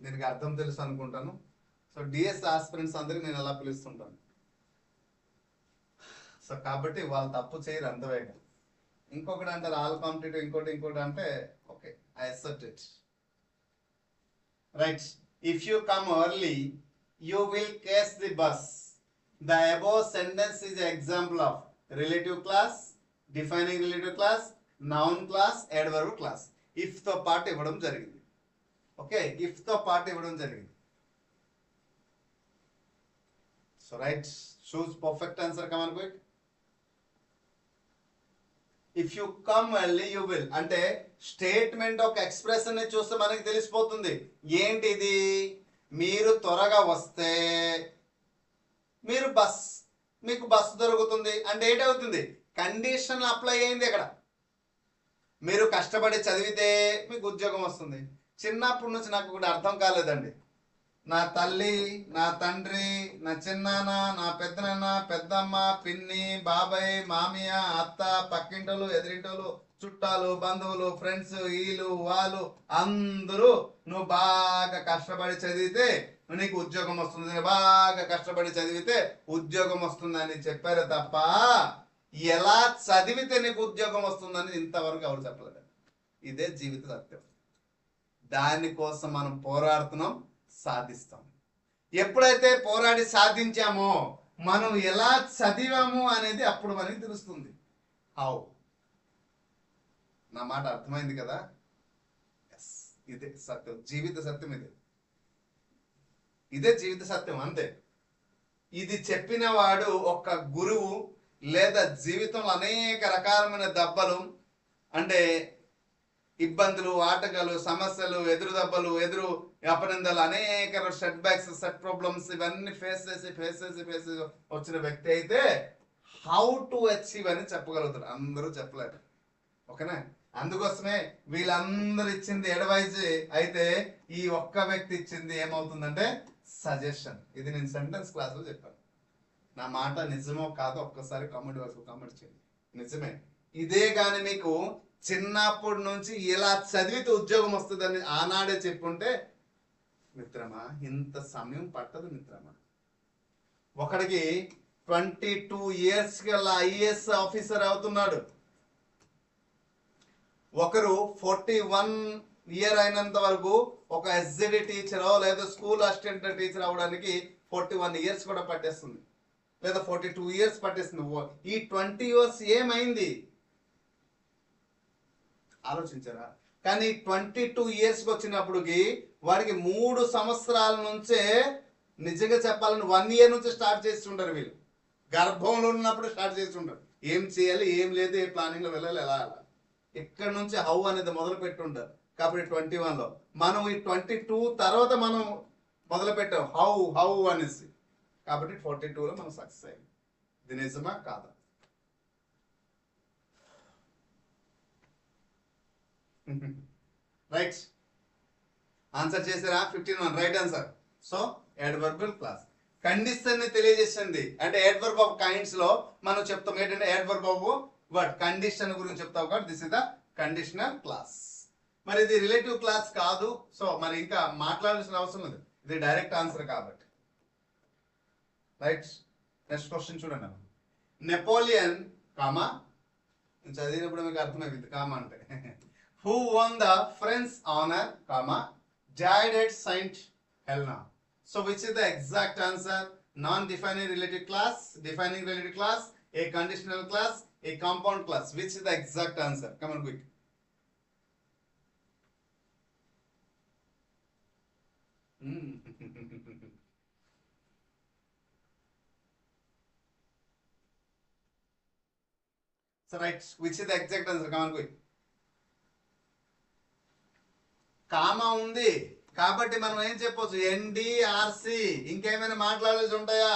దీనికి అర్థం తెలుసు అనుకుంటాను. సో డిఎస్ ఆస్పిరెంట్స్ అందరికి నేను ఎలా పిలుస్తుంటాను. సో కాబట్టి వాళ్ళు తప్పు చేయరు అంతవేగా. ఇంకొకటి అంటారు ఆల్ కాంపిటేటివ్, ఇంకోటి అంటే okay, I accept it. Right, if you come early you will case the bus. The above sentence is an example of relative class, defining relative class, noun class, adverb class. If తో పాటు ఇవ్వడం జరిగింది. Okay, if తో పాటు ఇవ్వడం జరిగింది. So right, choose perfect answer. Come on quick. If you come early you will అంటే statement ఒక ఎక్స్ప్రెషన్ ని చూస్తే మనకి తెలిసిపోతుంది. ఏంటి ఇది? మీరు త్వరగా వస్తే మీకు బస్సు దొరుకుతుంది అంటే ఏంటవుతుంది? కండిషన్ అప్లై అయింది అక్కడ. మీరు కష్టపడి చదివితే మీకు ఉద్యోగం వస్తుంది. చిన్నప్పటి నుంచి నాకు కూడా అర్థం కాలేదండి. నా తల్లి, నా తండ్రి, నా చిన్నాన్న, నా పెద్దనాన్న, పెద్దమ్మ, పిన్ని, బాబాయ్, మామయ్య, అత్త, పక్కింటోళ్ళు, ఎదిరింటోళ్ళు, చుట్టాలు, బంధువులు, ఫ్రెండ్స్, వీళ్ళు వాళ్ళు అందరూ నువ్వు బాగా కష్టపడి చదివితే నీకు ఉద్యోగం వస్తుంది, బాగా కష్టపడి చదివితే ఉద్యోగం వస్తుందని చెప్పారు తప్ప ఎలా చదివితే నీకు ఉద్యోగం వస్తుందని ఇంతవరకు ఎవరు చెప్పలేదు. ఇదే జీవిత సత్యం. దానికోసం మనం పోరాడుతున్నాం, సాధిస్తాం. ఎప్పుడైతే పోరాడి సాధించామో మనం ఎలా చదివాము అనేది అప్పుడు మనకి తెలుస్తుంది. హౌ. నా మాట అర్థమైంది కదా? ఇదే సత్యం, జీవిత సత్యం. ఇదే జీవిత సత్యం, అంతే. ఇది చెప్పిన వాడు ఒక గురువు లేదా జీవితంలో అనేక రకాలమైన దెబ్బలు అంటే ఇబ్బందులు, ఆటగాలు, సమస్యలు, ఎదురు దెబ్బలు, ఎదురు అపనిందలు, అనేక సెట్ బ్యాక్స్, సెట్ ప్రాబ్లమ్స్ ఇవన్నీ ఫేస్ చేసి వచ్చిన వ్యక్తి అయితే హౌ టు అచీవ్ అని చెప్పగలుగుతారు. అందరూ చెప్పలేరు. ఓకేనా? అందుకోసమే వీళ్ళందరూ ఇచ్చింది అడ్వైజ్ అయితే ఈ ఒక్క వ్యక్తి ఇచ్చింది ఏమవుతుందంటే సజెషన్. ఇది నేను సెంటెన్స్ క్లాస్లో చెప్పాను. నా మాట నిజమో కాదో ఒక్కసారి కామెంట్ బాక్స్లో కామెంట్ చేయండి. నిజమే. ఇదే కానీ మీకు చిన్నప్పటి నుంచి ఇలా చదివితే ఉద్యోగం వస్తుందని ఆనాడే చెప్పుంటే మిత్రమా ఇంత సమయం పట్టదు మిత్రమా. ఒకడికి 22 years గల ఐఏఎస్ ఆఫీసర్ అవుతున్నాడు. ఒకరు 41 year అయినంత వరకు ఒక ఎస్జిడి టీచర్ లేదా స్కూల్ అసిస్టెంట్ టీచర్ అవడానికి 41 years కూడా పట్టేస్తుంది, లేదా 42 years పట్టేస్తుంది. ఈ 20 years ఏమైంది ఆలోచించారా? కానీ 22 years వచ్చినప్పటికి వాడికి 3 సంవత్సరాల నుంచే నిజంగా చెప్పాలని 1 year నుంచి స్టార్ట్ చేస్తుంటారు. వీళ్ళు గర్భంలో ఉన్నప్పుడు స్టార్ట్ చేస్తుంటారు. ఏం చేయాలి, ఏం లేదు, ఏ ప్లానింగ్ లో వెళ్ళాలి, ఎలా ఇక్కడ నుంచి హౌ అనేది మొదలు పెట్టుంటారు. కాబట్టి 21లో మనం ఈ 22 తర్వాత మనం మొదలు పెట్టాం హౌ అనేసి. కాబట్టి 42లో మనం సక్సెస్ అయ్యాం. ఇది నిజమా కాదా? రైట్, ఆన్సర్ చేసారా? 15 right answer. So adverbial clause condition ని తెలియజేసింది. అంటే అడ్వర్బ్ ఆఫ్ కైండ్స్ లో మనం చెప్తాం ఏంటంటే అడ్వర్బ్ ఆఫ్ వర్డ్ కండిషన్ గురించి చెప్తాం కాబట్టి this is the conditional clause. మరి ఇది రిలేటివ్ క్లాస్ కాదు. సో మరి ఇంకా మాట్లాడాల్సిన అవసరం లేదు, ఇది డైరెక్ట్ ఆన్సర్ కాబట్టి. రైట్, నెక్స్ట్ క్వశ్చన్ చూడండి. నెపోలియన్ కామా చదివినప్పుడు మీకు అర్థమైంది కామా అంటే who won the French honor, comma, died at Saint Helena. So which is the exact answer? Non-defining related class, defining related class, a conditional class, a compound class. Which is the exact answer? Come on quick. So right, which is the exact answer? Come on quick. Comma ఉంది కాబట్టి మనం ఏం చెప్పొచ్చు? ఎన్డిఆర్సి. ఇంకేమైనా మాట్లాడాల్సి ఉంటాయా?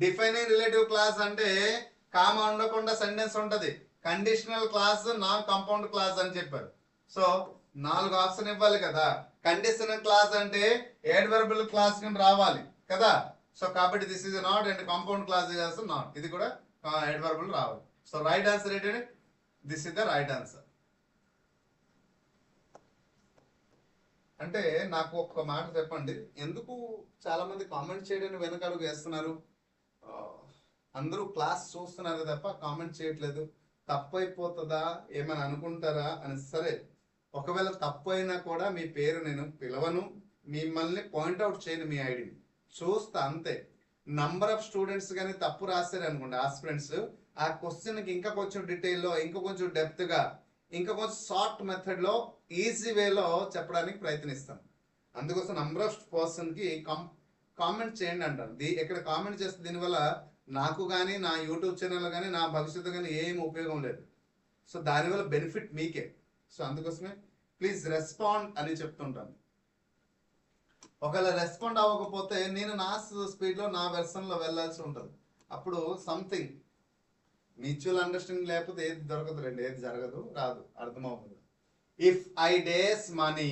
Defining relative clause అంటే comma ఉండకుండా సెంటెన్స్ ఉంటది. Conditional clause, non compound class అని చెప్పారు. సో 4 ఆప్షన్ ఇవ్వాలి కదా. కండిషనల్ క్లాస్ అంటే అడ్వర్బల్ క్లాస్ కింద రావాలి కదా. సో కాబట్టి this is not and compound class is not. ఇది కూడా అడ్వర్బల్ రావాలి. సో రైట్ ఆన్సర్ ఏంటంటే this is the right answer. అంటే నాకు ఒక్క మాట చెప్పండి, ఎందుకు చాలా మంది కామెంట్ చేయడానికి వెనకాలకు వేస్తున్నారు? అందరూ క్లాస్ చూస్తున్నారు తప్ప కామెంట్ చేయట్లేదు. తప్పు అయిపోతుందా ఏమైనా అనుకుంటారా అని. సరే, ఒకవేళ తప్పు అయినా కూడా మీ పేరు నేను పిలవను, మిమ్మల్ని పాయింట్అవుట్ చేయను, మీ ఐడిని చూస్తా అంతే. నంబర్ ఆఫ్ స్టూడెంట్స్ కానీ తప్పు రాశారు అనుకోండి ఆస్పిరెంట్స్, ఆ క్వశ్చన్కి ఇంకా కొంచెం డీటెయిల్లో, ఇంకా కొంచెం డెప్త్గా, ఇంకా కొంచెం షార్ట్ మెథడ్లో, ఈజీ వేలో చెప్పడానికి ప్రయత్నిస్తాం. అందుకోసం నంబర్ ఆఫ్ పర్సన్కి కామెంట్ చేయండి అంటారు. ఇక్కడ కామెంట్ చేస్తే దీనివల్ల నాకు కానీ, నా యూట్యూబ్ ఛానల్ కానీ, నా భవిష్యత్తు కానీ ఏం ఉపయోగం లేదు. సో దానివల్ల బెనిఫిట్ మీకే. సో అందుకోసమే ప్లీజ్ రెస్పాండ్ అని చెప్తుంటాను. ఒకవేళ రెస్పాండ్ అవ్వకపోతే నేను నా స్పీడ్లో, నా వెర్షన్లో వెళ్ళాల్సి ఉంటుంది. అప్పుడు సంథింగ్ మ్యూచువల్ అండర్స్టాండింగ్ లేకపోతే ఏది దొరకదు రండి, ఏది జరగదు, రాదు, అర్థమవుతుంది. If I days money,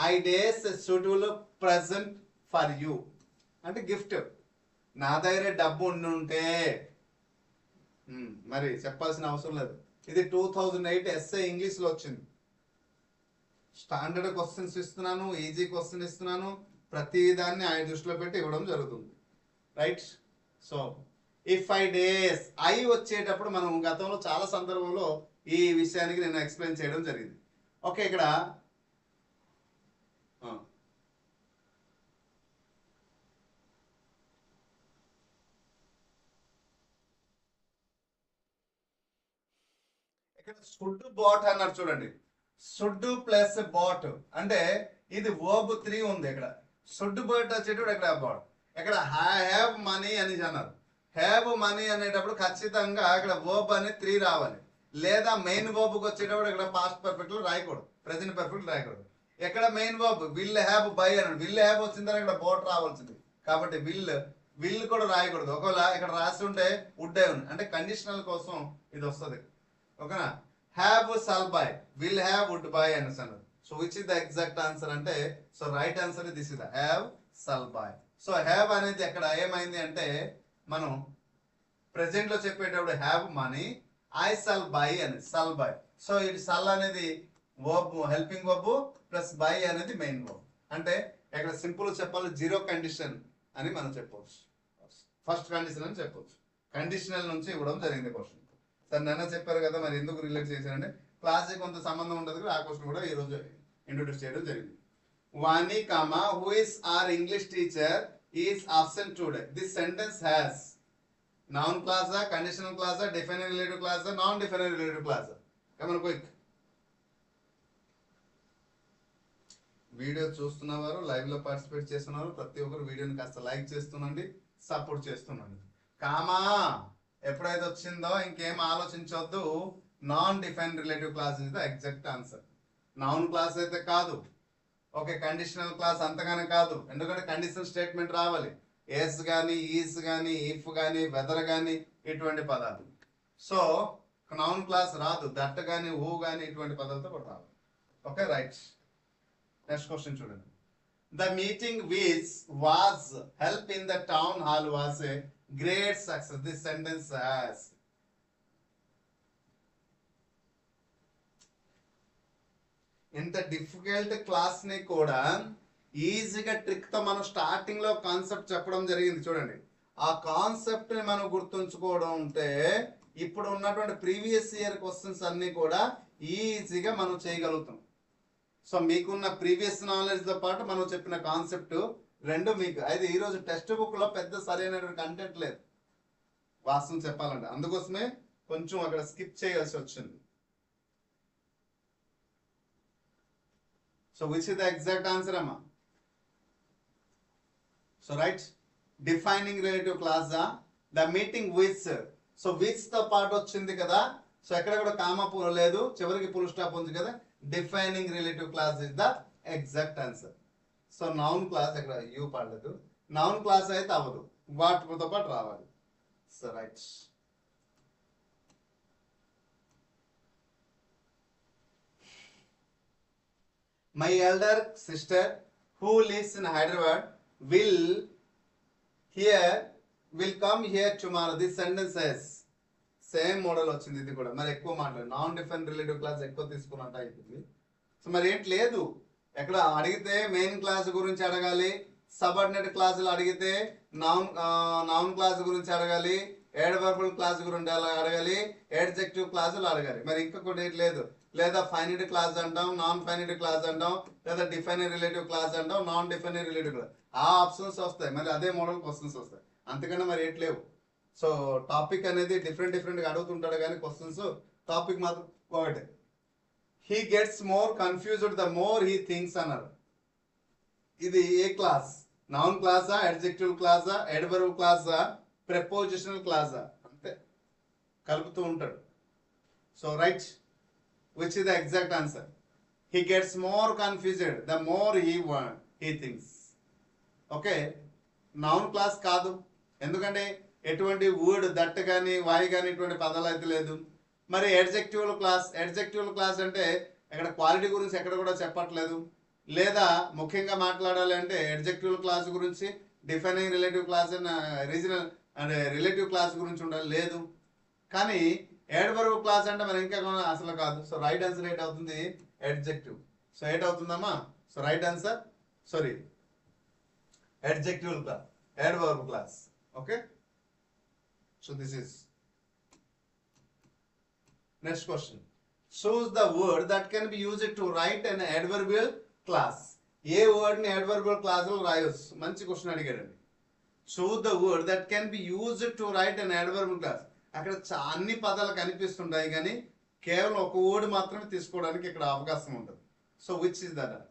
I days suitable present for you అంటే గిఫ్ట్. నా దగ్గర డబ్బు ఉంటే మరి చెప్పాల్సిన అవసరం లేదు. ఇది 2008 ఎస్ఏ ఇంగ్లీష్లో వచ్చింది. స్టాండర్డ్ క్వశ్చన్స్ ఇస్తున్నాను, ఈజీ క్వశ్చన్ ఇస్తున్నాను, ప్రతి దాన్ని ఆయన దృష్టిలో పెట్టి ఇవ్వడం జరుగుతుంది. Right. So if I days, I వచ్చేటప్పుడు మనం గతంలో చాలా సందర్భంలో ఈ విషయానికి నేను ఎక్స్ప్లెయిన్ చేయడం జరిగింది. ఓకే, ఇక్కడ షుడ్ బాట్ అన్నారు చూడండి. షుడ్ ప్లస్ బాట్ అంటే ఇది వర్బ్ 3 ఉంది. ఇక్కడ షుడ్ బాట్ వచ్చేటప్పుడు ఇక్కడ బాట్, ఇక్కడ హ్యావ్ మనీ అని అన్నారు. హ్యావ్ మనీ అనేటప్పుడు ఖచ్చితంగా ఇక్కడ వర్బ్ అనేది 3 రావాలి. లేదా మెయిన్ వర్బ్కి వచ్చేటప్పుడు ఇక్కడ పాస్ట్ పర్ఫెక్ట్ లో రాయకూడదు, ప్రెజెంట్ పర్ఫెక్ట్ రాయకూడదు. ఎక్కడ main verb will have by అన్నాడు, విల్ హ్యావ్ వచ్చిన ఇక్కడ బోట్ రావాల్సింది. కాబట్టి విల్ కూడా రాయకూడదు. ఒకవేళ ఇక్కడ రాసి ఉంటే వుడ్ ఉంది అంటే కండిషనల్ కోసం ఇది వస్తుంది. ఓకేనా. Have shall buy, will have would buy అనేసి అన్నారు. So which is the exact answer అంటే, so right answer this is the have shall buy. So have అనేది ఎక్కడ ఏమైంది అంటే, మనం ప్రెసెంట్ లో చెప్పేటప్పుడు have money, I shall buy అని షల్ బై. సో ఇది షల్ అనేది verb, helping verb, plus buy అనేది మెయిన్ వర్బ్. అంటే ఇక్కడ సింపుల్ చెప్పాలి, జీరో కండిషన్ అని మనం చెప్పవచ్చు, ఫస్ట్ కండిషన్ అని చెప్పవచ్చు. కండిషనల్ నుంచి ఇవ్వడం జరిగింది క్వశ్చన్. సార్ నిన్న చెప్పారు కదా, మరి ఎందుకు రిలేట్ చేశారంటే క్లాస్ కొంత సంబంధం ఉంటుంది, ఆ క్వశ్చన్ కూడా ఈ రోజు ఇంట్రొడ్యూస్ చేయడం జరిగింది. Vani comma who is our English teacher is absent today. This sentence has noun క్లాసా, కండిషనల్ క్లాసా, డిఫైనింగ్ రిలేటివ్ క్లాసా, నాన్ డిఫైనింగ్ రిలేటివ్ క్లాసా? Come on quick. వీడియో చూస్తున్నవారు, లైవ్ లో పార్టిసిపేట్ చేస్తున్నారు, ప్రతి ఒక్కరు వీడియోని కాస్త లైక్ చేస్తుండండి, సపోర్ట్ చేస్తుండండి. కామా ఎప్పుడైతే వచ్చిందో ఇంకేం ఆలోచించవద్దు. Non define relative clause is the exact answer. Noun clause అయితే కాదు, ఓకే. కండిషనల్ క్లాస్ అంతగానే కాదు, ఎందుకంటే కండిషనల్ స్టేట్మెంట్ రావాలి. ఎస్ కానీ, ఈస్ కానీ, ఇఫ్ కానీ, వెదర్ కానీ, ఇటువంటి పదాలు. సో నౌన్ క్లాస్ రాదు, దట్ కానీ, హూ కానీ, ఇటువంటి పదాలతో కూడా రావాలి. Okay, right. నెక్స్ట్ క్వశ్చన్ చూడండి. The meeting which was help in the town hall was a great success. This sentence has. ఇంత డిఫికల్ట్ క్లాస్ ని కూడా ఈజీగా ట్రిక్ తో మనం స్టార్టింగ్ లో కాన్సెప్ట్ చెప్పడం జరిగింది చూడండి. ఆ కాన్సెప్ట్ ని మనం గుర్తుంచుకోవడం ఉంటే ఇప్పుడు ఉన్నటువంటి ప్రీవియస్ ఇయర్ క్వశ్చన్స్ అన్ని కూడా ఈజీగా మనం చేయగలుగుతాం. సో మీకున్న ప్రీవియస్ నాలెడ్జ్ తో పాటు మనం చెప్పిన కాన్సెప్ట్ రెండు మీకు అయితే ఈ రోజు టెక్స్ట్ బుక్ లో పెద్ద సరైనటువంటి కంటెంట్ లేదు వాస్తవం చెప్పాలంటే, అందుకోసమే కొంచెం అక్కడ స్కిప్ చేయాల్సి వచ్చింది. So which is the exact answer అమ్మా? So right, defining relative clause the meeting which. So which తో పాటు వచ్చింది కదా, సో ఎక్కడ కూడా కామా లేదు, చివరికి ఫుల్ స్టాప్ ఉంది కదా. Defining relative clause is the exact answer. So noun clause ఇక్కడ యూ పడలేదు, నౌన్ క్లాస్ అయితే అవ్వదు, వాటితో పాటు రావాలి. So right. My elder sister who lives in Hyderabad will come here tomorrow. This sentence has. Same model వచ్చింది ఇది కూడా, మరి ఎక్కువ మాట్లాడు. నాన్ డిఫరెంట్ రిలేటివ్ క్లాస్ ఎక్కువ తీసుకున్నట్టు అయిపోయింది. సో మరి ఏంటి లేదు, ఎక్కడ అడిగితే మెయిన్ క్లాస్ గురించి అడగాలి, సబార్డినేట్ క్లాసులు అడిగితే నౌన్ క్లాస్ గురించి అడగాలి, adverbial clause గురించి అడగాలి, adjective clauseలు అడగాలి. మరి ఇంకా కొన్ని లేదు, లేదా ఫైనైట్ క్లాజ్ అంటాం, నాన్ ఫైనైట్ క్లాజ్ అంటాం, లేదా డిఫైనర్ రిలేటివ్ క్లాజ్ అంటాం, నాన్ డిఫైనర్ రిలేటివ్ క్లాజ్. ఆ ఆప్షన్స్ వస్తాయి, మరి అదే మోడల్ క్వశ్చన్స్ వస్తాయి, అంతకన్నా మరి ఏట్ లేవు. సో టాపిక్ అనేది డిఫరెంట్గా అడుగుతుంటాడు కానీ క్వశ్చన్స్ టాపిక్ మాత్రం ఒకటే. He gets more confused the more he thinks అన్నారు. ఇది ఏ క్లాస్? నౌన్ క్లాసా, అడ్జెక్టివ్ క్లాసా, అడ్వర్బ్ క్లాసా, ప్రెపోజిషనల్ క్లాసా? అంతే, కలుపుతూ ఉంటాడు. So right, which is the exact answer. He gets more confused the more he thinks. Okay, noun clause కాదు, ఎందుకంటే ఎటువంటి వర్డ్ దట్ కానీ వాయి కానీ ఇటువంటి పదాలు అయితే లేదు. మరి అడ్జెక్టివ్ క్లాస్ అంటే ఇక్కడ క్వాలిటీ గురించి ఎక్కడ కూడా చెప్పట్లేదు, లేదా ముఖ్యంగా మాట్లాడాలి అంటే అడ్జెక్టివ్ క్లాస్ గురించి, defining relative class and regional and relative clause గురించి ఉండాలి, లేదు. కానీ అడ్వర్బ్ క్లాస్ అంటే మరి ఇంకా అసలు కాదు. సో రైట్ ఆన్సర్ ఏంటి అవుతుంది? అడ్జెక్టివ్. సో ఏంటి అవుతుందమ్మా? So right answer sorry adjective clause, adverb clause. Okay, so this is next question. choose the word that can be used to write an adverbial class. A word ని adverbial class లో రాయొచ్చు? మంచి question అడిగాడండి. choose the word that can be used to write an adverbial class. అక్కడ అన్ని పదాలు కనిపిస్తుంటాయి కానీ కేవలం ఒక వర్డ్ మాత్రమే తీసుకోవడానికి ఇక్కడ అవకాశం ఉంటుంది. So which is that?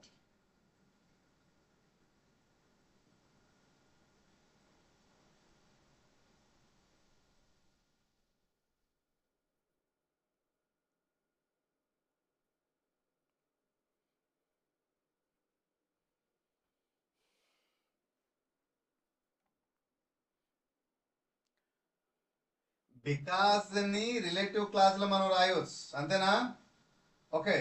Because ని రిలేటివ్ క్లాస్ లో మనం రాయవచ్చు, అంతేనా? ఓకే,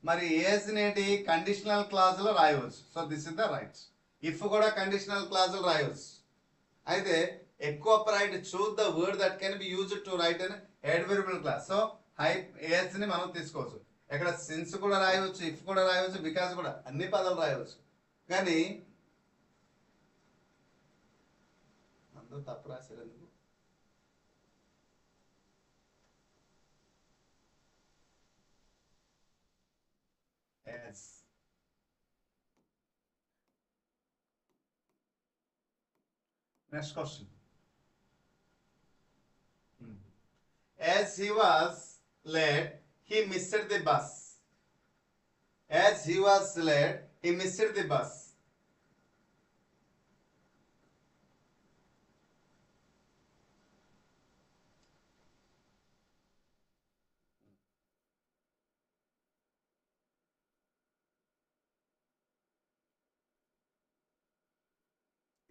మరి ఏస్ నేటి కండిషనల్ క్లాస్ లో రాయవచ్చు. So this is the right. If కూడా కండిషనల్ క్లాస్ లో రాయవచ్చు. అయితే ఎక్కువ right choose the word that can be used to write an adverbial clause. So high ఏస్ ని మనం తీసుకోవచ్చు. ఇక్కడ సిన్స్ కూడా రాయవచ్చు, ఇఫ్ కూడా రాయవచ్చు, బికాస్ కూడా, అన్ని పదాలు రాయవచ్చు. కానీ అందరూ తప్పు రాశారు ఎందుకు? As. Next question. As he was late, he missed the bus. As he was late, he missed the bus.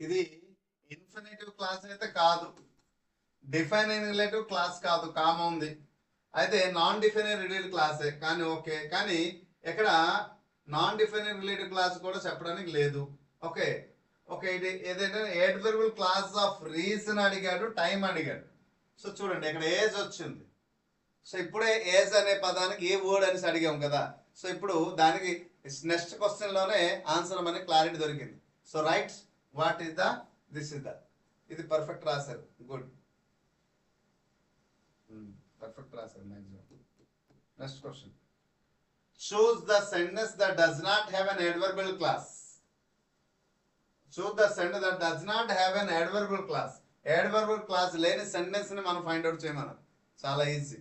ఇది ఇన్ఫినిటివ్ క్లాస్ అయితే కాదు, డిఫైనింగ్ రిలేటివ్ క్లాస్ కాదు, కామా ఉంది. అయితే నాన్ డిఫైనింగ్ రిలేటివ్ క్లాసే, కానీ ఓకే. కానీ ఇక్కడ నాన్ డిఫైనింగ్ రిలేటివ్ క్లాస్ కూడా చెప్పడానికి లేదు. ఓకే ఓకే, ఇది ఏదైతే అడ్వర్బియల్ క్లాస్ ఆఫ్ రీజన్ అడిగాడు, టైం అడిగాడు. సో చూడండి ఇక్కడ ఏజ్ వచ్చింది. సో ఇప్పుడే ఏజ్ అనే పదానికి ఏ వర్డ్ అనేసి అడిగాం కదా. సో ఇప్పుడు దానికి నెక్స్ట్ క్వశ్చన్ లోనే ఆన్సర్ మనకి క్లారిటీ దొరికింది. So right, what is the, this is the. ఇది పర్ఫెక్ట్ రాశారు, గుడ్, పర్ఫెక్ట్ రాశారు maximum. Next question. Choose the sentence that does not have an adverbial class. Choose the sentence that does not have an adverbial class. Adverbial class లేని sentence ని మనం find out చేయమన్నారు. చాలా easy,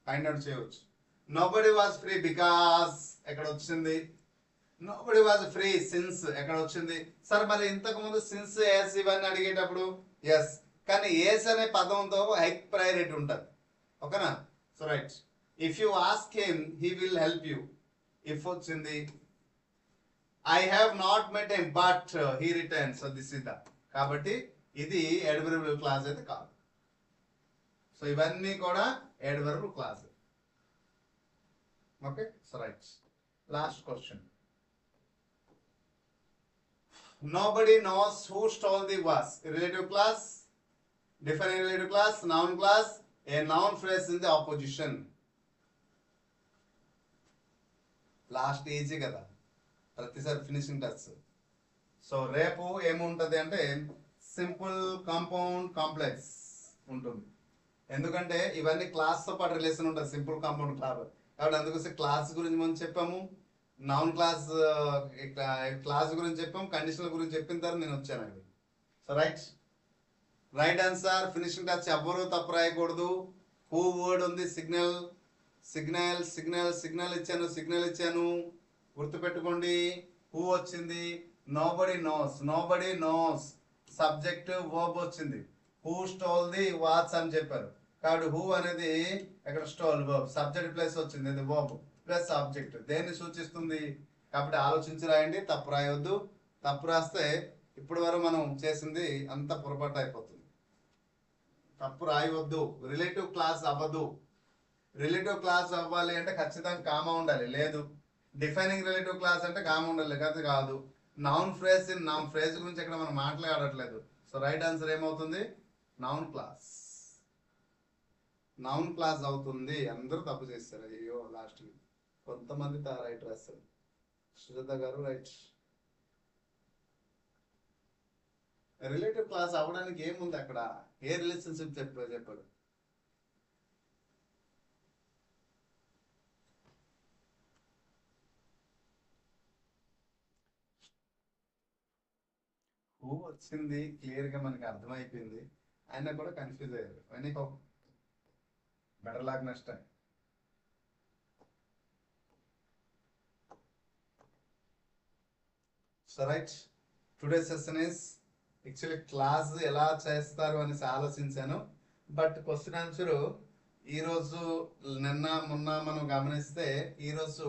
find out చేయవచ్చు. Nobody was free because ఎక్కడ వచ్చింది? Nobody was free since ఎక్కడ వచ్చింది? సరే మరి ఇంతకు ముందు సిన్స్ ఎస్ ఇవన్నీ అడిగేటప్పుడు ఎస్, కానీ ఏస్ అనే పదంతో హై ప్రయారిటీ ఉంటుంది. ఓకేనా? So right, if you ask him he will help you. If వచ్చింది. I have not met him but he return. So this is the. కాబట్టి ఇది అడ్వర్బియల్ క్లాస్ అయితే కాదు. సో ఇవన్నీ కూడా adverbial clause. Okay, so right. Last question. Nobody knows who stole the vase. Relative class, definite relative class, noun class, a noun phrase in the opposition. Last easy కదా, ప్రతిసారి finishing touch. So రేపు ఏముంటది అంటే simple, compound, complex ఉంటుంది. ఎందుకంటే ఇవన్నీ క్లాస్తో పాటు relation ఉంటుంది, సింపుల్, కాంపౌండ్, క్లాస్. కాబట్టి అందుకోసం క్లాస్ గురించి మనం చెప్పాము, నౌన్ క్లాస్ క్లాస్ గురించి చెప్పాము, కండిషనల్ గురించి చెప్పిన తర్వాత నేను వచ్చాను అది. So right, right answer. Finishing touch ఎవ్వరూ తప్పు రాయకూడదు. హూ వర్డ్ ఉంది, సిగ్నల్, సిగ్నల్, సిగ్నల్, సిగ్నల్ ఇచ్చాను, సిగ్నల్ ఇచ్చాను, గుర్తుపెట్టుకోండి. హూ వచ్చింది, nobody knows, nobody knows, subject verb వచ్చింది. హూ స్టోల్ ది వాచ్ అని చెప్పారు. కాబట్టి హూ అనేది ఇక్కడ స్టోల్ వర్బ్, సబ్జెక్ట్ ప్లస్ వచ్చింది, ఇది వర్బ్ ప్లస్ ఆబ్జెక్ట్, దేన్ని సూచిస్తుంది? కాబట్టి ఆలోచించి రాయండి, తప్పు రాయవద్దు. తప్పు రాస్తే ఇప్పటి వరకు మనం చేసింది అంత పొరపాటు అయిపోతుంది. తప్పు రాయవద్దు. రిలేటివ్ క్లాస్ అవ్వదు. రిలేటివ్ క్లాస్ అవ్వాలి అంటే ఖచ్చితంగా కామా ఉండాలి, లేదు. డిఫైనింగ్ రిలేటివ్ క్లాస్ అంటే కామా ఉండాలి, కదా కాదు. Noun phrase in noun phrase గురించి ఇక్కడ మనం మాట్లాడట్లేదు. సో రైట్ ఆన్సర్ ఏమవుతుంది? Noun clause. నౌన్ క్లాస్ అవుతుంది. అందరూ తప్పు చేస్తారు, అయ్యో లాస్ట్కి కొంతమంది రైట్ రాస్తారు. సుజాత గారు రైట్. రిలేటివ్ క్లాస్ అవ్వడానికి ఏముంది అక్కడ? ఏ రిలేషన్షిప్ చెప్పాడు? హూ వచ్చింది క్లియర్ గా మనకి అర్థమైపోయింది, ఆయన కూడా కన్ఫ్యూజ్ అయ్యారు. Anyhow, better luck next time. So right, today session is actually clause ఎలా చేస్తారు అనేసి ఆలోచించాను. బట్ క్వశ్చన్ ఆన్సర్ ఈరోజు నిన్న మొన్న మనం గమనిస్తే ఈరోజు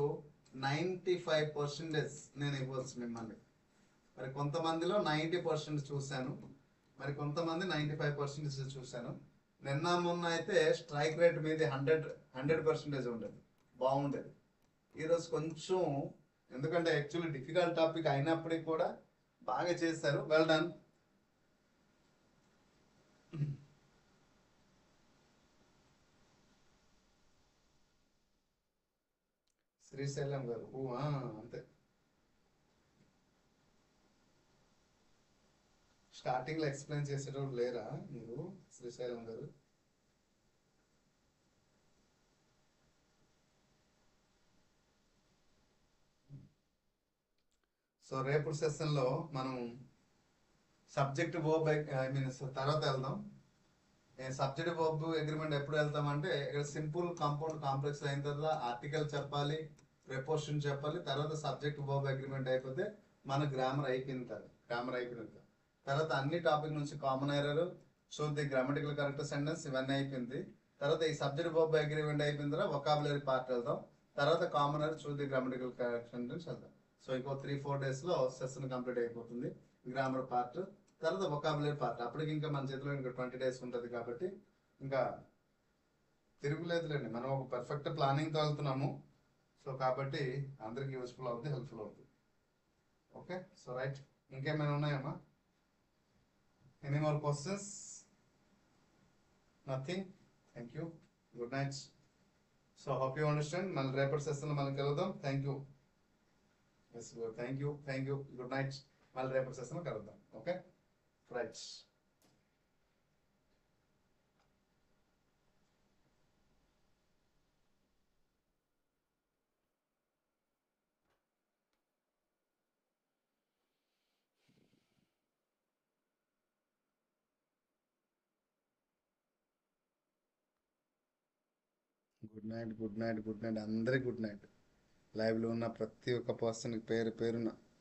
95% నేను ఇవ్వచ్చు మిమ్మల్ని. మరి కొంతమందిలో 90% చూశాను, మరి కొంతమంది 95% చూశాను. నిన్న మొన్న అయితే స్ట్రైక్ రేట్ మీద 100% ఉండేది, బాగుండేది. ఈరోజు కొంచెం, ఎందుకంటే యాక్చువల్లీ డిఫికల్ట్ టాపిక్ అయినప్పటికీ కూడా బాగా చేశారు. Well done. శ్రీశైలం గారు అంతే. స్టార్టింగ్ లో ఎక్స్ప్లెయిన్ చేసేటప్పుడు లేరా మీరు, శ్రీశైలం గారు? సో రేపు సెషన్ లో మనం సబ్జెక్ట్ వర్బ్ తర్వాత వెళ్దాం. సబ్జెక్ట్ వర్బ్ అగ్రిమెంట్ ఎప్పుడు వెళ్తామంటే ఇక్కడ సింపుల్, కాంపౌండ్, కాంప్లెక్స్ అయిన తర్వాత ఆర్టికల్ చెప్పాలి, ప్రిపోజిషన్ చెప్పాలి, తర్వాత సబ్జెక్ట్ వర్బ్ అగ్రిమెంట్ అయిపోతే మన గ్రామర్ అయిపోయిన తర్వాత అన్ని టాపిక్ నుంచి common error, so the grammatical correct sentence, ఇవన్నీ అయిపోయింది. తర్వాత ఈ సబ్జెక్ట్ వర్బ్ అగ్రిమెంట్ అయిపోయిన తర్వాత వొకాబులరీ పార్ట్ వెళ్దాం. తర్వాత common error, so the grammatical correct sentence వెళ్దాం. సో ఇంకో 3-4 days లో సెషన్ కంప్లీట్ అయిపోతుంది, గ్రామర్ పార్ట్. తర్వాత వొకాబులరీ పార్ట్. అప్పటికి ఇంకా మన చేతిలో ఇంకా 20 days ఉంటుంది కాబట్టి ఇంకా తిరుగులేదులేండి. మనం ఒక పర్ఫెక్ట్ ప్లానింగ్తో వెళ్తున్నాము. సో కాబట్టి అందరికి యూస్ఫుల్ అవుతుంది, హెల్ప్ఫుల్ అవుతుంది. Okay, so right. ఇంకేమైనా ఉన్నాయమ్మా? Any more questions? Nothing. Thank you, good night. So hope you understand. మళ్ళీ రేపటి సెషన్లో మళ్ళీ కలుద్దాం. Thank you. Thank you, good night. మళ్ళీ రేపటి సెషన్లో కలుద్దాం. Okay right. గుడ్ నైట్ అందరికి గుడ్ నైట్. లైవ్లో ఉన్న ప్రతి ఒక్క పర్సన్కి పేరు పేరున